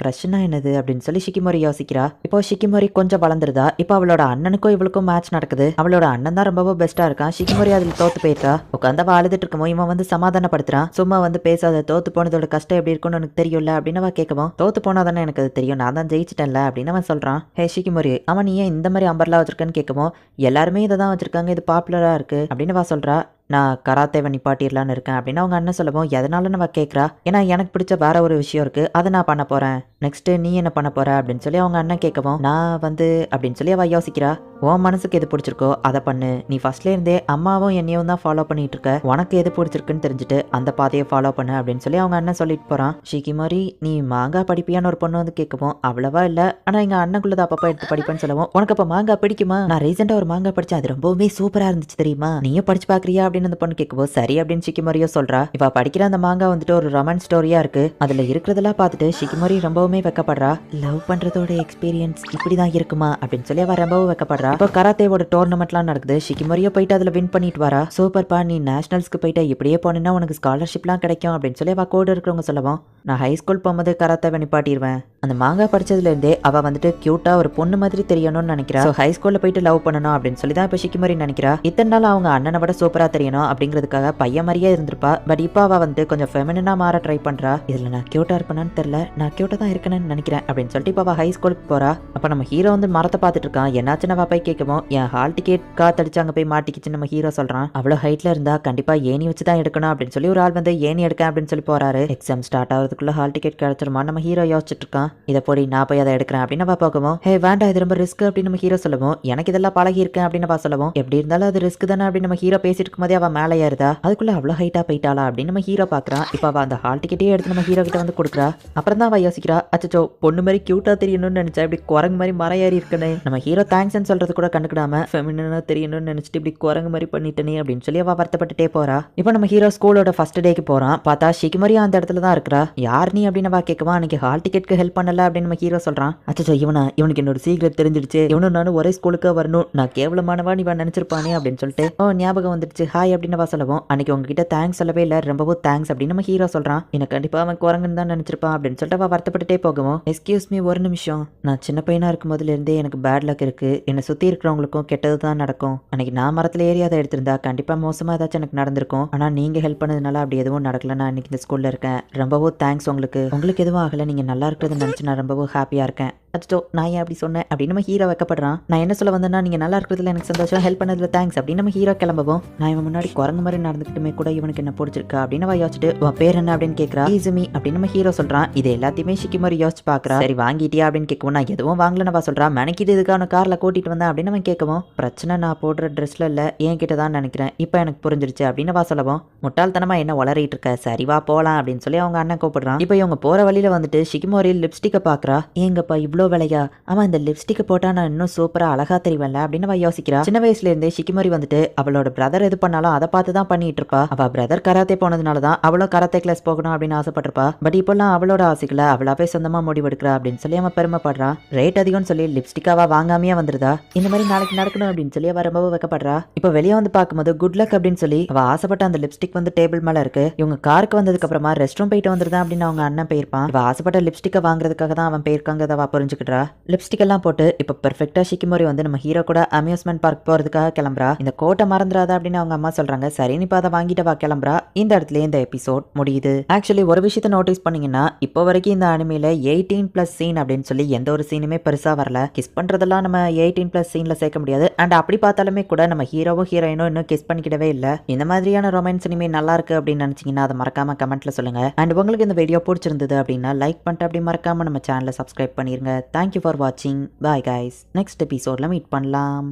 கிரஷ்னா என்னது அப்படின்னு சொல்லி ஷிகிமோரி யோசிக்கிறா. இப்போ ஷிகிமோரி கொஞ்சம் வளர்ந்துருதா. இப்போ அவளோட அண்ணனுக்கும் இவளுக்கும் மேட்ச் நடக்குது. அவளோட அண்ணன் தான் ரொம்பவும் பெஸ்டா இருக்கான். ஷிகிமோரி அதுல தோத்து போயிருக்கா. உட்காந்து அவ அழுதுட்டு இருக்கமோ இவன் வந்து சமாதானப்படுத்துறான். சும்மா வந்து பேசாத, தோத்து போனதோட கஷ்டம் எப்படி இருக்கும்னு எனக்கு தெரியும்ல அப்படின்னு அவ கேட்கவும், தோத்து போனாதானே எனக்கு அது தெரியும், நான் தான் ஜெயிச்சிட்டேன்ல அப்படின்னு அவன் சொல்றான். ஹே ஷிகிமோரி, அவன் நீ ஏன் இந்த மாதிரி அம்பர்லா வச்சிருக்கன்னு கேட்கவும், எல்லாருமே இதை தான் வச்சிருக்காங்க, இது பாப்புலரா இருக்கு அப்படின்னு அவ சொல்றா. நான் கராத்தேவை நிப்பாட்டிடலான்னு இருக்கேன் அப்படின்னு அவங்க அண்ணன் சொல்லவும், எதனால நம்ம கேட்குறா, ஏன்னா எனக்கு பிடிச்ச வேற ஒரு விஷயம் இருக்கு, அதை நான் பண்ண போறேன், நெக்ஸ்ட் நீ என்ன பண்ண போற அப்படின்னு சொல்லி அவங்க அண்ணன் கேட்கவும், நான் வந்து அப்படின்னு சொல்லி அவ யோசிக்கிறா. உன் மனசுக்கு எது பிடிச்சிருக்கோ அதை பண்ணு, நீ ஃபர்ஸ்ட்ல இருந்தே அம்மாவும் என்னையும் தான் ஃபாலோ பண்ணிட்டு இருக்க, உனக்கு எது பிடிச்சிருக்குன்னு தெரிஞ்சுட்டு அந்த பாதையை ஃபாலோ பண்ணு அப்படின்னு சொல்லி அவங்க அண்ணன் சொல்லிட்டு போறான். ஷிகிமோரி நீ மாங்கா படிப்பியான்னு ஒரு பொண்ணு வந்து கேட்கவும், அவ்வளவா இல்ல, ஆனா எங்க அண்ணனுக்குள்ளது அப்பப்போ எடுத்து படிப்பேன்னு சொல்லவும், உனக்கு அப்ப மாங்கா பிடிக்குமா, நான் ரீசெண்டா ஒரு மாங்கா படிச்சேன், அது ரொம்பவுமே சூப்பரா இருந்துச்சு தெரியுமா, நீயும் படிச்சு பாக்குறியா அப்படின்னு அந்த பொண்ணு கேட்கவும், சரி அப்படின்னு ஷிகிமோரியும் சொல்றா. இவ படிக்கிற அந்த மாங்கா வந்துட்டு ஒரு ரொமான்ஸ் ஸ்டோரியா இருக்கு. அதுல இருக்கிறதெல்லாம் பார்த்துட்டு ஷிகிமோரி ரொம்பவுமே வெக்கப்படுறா. லவ் பண்றதோட எக்ஸ்பீரியன்ஸ் இப்படிதான் இருக்குமா அப்படின்னு சொல்லி அவ ரொம்பவும் வெக்கப்படுறா. இப்போ கராத்தேவோட டோர்னமெண்ட்லாம் நடக்குது. ஷிகிமோரியும் போயிட்டு அதுல வின் பண்ணிட்டு வரா. சூப்பர்ப்பா, நீ நேஷனல்ஸ்க்கு போயிட்டு இப்படியே போனா உனக்கு ஸ்காலர்ஷிப்லாம் கிடைக்கும் அப்படின்னு சொல்லி அவ கூட இருக்கிறவங்க சொல்லவும், நான் ஹை ஸ்கூல் போகும்போது கராத்தேவை நிப்பாட்டிடுவேன். அந்த மாங்கா படிச்சதுல இருந்தே அவ வந்துட்டு கியூட்டா ஒரு பொண்ணு மாதிரி தெரியணும்னு நினைக்கிறா. ஹை ஸ்கூல்ல போயிட்டு லவ் பண்ணணும் அப்படின்னு சொல்லி தான் இப்ப ஷிகிமோரி நினைக்கிறா. இத்தனை நாள் அவங்க அண்ணனை விட சூப்பரா தெரியணும் அப்படிங்கிறதுக்காக பையன் மாதிரியே இருந்திருப்பா. பட் இப்போ அவ வந்து கொஞ்சம் ஃபெமினா மாற ட்ரை பண்றா. இதுல நான் கியூட்டா இருப்பேன்னு தெரியல, நான் கியூட்டா தான் இருக்கணும்னு நினைக்கிறேன் அப்படின்னு சொல்லிட்டு இப்போ அவ ஹை ஸ்கூலுக்கு போறா. அப்ப நம்ம ஹீரோ வந்து மரத்தை பார்த்துட்டு இருக்கான். என்னாச்சுன்னு அவ போய் கேட்கவும், என் ஹால் டிக்கெட் காத்தடிச்சு அங்க போய் மாட்டிக்கிச்சு நம்ம ஹீரோ சொல்றான். அவ்வளவு ஹைட்ல இருந்தா கண்டிப்பா ஏணி வச்சு தான் எடுக்கணும் அப்படின்னு சொல்லி ஒரு ஆள் வந்து ஏணி எடுக்க அப்படின்னு சொல்லி போறாரு. எக்ஸாம் ஸ்டார்ட் ஆகிறதுக்குள்ள ஹால் டிக்கெட் கிடைச்சிருமா நம்ம ஹீரோ யோசிச்சுட்டு இருக்கான். இதை போடி நான் போய் அதை எடுக்கிறேன் அப்படின்னு அவ பார்க்கவும், ஹே வேண்டாம் இது ரொம்ப ரிஸ்க் அப்படின்னு நம்ம ஹீரோ சொல்லவும், எனக்கு இதெல்லாம் பழகி இருக்கேன் அப்படின்னு அவ சொல்லவும், எப்படி இருந்தாலும் அது ரிஸ்க் தானே அப்படின்னு நம்ம ஹீரோ பேசிட்டு இருக்கும் போதே அவ மேலே ஏறுதா. அதுக்குள்ள அவ்வளவு ஹைட்டா போயிட்டாளா அப்படின்னு நம்ம ஹீரோ பாக்குறான். இப்போ அவ அந்த ஹால் டிக்கெட்டே எடுத்து நம்ம ஹீரோ கிட்ட வந்து கொடுக்குறா. அப்புறம் தான் அவ யோசிக்கிறா, அச்சோ பொண்ணு மாதிரி கியூட்டா தெரியணும்னு நினைச்சா இப்படி குரங்கு மாதிரி மரம் ஏறி இருக்கனே. நம்ம ஹீரோ தேங்க்ஸ் சொல்றது கூட கண்டுக்கிடாம ஃபெமினா தெரியணும்னு நினைச்சிட்டு இப்படி குரங்கு மாதிரி பண்ணிட்டனே அப்படின்னு சொல்லி அவ வருத்தப்பட்டுட்டே போறா. இப்போ நம்ம ஹீரோ ஸ்கூலோட ஃபர்ஸ்ட் டேக்கு போறான். பார்த்தா ஷிகிமோரி அந்த இடத்துல தான் இருக்கா. யார் நீ அப்படின்னு அவ கேட்கவா, அன்னைக்கு ஹால் டிக்கெட்க்கு ஹெல்ப் பண்ணல அப்படின்னு நம்ம ஹீரோ சொல்றான். அச்சோ இவனுக்கு என்னோட சீக்ரெட் தெரிஞ்சிடுச்சு, இவனும் நானும் ஒரே ஸ்கூலுக்கு வரணும், நான் கேவலமானவா நீ நினைச்சிருப்பானே அப்படின்னு சொல்லிட்டு ஞாபகம் வந்துடுச்சு ஹாய் அப்படின்னு அவ சொல்லவும், அன்னைக்கு உங்ககிட்ட தேங்க்ஸ் சொல்லவே இல்லை, ரொம்பவும் தேங்க்ஸ் அப்படின்னு நம்ம ஹீரோ சொல்றான். எனக்கு கண்டிப்பா அவன் குரங்குன்னு தான் நினைச்சிருப்பான் அப்படின்னு சொல்லிட்டு அவ வருத்தப்பட்டுட்டே போகவும், எக்ஸ்கியூஸ் மீ ஒரு நிமிஷம், நான் சின்ன பையனா இருக்கும் போதுல இருந்தே எனக்கு பேட் லக் இருக்கு, என்னை சுத்தி இருக்கிறவங்களுக்கும் கெட்டது தான் நடக்கும், அன்னைக்கு நான் மரத்துல ஏறி அதை எடுத்திருந்தா கண்டிப்பா மோசமா ஏதாச்சும் எனக்கு நடந்திருக்கும், ஆனா நீங்க ஹெல்ப் பண்ணதுனால அப்படி எதுவும் நடக்கல, நான் இன்னைக்கு இந்த ஸ்கூல்ல இருக்கேன், ரொம்பவும் தேங்க்ஸ் உங்களுக்கு எதுவும் ஆகல, நீங்க நல்லா இருக்கிறத நினைச்சு நான் ரொம்பவும் ஹாப்பியா இருக்கேன். அச்சோ நான் ஏன் அப்படி சொன்னேன் அப்படின்னு நம்ம ஹீரோ வைக்கப்படுறான். நான் என்ன சொல்ல வந்தேன்னா, நீங்க நல்லா இருக்கிறதுல எனக்கு சந்தோஷம், ஹெல்ப் பண்ணதுல தேங்க்ஸ் அப்படின்னு நம்ம ஹீரோ கிளம்பவும், நான் இவன் முன்னாடி குரங்கு மாதிரி நடந்துக்கிட்டுமே கூட இவனுக்கு என்ன பிடிச்சிருக்கா அப்படின்னு யோசிச்சுட்டு, உன் பேர் என்ன அப்படின்னு கேட்கறா. ஈசுமி அப்படின்னு நம்ம ஹீரோ சொல்றான். இது எல்லாத்தையுமே ஷிகிமோரி யோசிச்சு பாக்குறா. சரி வாங்கிட்டியா அப்படின்னு கேட்கவும், நான் எதுவும் வாங்கலன்னு சொல்றான். மெனக்கிட்டு இதுக்கான கார்ல கூட்டிட்டு வந்தேன் அப்படின்னு அவன் கேட்கவும், பிரச்சனை நான் போடுற ட்ரெஸ்ல இல்ல என் கிட்ட தான் நினைக்கிறேன், இப்போ எனக்கு புரிஞ்சிருச்சு அப்படின்னு சொல்லவும், முட்டாள்தனமா என்ன வளரிட்டு இருக்க, சரிவா போலாம் அப்படின்னு சொல்லி அவங்க அண்ணன் கூப்பிடுறான். இப்போ இவங்க போற வழியில வந்துட்டு ஷிகிமோரி லிப்ஸ்டிக்கை பாக்குறா. ஏங்கப்பா இவ்வளோ விலையா? ஆமா, இந்த லிப்ஸ்டிக் போட்டா நான் இன்னும் சூப்பரா அழகா தெரிவேன்ல அப்படின்னு அவ யோசிக்கிறா. சின்ன வயசுல இருந்தே ஷிகிமோரி வந்துட்டு அவளோட பிரதர் எது பண்ணாலும் அதை பார்த்து தான் பண்ணிட்டு இருப்பா. அவ பிரதர் கராத்தே போனதுனால தான் அவளும் கராத்தே கிளாஸ் போகணும் அப்படின்னு ஆசைப்பட்டிருப்பா. பட் இப்பெல்லாம் அவளோட ஆசைகளை அவளாவே சொந்தமா முடிவெடுக்கிறா அப்படின்னு சொல்லி அவன் பெருமைப்படுறா. ரேட் அதிகம்னு சொல்லி லிப்ஸ்டிக்காவா வாங்காமையே வந்துருதா. இந்த மாதிரி நாளைக்கு நடக்கணும் அப்படின்னு சொல்லி அவ ரொம்பவும் வைக்கப்படுறா. இப்ப வெளியே வந்து பார்க்கும்போது குட் லக் அப்படின்னு சொல்லி அவ ஆசைப்பட்ட அந்த லிப்ஸ்டிக் வந்து டேபிள் மேல இருக்கு. இவங்க காருக்கு வந்ததுக்கு அப்புறமா ரெஸ்ட் ரூம் போயிட்டு வந்துருதான் அப்படின்னு அவங்க அண்ணன் போயிருப்பான். இவ ஆசைப்பட்ட லிப்ஸ்டிக்கை வாங்குறதுக்காக தான் அவன் போயிருக்காங்க. அவ புரிஞ்சுக்கிட்டா. லிப்ஸ்டிக் எல்லாம் போட்டு இப்ப பெர்ஃபெக்ட்டா ஷிகிமோரி வந்து நம்ம ஹீரோ கூட அம்யூஸ்மெண்ட் பார்க் போறதுக்காக கிளம்புறா. இந்த கோட்டை மறந்துடாத அப்படின்னு அவங்க அம்மா சொல்றாங்க. சரி, நீ அதை வாங்கிட்டு வா கிளம்புறா. இந்த இடத்துல இந்த எபிசோட் முடியுது. ஆக்சுவலி ஒரு விஷயத்தை நோட்டீஸ் பண்ணீங்கன்னா இப்போ வரைக்கும் இந்த அனிமையில 18+ சீன் அப்படின்னு சொல்லி எந்த ஒரு சீனுமே பெருசா வரல. கிஸ் பண்றதெல்லாம் நம்ம 18+ சீன்ல சேர்க்க முடியாது. அண்ட் அப்படி பார்த்தாலுமே கூட நம்ம ஹீரோவும் ஹீரோயினும் இன்னும் கிஸ் பண்ணிக்கிடவே இல்ல. இந்த மாதிரியான ரொமான்ஸ் இனிமே நல்லா இருக்கு அப்படின்னு நினைச்சீங்கன்னா அதை மறக்காம கமெண்ட்ல சொல்லுங்க. அண்ட் உங்களுக்கு இந்த வீடியோ பிடிச்சிருந்தது அப்படின்னா லைக் பண்ணிட்டு அப்படி மறக்காம நம்ம சேனலை சப்ஸ்கிரைப் பண்ணிருங்க. தேங்க்யூ ஃபார் வாட்சிங். Bye guys. நெக்ஸ்ட் எபிசோட்ல மீட் பண்ணலாம்.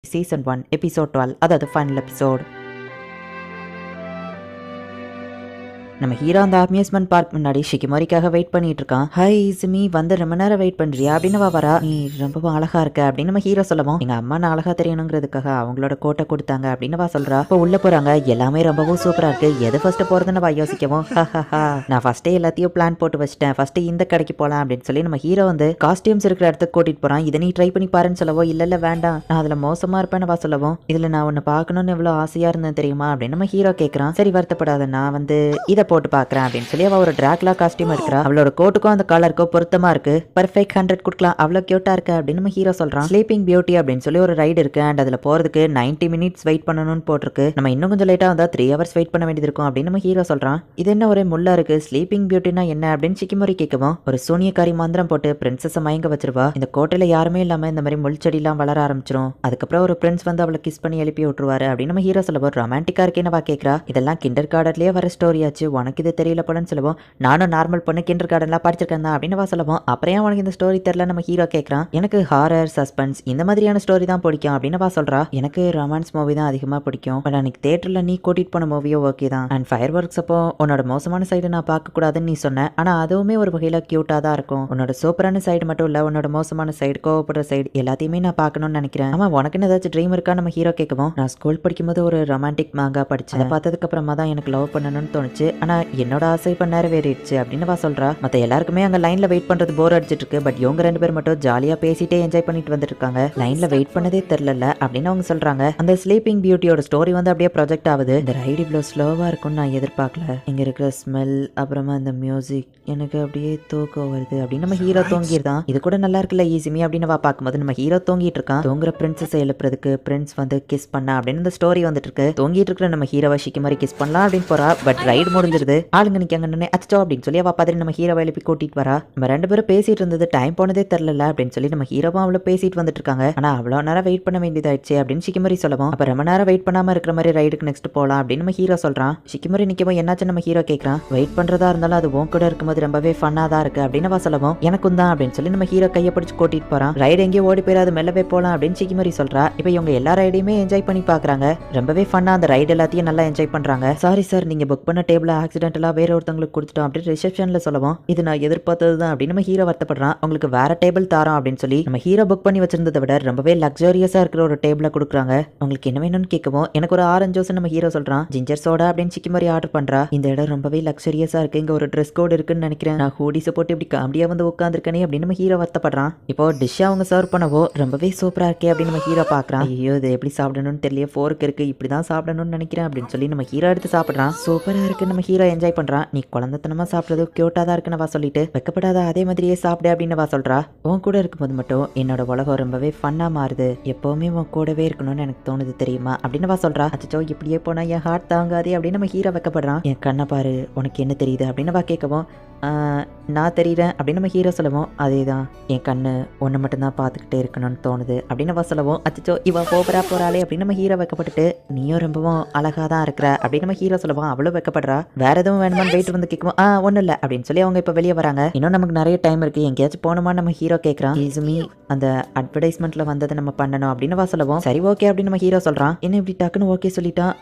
சீசன் 1 எபிசோட் 12, அதாவது ஃபைனல் எபிசோட். நம்ம ஹீரோ அந்த அம்யூஸ்மெண்ட் பார்க் முன்னாடி ஷிகிமோரிக்காக வெயிட் பண்ணிட்டு இருக்கான். ஹாய் இசுமி, வந்து ரொம்ப நேரம் வெயிட் பண்றியா அப்படின்னு வரா. நீ ரொம்பவும் அழகா இருக்க அப்படின்னு நம்ம ஹீரோ சொல்லவும், எங்க அம்மா நான் அழகா தெரியணுங்கிறதுக்காக அவங்களோட கோட்டை கொடுத்தாங்க அப்படின்னு வா சொல்றா. இப்போ உள்ள போறாங்க. எல்லாமே ரொம்பவும் சூப்பரா இருக்கு. எது ஃபர்ஸ்ட் போறதுன்னு வா யோசிக்கவும், நான் ஃபர்ஸ்டே எல்லாத்தையும் பிளான் போட்டு வச்சிட்டேன். ஃபர்ஸ்ட் இந்த கடைக்கு போலாம் அப்படின்னு சொல்லி நம்ம ஹீரோ வந்து காஸ்டியூம்ஸ் இருக்கிற இடத்துக்கு கூட்டிட்டு போறான். இதை நீ ட்ரை பண்ணி பாருன்னு சொல்லவோ, இல்ல வேண்டாம் நான் அதுல மோசமா இருப்பேன்னு வா சொல்லவும், இதுல நான் உன்னை பார்க்கணும்னு எவ்வளவு ஆசையா இருந்தேன் தெரியுமா அப்படின்னு நம்ம ஹீரோ கேட்கறான். சரி வருத்தப்படாத, நான் வந்து இதை போட்டு பாக்குறேன் அப்படின்னு சொல்லி அவ ஒரு டிராகுலா காஸ்டியூம் எடுக்கிறா. அவளோட கோட்டுக்கும் அந்த கலருக்கும் பொருத்தமா இருக்கு. பெர்ஃபெக்ட் 100 கொடுக்கலாம். அவ்வளவு கியூட்டா இருக்கு அப்படின்னு நம்ம ஹீரோ சொல்றான். ஸ்லீப்பிங் பியூட்டி அப்படின்னு சொல்லி ஒரு ரைடு இருக்கு. அண்ட் அதுல போறதுக்கு 90 மினிட்ஸ் வெயிட் பண்ணணும்னு போட்டிருக்கு. நம்ம இன்னும் கொஞ்சம் லேட்டா வந்தா 3 ஹவர்ஸ் வெயிட் பண்ண வேண்டியது இருக்கும் அப்படின்னு நம்ம ஹீரோ சொல்றான். இது என்ன ஒரே முள்ளா இருக்கு, ஸ்லீப்பிங் பியூட்டினா என்ன அப்படின்னு ஷிகிமோரி கேட்கவும், ஒரு சூனியக்காரி மந்திரம் போட்டு பிரின்சஸை மயங்க வச்சிருவா. இந்த கோட்டையில யாருமே இல்லாம இந்த மாதிரி முள் செடிலாம் வளர ஆரம்பிச்சிரும். அதுக்கப்புறம் ஒரு பிரின்ஸ் வந்து அவளை கிஸ் பண்ணி எழுப்பி விட்டுருவாரு அப்படின்னு நம்ம ஹீரோ சொல்லவும், ரொமான்டிக்கா இருக்கேன்னு வா கேட்கறா. இதெல்லாம் கிண்டர் கார்டன்லயே வர ஸ்டோரி ஆச்சு, உனக்கு இது தெரியல போலன்னு சொல்லவும், நானும் நார்மல் பொண்ணு கிண்டர் கார்டன்லாம் படிச்சிருக்கேன் தான் அப்படின்னு வா சொல்லவும், அப்புறம் உனக்கு இந்த ஸ்டோரி தெரியல நம்ம ஹீரோ கேட்கறான். எனக்கு ஹாரர் சஸ்பென்ஸ் இந்த மாதிரியான ஸ்டோரி தான் பிடிக்கும் அப்படின்னு வா சொல்றா. எனக்கு ரொமான்ஸ் மூவி தான் அதிகமா பிடிக்கும். பட் அன்னைக்கு தியேட்டர்ல நீ கூட்டிட்டு போன மூவியோ ஓகே தான். அண்ட் ஃபயர் ஒர்க்ஸ் அப்போ உன்னோட மோசமான சைடு நான் பார்க்க கூடாதுன்னு நீ சொன்ன. ஆனா அதுவுமே ஒரு வகையில கியூட்டா தான் இருக்கும். உன்னோட சூப்பரான சைடு மட்டும் இல்ல, உன்னோட மோசமான சைடு, கோவப்படுற சைடு எல்லாத்தையுமே நான் பார்க்கணும்னு நினைக்கிறேன். ஆமா, உனக்குன்னு ஏதாச்சும் ட்ரீம் இருக்கா நம்ம ஹீரோ கேட்கவும், நான் ஸ்கூல் படிக்கும்போது ஒரு ரொமான்டிக் மாங்கா படிச்சேன். அதை பார்த்ததுக்கு அப்புறமா தான் எனக்கு லவ் பண்ணணும்னு தோணுச்சு. ஆனா என்னோட ஆசை இப்ப நிறைவேறிடுச்சு அப்படின்னு வா சொல்றா. மத்த எல்லாருக்குமே அங்க லைன்ல வெயிட் பண்றது போர் அடிச்சிட்டு இருக்கு. பட் இவங்க 2 பேர் மட்டும் ஜாலியா பேசிட்டே என்ஜாய் பண்ணிட்டு வந்துட்டு இருக்காங்க. லைன்ல வெயிட் பண்ணதே தெரியல அப்படின்னு அவங்க சொல்றாங்க. அந்த ஸ்லீப்பிங் பியூட்டியோட ஸ்டோரி வந்து அப்படியே ப்ரொஜெக்ட் ஆகுது. இந்த ரைடு இவ்வளவு ஸ்லோவா இருக்கும்னு நான் எதிர்பார்க்கல. இங்க இருக்கிற ஸ்மெல் அப்புறமா இந்த மியூசிக் எனக்கு அப்படியே தூக்கம் வருது அப்படின்னு நம்ம ஹீரோ தூங்கிருந்தான். இது கூட நல்லா இருக்குல்ல ஈஸிமி அப்படின்னு வா பார்க்கும்போது நம்ம ஹீரோ தூங்கிட்டு இருக்கான். தூங்குற பிரின்சஸ் எழுப்புறதுக்கு பிரின்ஸ் வந்து கிஸ் பண்ணா அப்படின்னு இந்த ஸ்டோரி வந்துட்டு இருக்கு. தூங்கிட்டு இருக்கிற நம்ம ஹீரோவை ஷிகிமோரி கிஸ் பண்ணலாம் அப்படின்னு போறா. பட் ரைடு முடிஞ்சிருது. ஆளுங்க நிக்காங்க அச்சோ அப்படின்னு சொல்லி அவ பதறி நம்ம ஹீரோவை எழுப்பி கூட்டிட்டு வரா. நம்ம 2 பேரும் பேசிட்டு இருந்தது டைம் போனதே தெரியல அப்படின்னு சொல்லி நம்ம ஹீரோவும் அவ்வளவு பேசிட்டு வந்துட்டு இருக்காங்க. ஆனா அவ்வளவு நேரம் வெயிட் பண்ண வேண்டியதாயிடுச்சு அப்படின்னு ஷிகிமோரி சொல்லவும், அப்ப ரொம்ப நேரம் வெயிட் பண்ணாம இருக்கிற மாதிரி ரைடுக்கு நெக்ஸ்ட் போலாம் அப்படின்னு நம்ம ஹீரோ சொல்றான். ஷிகிமோரி நிக்கவும் என்னாச்சு நம்ம ஹீரோ கேட்கறான். வெயிட் பண்றதா இருந்தாலும் அது உன் கூட இருக்கும்போது ரொம்பவே ஃபன்னா தான் இருக்கு அப்படின்னு அவ சொல்லவும், எனக்கும் தான் அப்படின்னு சொல்லி நம்ம ஹீரோ கையை பிடிச்சு கூட்டிட்டு போறான். ரைடு எங்கேயோ ஓடி போயிடாது மெல்லவே போலாம் அப்படின்னு ஷிகிமோரி சொல்றா. இப்ப இவங்க எல்லா ரைடையுமே என்ஜாய் பண்ணி பாக்குறாங்க. ரொம்பவே ஃபன்னா அந்த ரைடு எல்லாத்தையும் நல்லா என்ஜாய் பண்றாங்க. சாரி சார், நீங்க புக் பண்ண டேபிள் ஆக்சிடென்டலா வேற ஒருத்தவங்களுக்கு கொடுத்துட்டோம் அப்படின்னு ரிசப்ஷன்ல சொல்லவும், இது நான் எதிர்பார்த்தது தான் அப்படின்னு நம்ம ஹீரோ வருத்தப்படுறான். உங்களுக்கு வேற டேபிள் தாரோம் அப்படின்னு சொல்லி நம்ம ஹீரோ புக் பண்ணி வச்சிருந்ததை விட ரொம்பவே லக்ஸரியஸா இருக்கிற ஒரு டேபிள கொடுக்குறாங்க. உங்களுக்கு என்ன வேணும்னு கேட்கவும், எனக்கு ஒரு ஆரஞ்சு ஜூஸ் நம்ம ஹீரோ சொல்றான். ஜிஞ்சர் சோடா அப்படின்னு ஷிகிமோரி ஆர்டர் பண்றா. இந்த இடம் ரொம்பவே லக்ஸரியஸா இருக்கு. இங்க ஒரு ட்ரெஸ் கோட் இருக்குன்னு நினைக்கிறேன். நான் ஹூடிஸ் போட்டு இப்படி காமெடியா வந்து உட்காந்துருக்கேனே அப்படின்னு நம்ம ஹீரோ வருத்தப்படுறான். இப்போ டிஷ் அவங்க சர்வ் பண்ணவோ ரொம்பவே சூப்பரா இருக்கே அப்படின்னு நம்ம ஹீரோ பாக்குறான். ஐயோ இது எப்படி சாப்பிடணும்னு தெரியல, ஃபோர்க் இருக்கு, இப்படிதான் சாப்பிடணும்னு நினைக்கிறேன் அப்படின்னு சொல்லி நம்ம ஹீரோ எடுத்து சாப்பிடுறான். சூப்பரா இருக்கு நம்ம ஹீரோ என்ஜாய் பண்றான். நீ குழந்தைத்தனமா சாப்பிடுறது கியூட்டா தான் இருக்குன்னு வா சொல்லிட்டு, வெக்கப்படாத அதே மாதிரியே சாப்பிடு அப்படின்னு வா சொல்றா. உன் கூட இருக்கும்போது மட்டும் என்னோட உலகம் ரொம்பவே ஃபன்னா மாறுது. எப்பவுமே உன் கூடவே இருக்கணும்னு எனக்கு தோணுது தெரியுமா அப்படின்னு வா சொல்றா. அச்சோ இப்படியே போனா என் ஹார்ட் தாங்காதே அப்படின்னு நம்ம ஹீரோ வைக்கப்படுறான். என் கண்ணை பாரு, உனக்கு என்ன தெரியுது அப்படின்னு வா கேட்கவும், நான் தெரியுறேன் அப்படின்னு நம்ம ஹீரோ சொல்லவும், அதேதான் என் கண்ணு ஒன்று மட்டும்தான் பார்த்துக்கிட்டே இருக்கணும்னு தோணுது அப்படின்னு அவ சொல்லவும், அச்சோ இவ போகிறா போறாளே அப்படின்னு நம்ம ஹீரோ வைக்கப்பட்டுட்டு, நீயும் ரொம்பவும் அழகா தான் இருக்கிற அப்படின்னு நம்ம ஹீரோ சொல்லுவோம். அவளும் வைக்கப்படுறா. வேற எதுவும் வேணுமான்னு வெயிட் வந்து கேட்கும். ஒன்றும் இல்லை அப்படின்னு சொல்லி அவங்க இப்போ வெளியே வராங்க. இன்னும் நமக்கு நிறைய டைம் இருக்கு, எங்கேயாச்சும் போகணுமான்னு நம்ம ஹீரோ கேட்குறான். ஈஸுமி அந்த அட்வர்டைஸ்மெண்ட்ல வந்ததை நம்ம பண்ணணும் அப்படின்னு வா சொல்லவும், சரி ஓகே அப்படின்னு நம்ம ஹீரோ சொல்றான். என்ன இப்படி டக்குன்னு ஓகே சொல்லிட்டான்,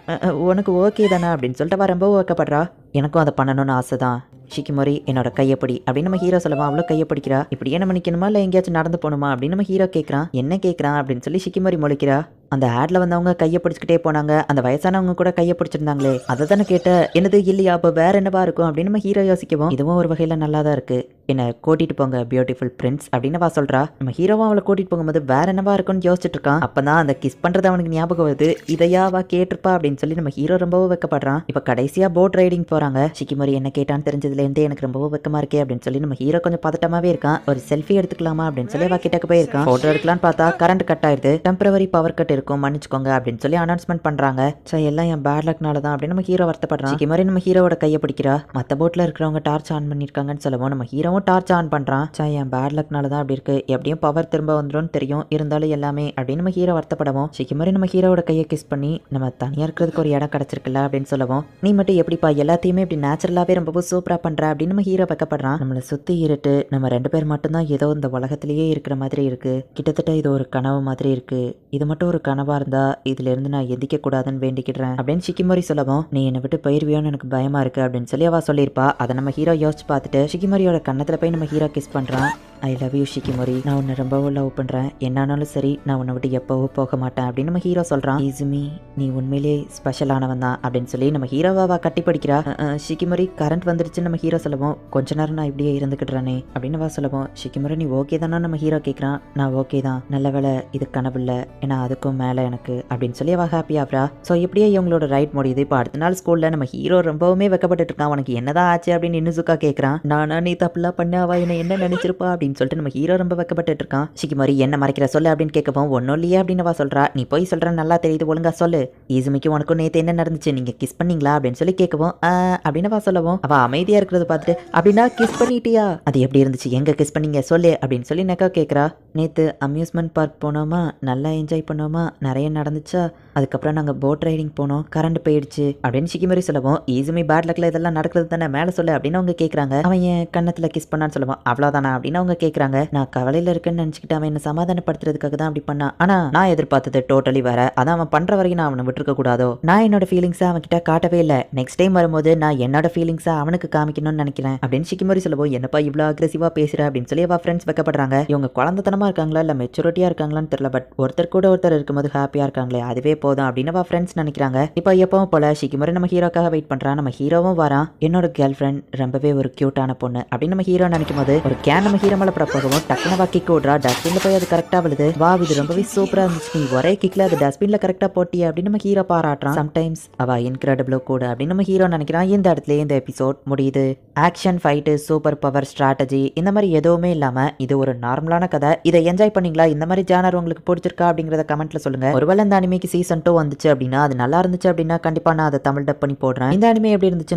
உனக்கு ஓகே தானே அப்படின்னு சொல்லிட்டு அவ ரொம்ப வைக்கப்படுறா. எனக்கும் அதை பண்ணணும்னு ஆசை தான் ஷிகிமோரி, என்னோட கையப்படி அப்படின்னு நம்ம ஹீரோ சொல்லுவான். அவ்வளோ கையப்பிடிக்கிறா. இப்படியே நம்ம நிற்கணுமா இல்லை எங்கேயாச்சும் நடந்து போகணுமா அப்படின்னு நம்ம ஹீரோ கேட்குறான். என்ன கேட்குறான் அப்படின்னு சொல்லி ஷிகிமோரி முழிக்கிறா. அந்த ஆட்ல வந்தவங்க கையை பிடிச்சிக்கிட்டே போனாங்க, அந்த வயசானவங்க கூட கையை பிடிச்சிருந்தாங்களே அதை தானே கேட்ட, என்னது இல்லையா அப்போ வேற என்னவா இருக்கும் அப்படின்னு நம்ம ஹீரோ யோசிக்கவும், இதுவும் ஒரு வகையில் நல்லா தான் இருக்கு, என்னை கூட்டிட்டு போங்க பியூட்டிஃபுல் பிரின்ஸ் அப்படின்னு வா சொல்றா. நம்ம ஹீரோவா அவளை கூட்டிட்டு போகும்போது வேற என்னவா இருக்கும்னு யோசிச்சுட்டு இருக்கான். அப்பதான் அந்த கிஸ் பண்றது அவனுக்கு ஞாபகம் வருது. இதையாவா கேட்டிருப்பா அப்படின்னு சொல்லி நம்ம ஹீரோ ரொம்பவும் வெக்கப்படுறான். இப்ப கடைசியா போட் ரைடிங் போறாங்க. ஷிகிமோரி என்ன கேட்டான்னு தெரிஞ்சதுல இருந்தே எனக்கு ரொம்பவும் வெக்கமா இருக்கே அப்படின்னு சொல்லி நம்ம ஹீரோ கொஞ்சம் பதட்டமாவே இருக்கான். ஒரு செல்ஃபி எடுத்துக்கலாமா அப்படின்னு சொல்லி அவ கிட்டக்கு போயிருக்கான். போட்டோ எடுக்கலான்னு பார்த்தா கரண்ட் கட் ஆயிடுது. டெம்பரவரி பவர் கட் இருக்கும், மன்னிச்சுக்கோங்க அப்படின்னு சொல்லி அனௌன்ஸ்மெண்ட் பண்றாங்க. எல்லாம் என் பேட் லக்னால தான் அப்படின்னு நம்ம ஹீரோ வருத்தப்படுறான். ஷிகிமோரி நம்ம ஹீரோவோட கையை பிடிக்கிறா. மத்த போட்ல இருக்கிறவங்க டார்ச் ஆன் பண்ணிருக்காங்கன்னு சொல்லவும் நம்ம ஹீரோவும் டார்ச் ஆன் பண்றான். என் பேட் லக்னால தான் அப்படி இருக்கு, எப்படியும் பவர் திரும்ப வந்துடும் தெரியும், இருந்தாலும் எல்லாமே அப்படின்னு நம்ம ஹீரோ வருத்தப்படவும், ஷிகிமோரி நம்ம ஹீரோவோட கையை கிஸ் பண்ணி, நம்ம தனியா இருக்கிறதுக்கு ஒரு இடம் கிடைச்சிருக்குல்ல அப்படின்னு சொல்லவும், நீ மட்டும் எப்படிப்பா எல்லாத்தையுமே இப்படி நேச்சுரலாவே ரொம்பவும் சூப்பரா பண்ற அப்படின்னு நம்ம ஹீரோ வைக்கப்படுறான். நம்மளை சுத்தி இருட்டு, நம்ம 2 பேர் மட்டும்தான் ஏதோ இந்த உலகத்திலேயே இருக்கிற மாதிரி இருக்கு, கிட்டத்தட்ட இது ஒரு கனவு மாதிரி இருக்கு, இது மட்டும் ஒரு கனவா இருந்தா இதுல இருந்து நான் எந்திக்க கூடாதுன்னு வேண்டிக்கிடுறேன் அப்படின்னு ஷிகிமோரி சொல்லவும், நீ என்னை விட்டு போயிருவியோன்னு எனக்கு பயமா இருக்கு அப்படின்னு சொல்லி அவ சொல்லியிருப்பா. அதை நம்ம ஹீரோ யோசிச்சு பார்த்துட்டு ஷிகிமோரியோட கண்ணத்துல போய் நம்ம ஹீரோ கிஸ் பண்றான். ஐ லவ் யூ ஷிகிமோரி, நான் உன்னை ரொம்பவும் லவ் பண்றேன், என்னானாலும் சரி நான் உன்னை விட்டு எப்பவும் போக மாட்டேன் அப்படின்னு நம்ம ஹீரோ சொல்றான். இசுமி நீ உண்மையிலேயே ஸ்பெஷலானவன் தான் அப்படின்னு சொல்லி நம்ம ஹீரோவா கட்டி படிக்கிறா. ஷிகிமோரி கரண்ட் வந்துருச்சுன்னு நம்ம ஹீரோ சொல்லவும், கொஞ்ச நேரம் நான் இப்படியே இருந்துக்கிட்டுறானே அப்படின்னு வா சொல்லவும், ஷிகிமோரி நீ ஓகே தானா நம்ம ஹீரோ கேட்குறான். நான் ஓகே தான், நல்ல வேலை இது கனவு இல்லை, ஏன்னா அதுக்கும் மேலே எனக்கு அப்படின்னு சொல்லி அவ ஹாப்பி ஆகிறா. ஸோ இப்படியே இவங்களோட ரைட் முடியுது. இப்போ அடுத்த நாள் ஸ்கூல்ல நம்ம ஹீரோ ரொம்பவுமே வெக்கப்பட்டு இருக்கான். உனக்கு என்னதான் ஆச்சு அப்படின்னு இன்னுசுக்கா கேட்குறான். நானா நீ தப்புலாம் பண்ண, அவ என்ன நினைச்சிருப்பா அப்படின்னு சொல்லிட்டு நம்ம ஹீரோ ரொம்ப வெக்கப்பட்டு இருக்கான். ஷிகிமோரி என்ன மறைக்கிற சொல்லு அப்படின்னு கேட்கவும், ஒன்னும் இல்லையா அப்படின்னு சொல்றா. நீ போய் சொல்ற நல்லா தெரியுது, ஒழுங்கா சொல்லு, ஈசுமிக்கு உனக்கும் நேத்து என்ன நடந்துச்சு, நீங்க கிஸ் பண்ணீங்களா அப்படின்னு சொல்லி கேட்கவும், அப்படின்னு சொல்லவும், அவ அமைதியா இருக்கிறத பார்த்துட்டு, அப்படின்னா கிஸ் பண்ணிட்டியா, அது எப்படி இருந்துச்சு, எங்க கிஸ் பண்ணீங்க சொல்லு அப்படின்னு சொல்லி நக்கா கேட்குறா. நேத்து அம்யூஸ்மெண்ட் பார்க் போனோமா, நல்லா என்ஜாய் பண்ணோமா, நிறைய நடந்துச்சா, அதுக்கப்புறம் நாங்கள் போட் ரைடிங் போனோம், கரண்ட் போயிடுச்சு அப்படின்னு ஷிகிமோரி சொல்லவும், ஈஸுமி பேட் லக்ல இதெல்லாம் நடக்கிறது தானே, மேலே சொல்லு அப்படின்னு அவங்க கேட்குறாங்க. அவன் என் கண்ணத்தில் கிஸ் பண்ணான்னு சொல்லுவான். அவ்வளோதானா அப்படின்னு அவங்க கேட்குறாங்க. நான் கவலையில் இருக்கேன்னு நினச்சிக்கிட்டு அவன் என்ன சமாதானப்படுத்துறதுக்காக தான் அப்படி பண்ணான், ஆனால் நான் எதிர்பார்த்தது டோட்டலி வேற. அதான் அவன் பண்ணுற வரைக்கும் நான் அவனை விட்டுருக்க கூடாதோ, நான் என்னோட ஃபீலிங்ஸை அவன் கிட்ட காட்டவே இல்லை, நெக்ஸ்ட் டைம் வரும்போது நான் என்னோட ஃபீலிங்ஸை அவனுக்கு காமிக்கணும்னு நினைக்கிறேன் அப்படின்னு ஷிகிமோரி சொல்லவும், என்னப்பா இவ்வளோ அக்ரெசிவாக பேசுற அப்படின்னு சொல்லி அவள் ஃப்ரெண்ட்ஸ் வைக்கப்படுறாங்க. இவங்க குழந்தைத்தனமா இருக்காங்களா இல்லை மெச்சூரிட்டியாக இருக்காங்களான்னு தெரியல, பட் ஒருத்தர் கூட ஒருத்தர் இருக்கும்போது ஹாப்பியாக இருக்காங்களே, அதுவே போதும் அப்படின்னு அவள் ஃப்ரெண்ட்ஸ் நினைக்கிறாங்க. இப்போ எப்பவும் போல ஷிகிமோரி நம்ம ஹீரோக்காக வெயிட் பண்ணுறான். நம்ம ஹீரோவும் வரான். என்னோட கேர்ள் ஃப்ரெண்ட் ரொம்பவே ஒரு கியூட்டான பொண்ணு அப்படின்னு நம்ம ஹீரோ நினைக்கும் போது, ஒரு கேன் நம்ம ஹீரோ மேலே போகவும் டக்குனு வா கிக் விடுறா. டஸ்ட்பின்ல போய் அது கரெக்டாக விழுது. வா இது ரொம்பவே சூப்பராக இருந்துச்சு, நீ ஒரே கிக்ல அது டஸ்ட்பின்ல கரெக்டாக போட்டியா அப்படின்னு நம்ம ஹீரோ பாராட்டுறான். சம்டைம்ஸ் அவ இன்கிரெடிபிளோ கூட அப்படின்னு நம்ம ஹீரோ நினைக்கிறான். இந்த இடத்துல இந்த எபிசோட் முடியுது. Action, fight, super power, strategy இந்த மாதிரி எதுவுமே இல்லாம இது ஒரு நார்மலான கதை. இதை என்ஜாய் பண்ணீங்களா? இந்த மாதிரி ஜானர் உங்களுக்கு பிடிச்சிருக்கா அப்படிங்கறத கமெண்ட்ல சொல்லுங்க. ஒருவேளை இந்த அனிமேக்கு சீசன் 2 வந்துச்சு அப்படின்னா, அது நல்லா இருந்துச்சு அப்படின்னா கண்டிப்பா நான் அதை தமிழ் டப் பண்ணி போடுறேன். இந்த அனிமே எப்படி இருந்துச்சு